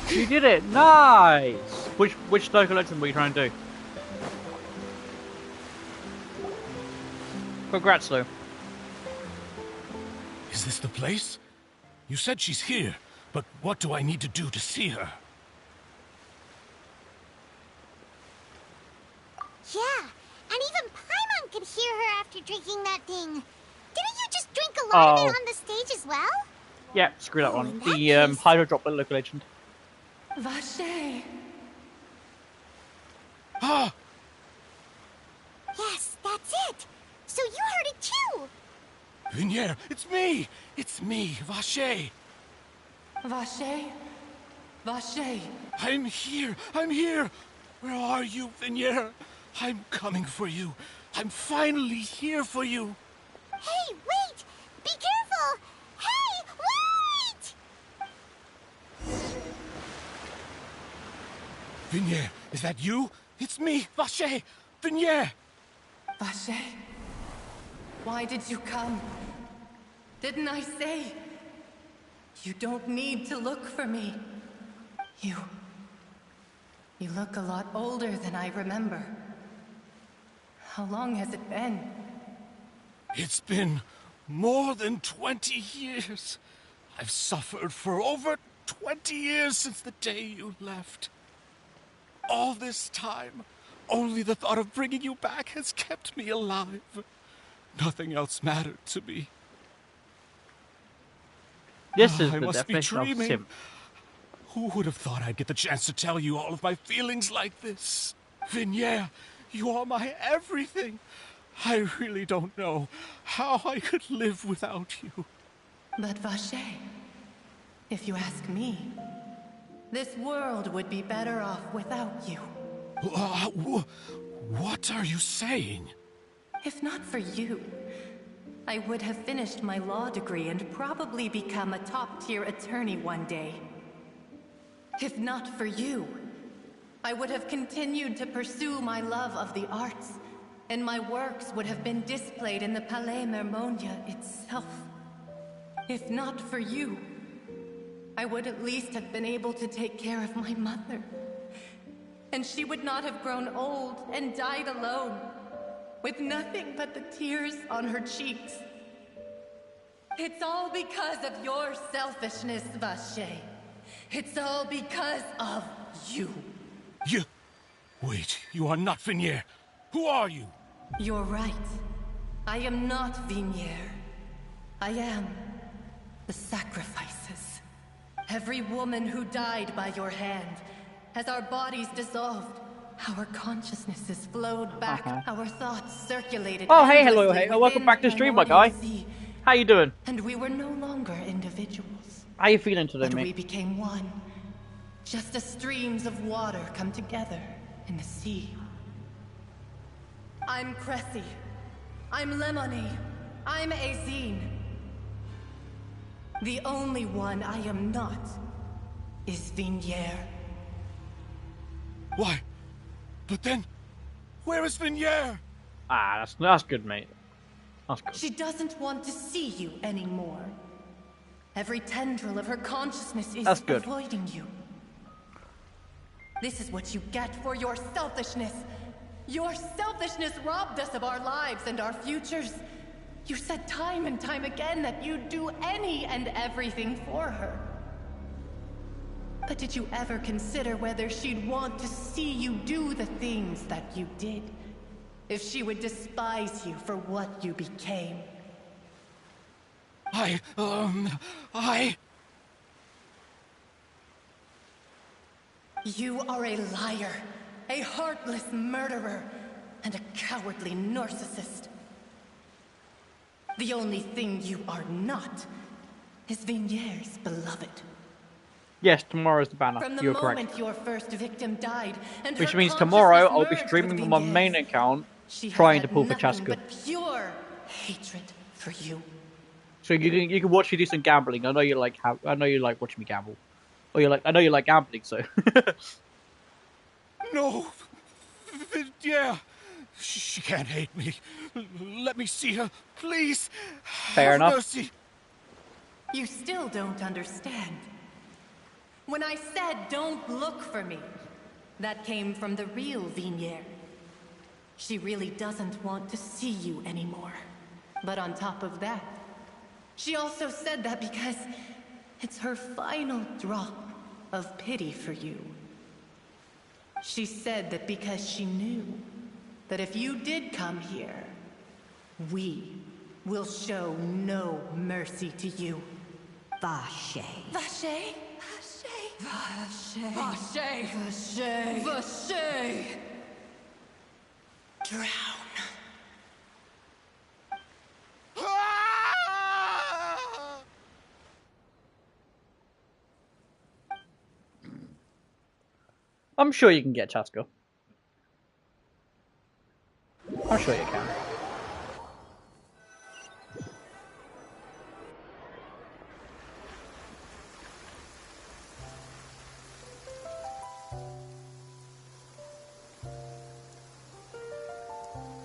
You did it! Nice! Which local legend were you trying to do? Congrats, Lou. Is this the place? You said she's here, but what do I need to do to see her? Yeah, and even Paimon could hear her after drinking that thing. Didn't you just drink a lot of it on the stage as well? Yeah, screw that one. The Hydro Droplet local agent. Vache. Ah! Yes, that's it! So you heard it too! Vinier, it's me! It's me, Vache! Vache? Vache? I'm here! I'm here! Where are you, Vinier? I'm coming for you. I'm finally here for you. Hey, wait! Be careful! Hey, wait! Vinier, is that you? It's me, Vache! Vinier! Vache? Why did you come? Didn't I say? You don't need to look for me. You look a lot older than I remember. How long has it been? It's been more than 20 years. I've suffered for over 20 years since the day you left. All this time, only the thought of bringing you back has kept me alive. Nothing else mattered to me. This is I the must be definition of dreaming. simp. Who would have thought I'd get the chance to tell you all of my feelings like this? Vinier, you are my everything. I really don't know how I could live without you. But Vache, if you ask me, this world would be better off without you. What are you saying? If not for you, I would have finished my law degree and probably become a top-tier attorney one day. If not for you, I would have continued to pursue my love of the arts, and my works would have been displayed in the Palais Mermonia itself. If not for you, I would at least have been able to take care of my mother. And she would not have grown old and died alone, with nothing but the tears on her cheeks. It's all because of your selfishness, Vache. It's all because of you. You... Wait, you are not Vinier. Who are you? You're right. I am not Vinier. I am the sacrifices. Every woman who died by your hand, as our bodies dissolved, our consciousnesses flowed back, our thoughts circulated. Oh, hey, hello, hey, welcome back to the stream, my guy. How you doing? And we were no longer individuals. How you feeling today, but mate? We became one. Just as streams of water come together in the sea. I'm Cressy. I'm Lemony. I'm Azine. The only one I am not is Vinier. Why? But then, where is Vinier? Ah, that's good, mate. That's good. She doesn't want to see you anymore. Every tendril of her consciousness is avoiding you. This is what you get for your selfishness. Your selfishness robbed us of our lives and our futures. You said time and time again that you'd do any and everything for her. But did you ever consider whether she'd want to see you do the things that you did? If she would despise you for what you became? You are a liar, a heartless murderer, and a cowardly narcissist. The only thing you are not is Vinier's beloved. Yes, tomorrow's the banner. From the You're moment correct. your first victim died, and Which her means tomorrow I'll be consciousness streaming merged on my with main Vinier's. account, She has trying to had pull for nothing Chaska. but pure hatred for you. So you can watch me do some gambling. I know you like watching me gamble. Or I know you like gambling, so. No, yeah, she can't hate me. Let me see her, please. Fair Have enough. mercy. You still don't understand. When I said don't look for me, that came from the real Vinier. She really doesn't want to see you anymore. But on top of that, she also said that because it's her final drop of pity for you. She said that because she knew that if you did come here, we will show no mercy to you. Vache. Vache? Vache. Vache. Vache. Vache. Drown. I'm sure you can get Chasko. I'm sure you can.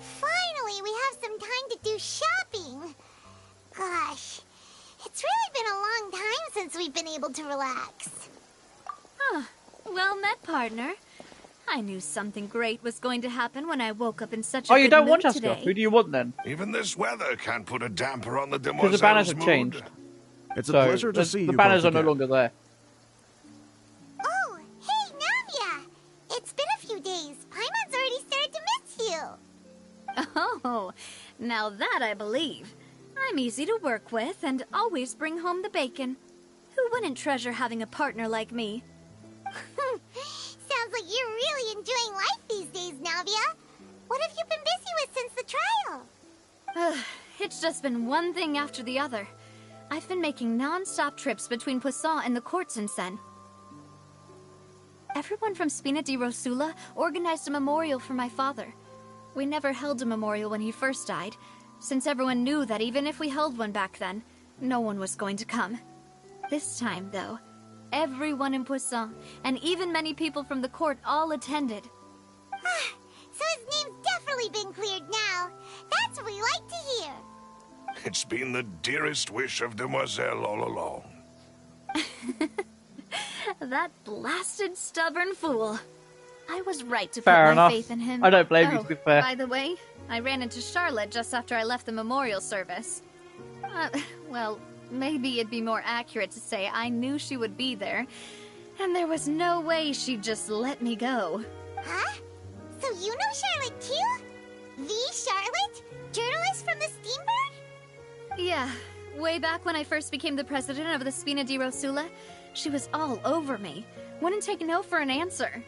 Finally, we have some time to do shopping. Gosh, it's really been a long time since we've been able to relax. Huh. Well met, partner. I knew something great was going to happen when I woke up in such a Oh, you good don't want mood Chasko? today. Who do you want then? Even this weather can't put a damper on the Because the banners demoiselle's have mood. changed. It's a So, pleasure to see the you banners both are no again. longer there. Oh, hey, Navia! It's been a few days. Paimon's already started to miss you. Oh, now that I believe. I'm easy to work with and always bring home the bacon. Who wouldn't treasure having a partner like me? Sounds like you're really enjoying life these days, Navia. What have you been busy with since the trial? It's just been one thing after the other. I've been making non-stop trips between Poisson and the courts in Sen. Everyone from Spina di Rosula organized a memorial for my father. We never held a memorial when he first died, since everyone knew that even if we held one back then, no one was going to come. This time, though, everyone in Poisson, and even many people from the court, all attended. So his name's definitely been cleared now. That's what we like to hear. It's been the dearest wish of Demoiselle all along. That blasted stubborn fool. I was right to Fair put my enough. faith in him. I don't blame you, to be fair. By the way, I ran into Charlotte just after I left the memorial service. Well, maybe it'd be more accurate to say I knew she would be there, and there was no way she'd just let me go. Huh? So you know Charlotte too? The Charlotte? Journalist from the Steambird? Yeah, way back when I first became the president of the Spina di Rosula, she was all over me. Wouldn't take no for an answer.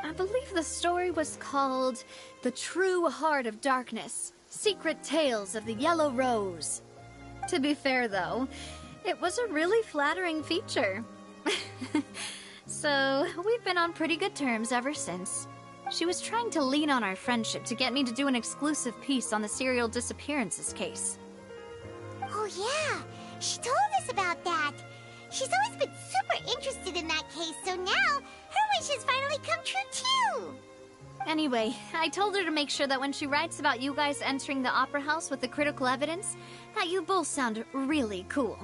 I believe the story was called The True Heart of Darkness, Secret Tales of the Yellow Rose. To be fair, though, it was a really flattering feature. So, we've been on pretty good terms ever since. She was trying to lean on our friendship to get me to do an exclusive piece on the serial disappearances case. Oh yeah, she told us about that. She's always been super interested in that case, so now her wish has finally come true too. Anyway, I told her to make sure that when she writes about you guys entering the opera house with the critical evidence, that you both sound really cool.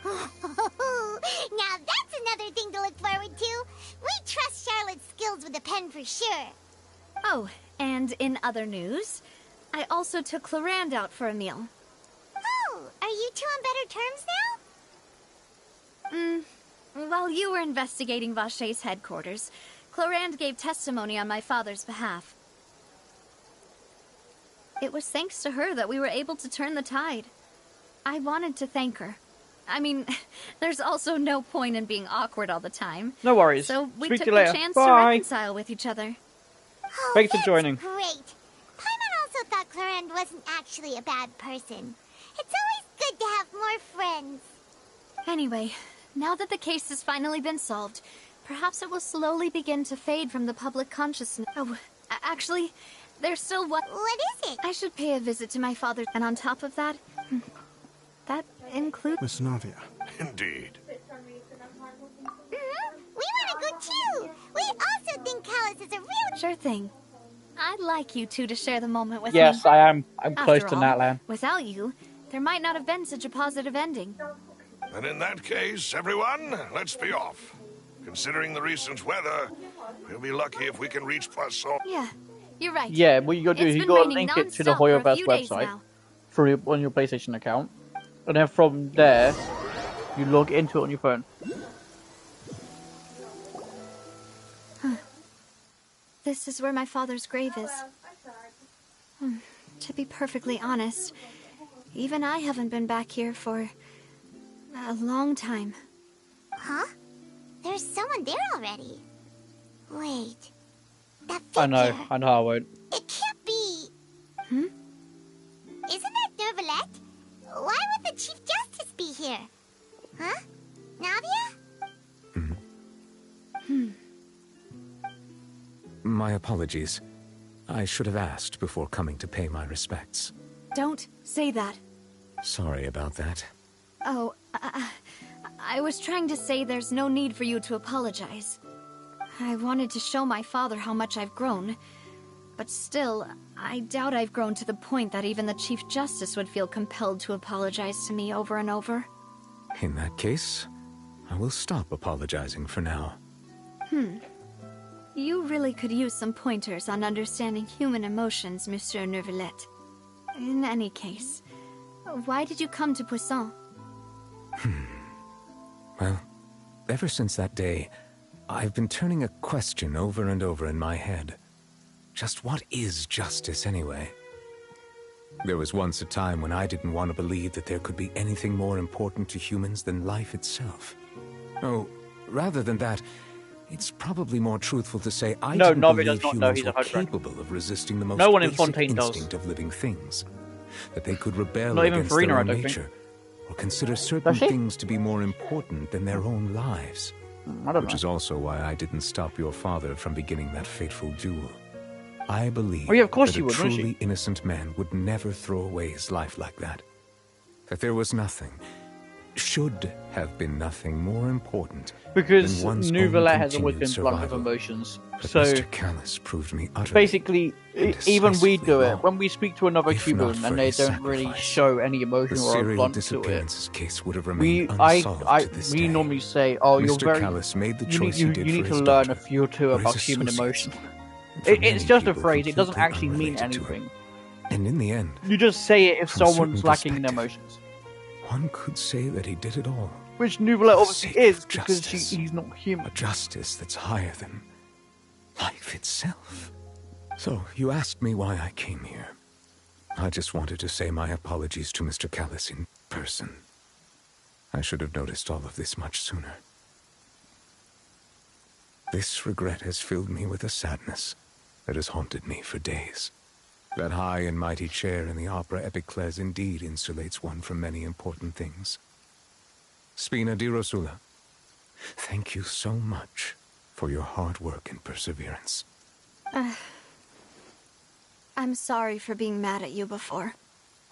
Now that's another thing to look forward to. We trust Charlotte's skills with a pen for sure. Oh, and in other news, I also took Clarand out for a meal. Oh, are you two on better terms now? While you were investigating Vache's headquarters, Clarand gave testimony on my father's behalf. It was thanks to her that we were able to turn the tide. I wanted to thank her. I mean, there's also no point in being awkward all the time. No worries. So we Speak took to you the later. chance Bye. to reconcile with each other. Oh, Thanks for that's joining. Great. Paimon also thought Clarand wasn't actually a bad person. It's always good to have more friends. Anyway, now that the case has finally been solved, perhaps it will slowly begin to fade from the public consciousness. Oh, actually, there's still one. What is it? I should pay a visit to my father, and on top of that, that includes... Miss Navia. Indeed. We want to go too. We also think Callus is a real... Sure thing. I'd like you two to share the moment with me. Yes, I am. I'm close After to all, Natlan. Without you, there might not have been such a positive ending. And in that case, everyone, let's be off. Considering the recent weather, we'll be lucky if we can reach Poisson. Yeah, you're right. Yeah, what you gotta do is It's you been gotta raining link it to the non-stop for a Hoyoverse few days website now. on your PlayStation account, and then from there you log into it on your phone. This is where my father's grave is. To be perfectly honest, even I haven't been back here for A long time. Huh? There's someone there already. Wait. That figure. I know I won't. It can't be. Hmm? Isn't that Nervalette? Why would the Chief Justice be here? Huh? Navia? My apologies. I should have asked before coming to pay my respects. Don't say that. Sorry about that. Oh, I was trying to say there's no need for you to apologize. I wanted to show my father how much I've grown, but still, I doubt I've grown to the point that even the Chief Justice would feel compelled to apologize to me over and over. In that case, I will stop apologizing for now. You really could use some pointers on understanding human emotions, Monsieur Nervalette. In any case, why did you come to Poisson? Well, ever since that day, I've been turning a question over and over in my head. Just what is justice anyway? There was once a time when I didn't want to believe that there could be anything more important to humans than life itself. Oh, rather than that, it's probably more truthful to say I didn't believe humans were capable of resisting the most basic instinct of living things. That they could rebel against their own nature, or consider certain things to be more important than their own lives. Which is also why I didn't stop your father from beginning that fateful duel. I believe that a truly innocent man would never throw away his life like that. That there was nothing, should have been nothing more important because than one's Nervalette own has always been survival. blunt with emotions. But So Mr. Callis proved me utterly basically, even we do wrong. it when we speak to another If Cuban not for and they his don't really sacrifice, show any the emotion or a serial blunt to disappearances it. case would have We, remained unsolved to this we day. normally say, "Oh, you're Mr. very." Callis made the you choice need, he did you for need to his learn daughter, a few or two for his about human associates, emotion. and for It's many just a people phrase. It doesn't completely actually mean unrelated to her. anything. And in the end, You just say it if from a someone's certain lacking in perspective, emotions. one could say that he did it all. Which Nervalette obviously sake of is, because justice. he's not human. A justice that's higher than life itself. So, you asked me why I came here. I just wanted to say my apologies to Mr. Callis in person. I should have noticed all of this much sooner. This regret has filled me with a sadness that has haunted me for days. That high and mighty chair in the opera Epiclese indeed insulates one from many important things. Spina di Rosula, thank you so much for your hard work and perseverance. I'm sorry for being mad at you before.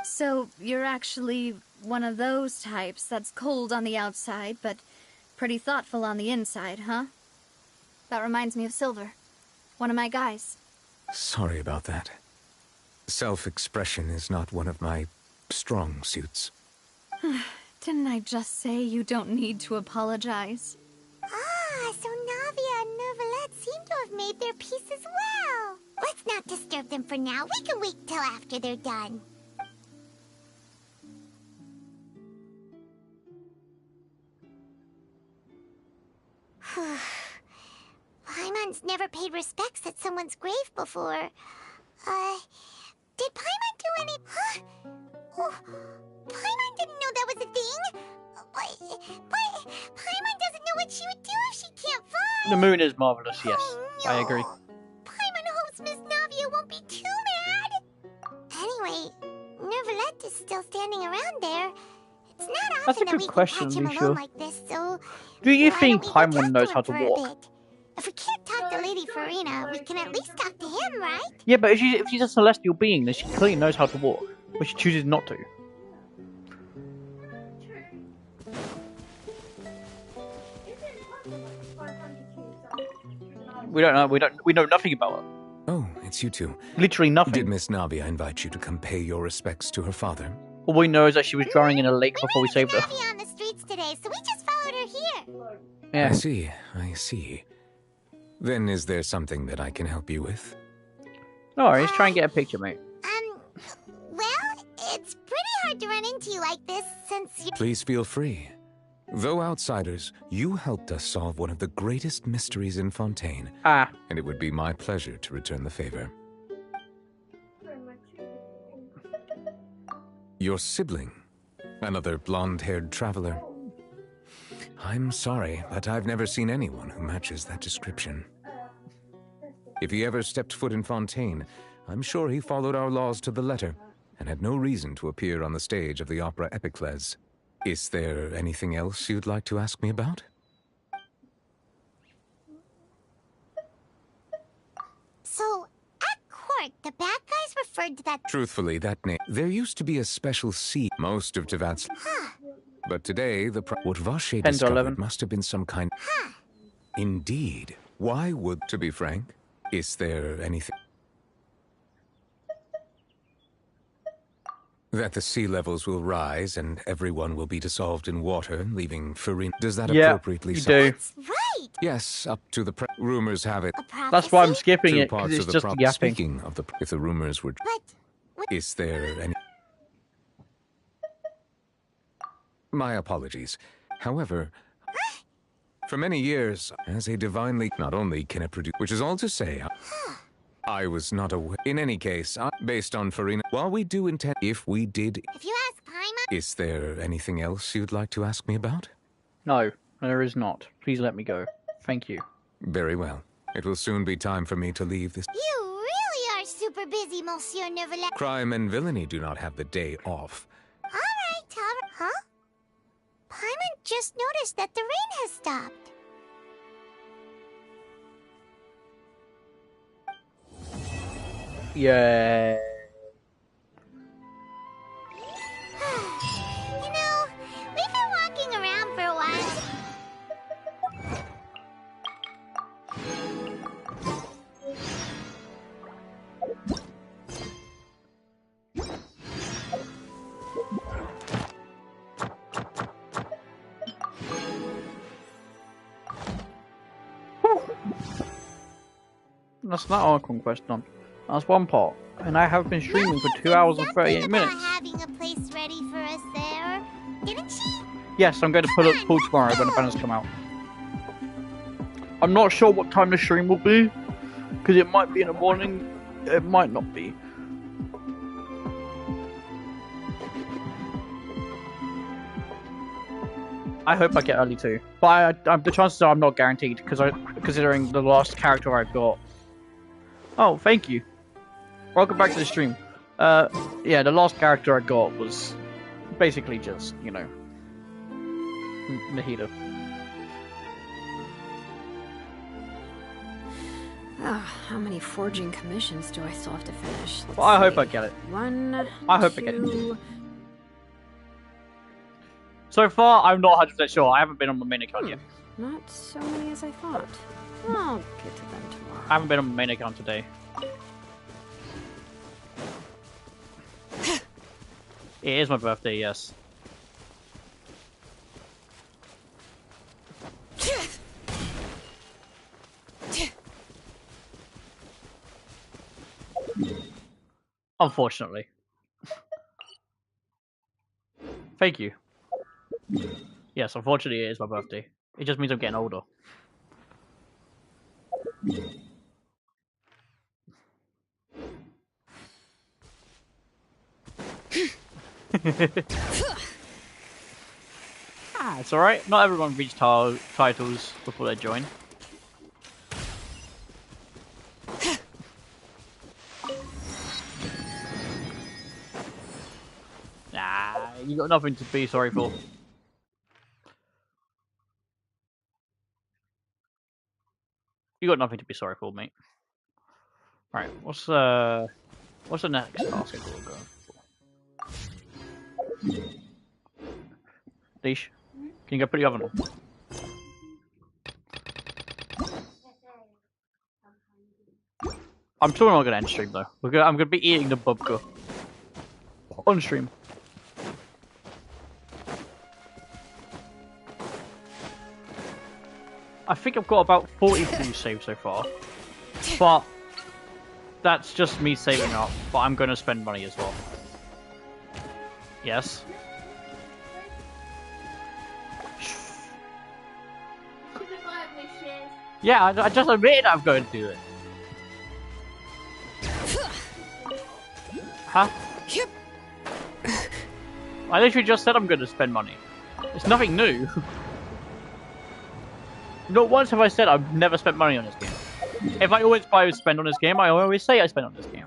So, you're actually one of those types that's cold on the outside, but pretty thoughtful on the inside, huh? That reminds me of Silver, one of my guys. Sorry about that. Self-expression is not one of my strong suits. Didn't I just say you don't need to apologize? Ah, so Navia and Nervalette seem to have made their peace as well. Let's not disturb them for now. We can wait till after they're done. Paimon's never paid respects at someone's grave before. Did Paimon do any... Huh? Oh, Paimon didn't know that was a thing. But Paimon doesn't know what she would do if she can't fly. The moon is marvelous, yes. I agree. Paimon hopes Miss Navia won't be too mad. Anyway, Nervalette is still standing around there. It's not often that we can catch him alone like this, so... Do you think Paimon knows how to walk? If we can't talk to Lady Farina, we can at least talk to him, right? Yeah, but if she's a celestial being, then she clearly knows how to walk, but she chooses not to. We don't know. We know nothing about her. Oh, it's you two. Literally nothing. Did Miss Navia invite you to come pay your respects to her father? All we know is that she was drowning in a lake before we saved her. Navia on the streets today, so we just followed her here. Yeah. I see. Then is there something that I can help you with? Alright, try and get a picture, mate. Well, it's pretty hard to run into you like this since you... Please feel free. Though outsiders, you helped us solve one of the greatest mysteries in Fontaine. And it would be my pleasure to return the favor. Your sibling, another blonde-haired traveler. I'm sorry, but I've never seen anyone who matches that description. If he ever stepped foot in Fontaine, I'm sure he followed our laws to the letter and had no reason to appear on the stage of the opera Epiclese. Is there anything else you'd like to ask me about? So, at court, the bad guys referred to that... Truthfully, that name... There used to be a special seat most of Tevat's... But today, what Vache discovered must have been some kind... Indeed. Why would... To be frank, is there anything... That the sea levels will rise and everyone will be dissolved in water, leaving Farine. Does that appropriately do. That's right! Yes, up to the rumors have it. That's why I'm skipping Two it, because parts it's of the just yapping. Speaking of the... If the rumors were... Is there any... My apologies. However, for many years, as a divinely... Not only can it produce... Which is all to say... I was not aware. In any case, based on Farina, while we do intend, if we did... If you ask Paimon... Is there anything else you'd like to ask me about? No, there is not. Please let me go. Thank you. Very well. It will soon be time for me to leave this... You really are super busy, Monsieur Neverland. Crime and villainy do not have the day off. Alright, huh? Paimon just noticed that the rain has stopped. Yeah. You know, we've been walking around for a while. That's not our conquest done. That's one part, and I have been streaming for 2 hours and 38 minutes. Having a place ready for us there, didn't she? Yes, I'm going to pull tomorrow when the banners come out. I'm not sure what time the stream will be, because it might be in the morning, it might not be. I hope I get early too, but the chances are I'm not guaranteed, because considering the last character I've got. Oh, thank you. Welcome back to the stream. Yeah, the last character I got was basically just, you know, Nahida. How many forging commissions do I still have to finish? Well, I hope I get it. I hope I get it. So far, I'm not 100% sure. I haven't been on my main account yet. Not so many as I thought. I'll get to them tomorrow. I haven't been on my main account today. It is my birthday, yes. Unfortunately. Thank you. Yes, unfortunately it is my birthday. It just means I'm getting older. It's alright. Not everyone reaches titles before they join. Nah, you got nothing to be sorry for. You got nothing to be sorry for, mate. Right, what's the next task we're going for? Leash, can you go put the oven on? I'm still not gonna end stream though. I'm gonna be eating the bubka on stream. I think I've got about 42 saved so far, but that's just me saving up. But I'm gonna spend money as well. Yes. Yeah, I just admitted I'm going to do it. Huh? I literally just said I'm going to spend money. It's nothing new. Not once have I said I've never spent money on this game. If I always buy or spend on this game, I always say I spend on this game.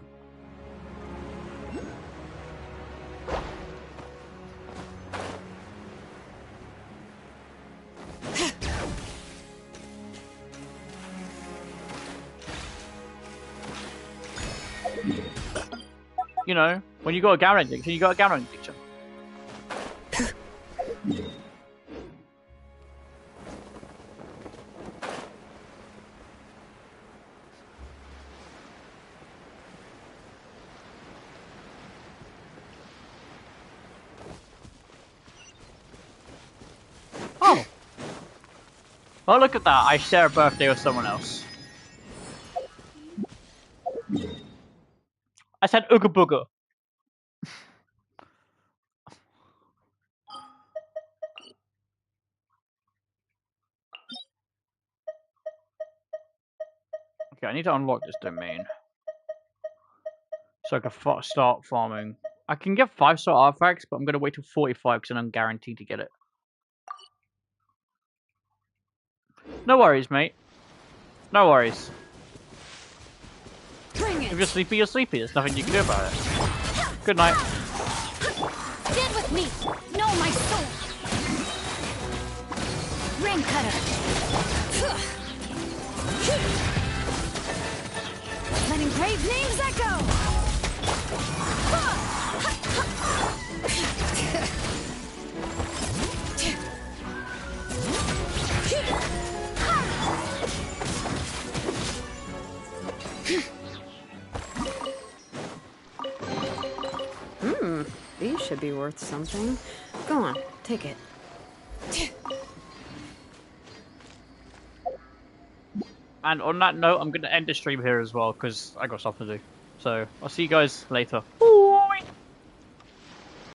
You know, when you got a Ganon addiction, you got a Ganon addiction. Oh. Oh, look at that. I share a birthday with someone else. I said Ooga Booga. Okay, I need to unlock this domain. So I can start farming. I can get 5-star artifacts, but I'm going to wait till 45 because I'm guaranteed to get it. No worries, mate. No worries. If you're sleepy, you're sleepy. There's nothing you can do about it. Good night. Stand with me. Know my soul. Ring cutter. Let engraved names echo. These should be worth something. Go on, take it. And on that note, I'm going to end the stream here as well because I got stuff to do. So I'll see you guys later. Ooh.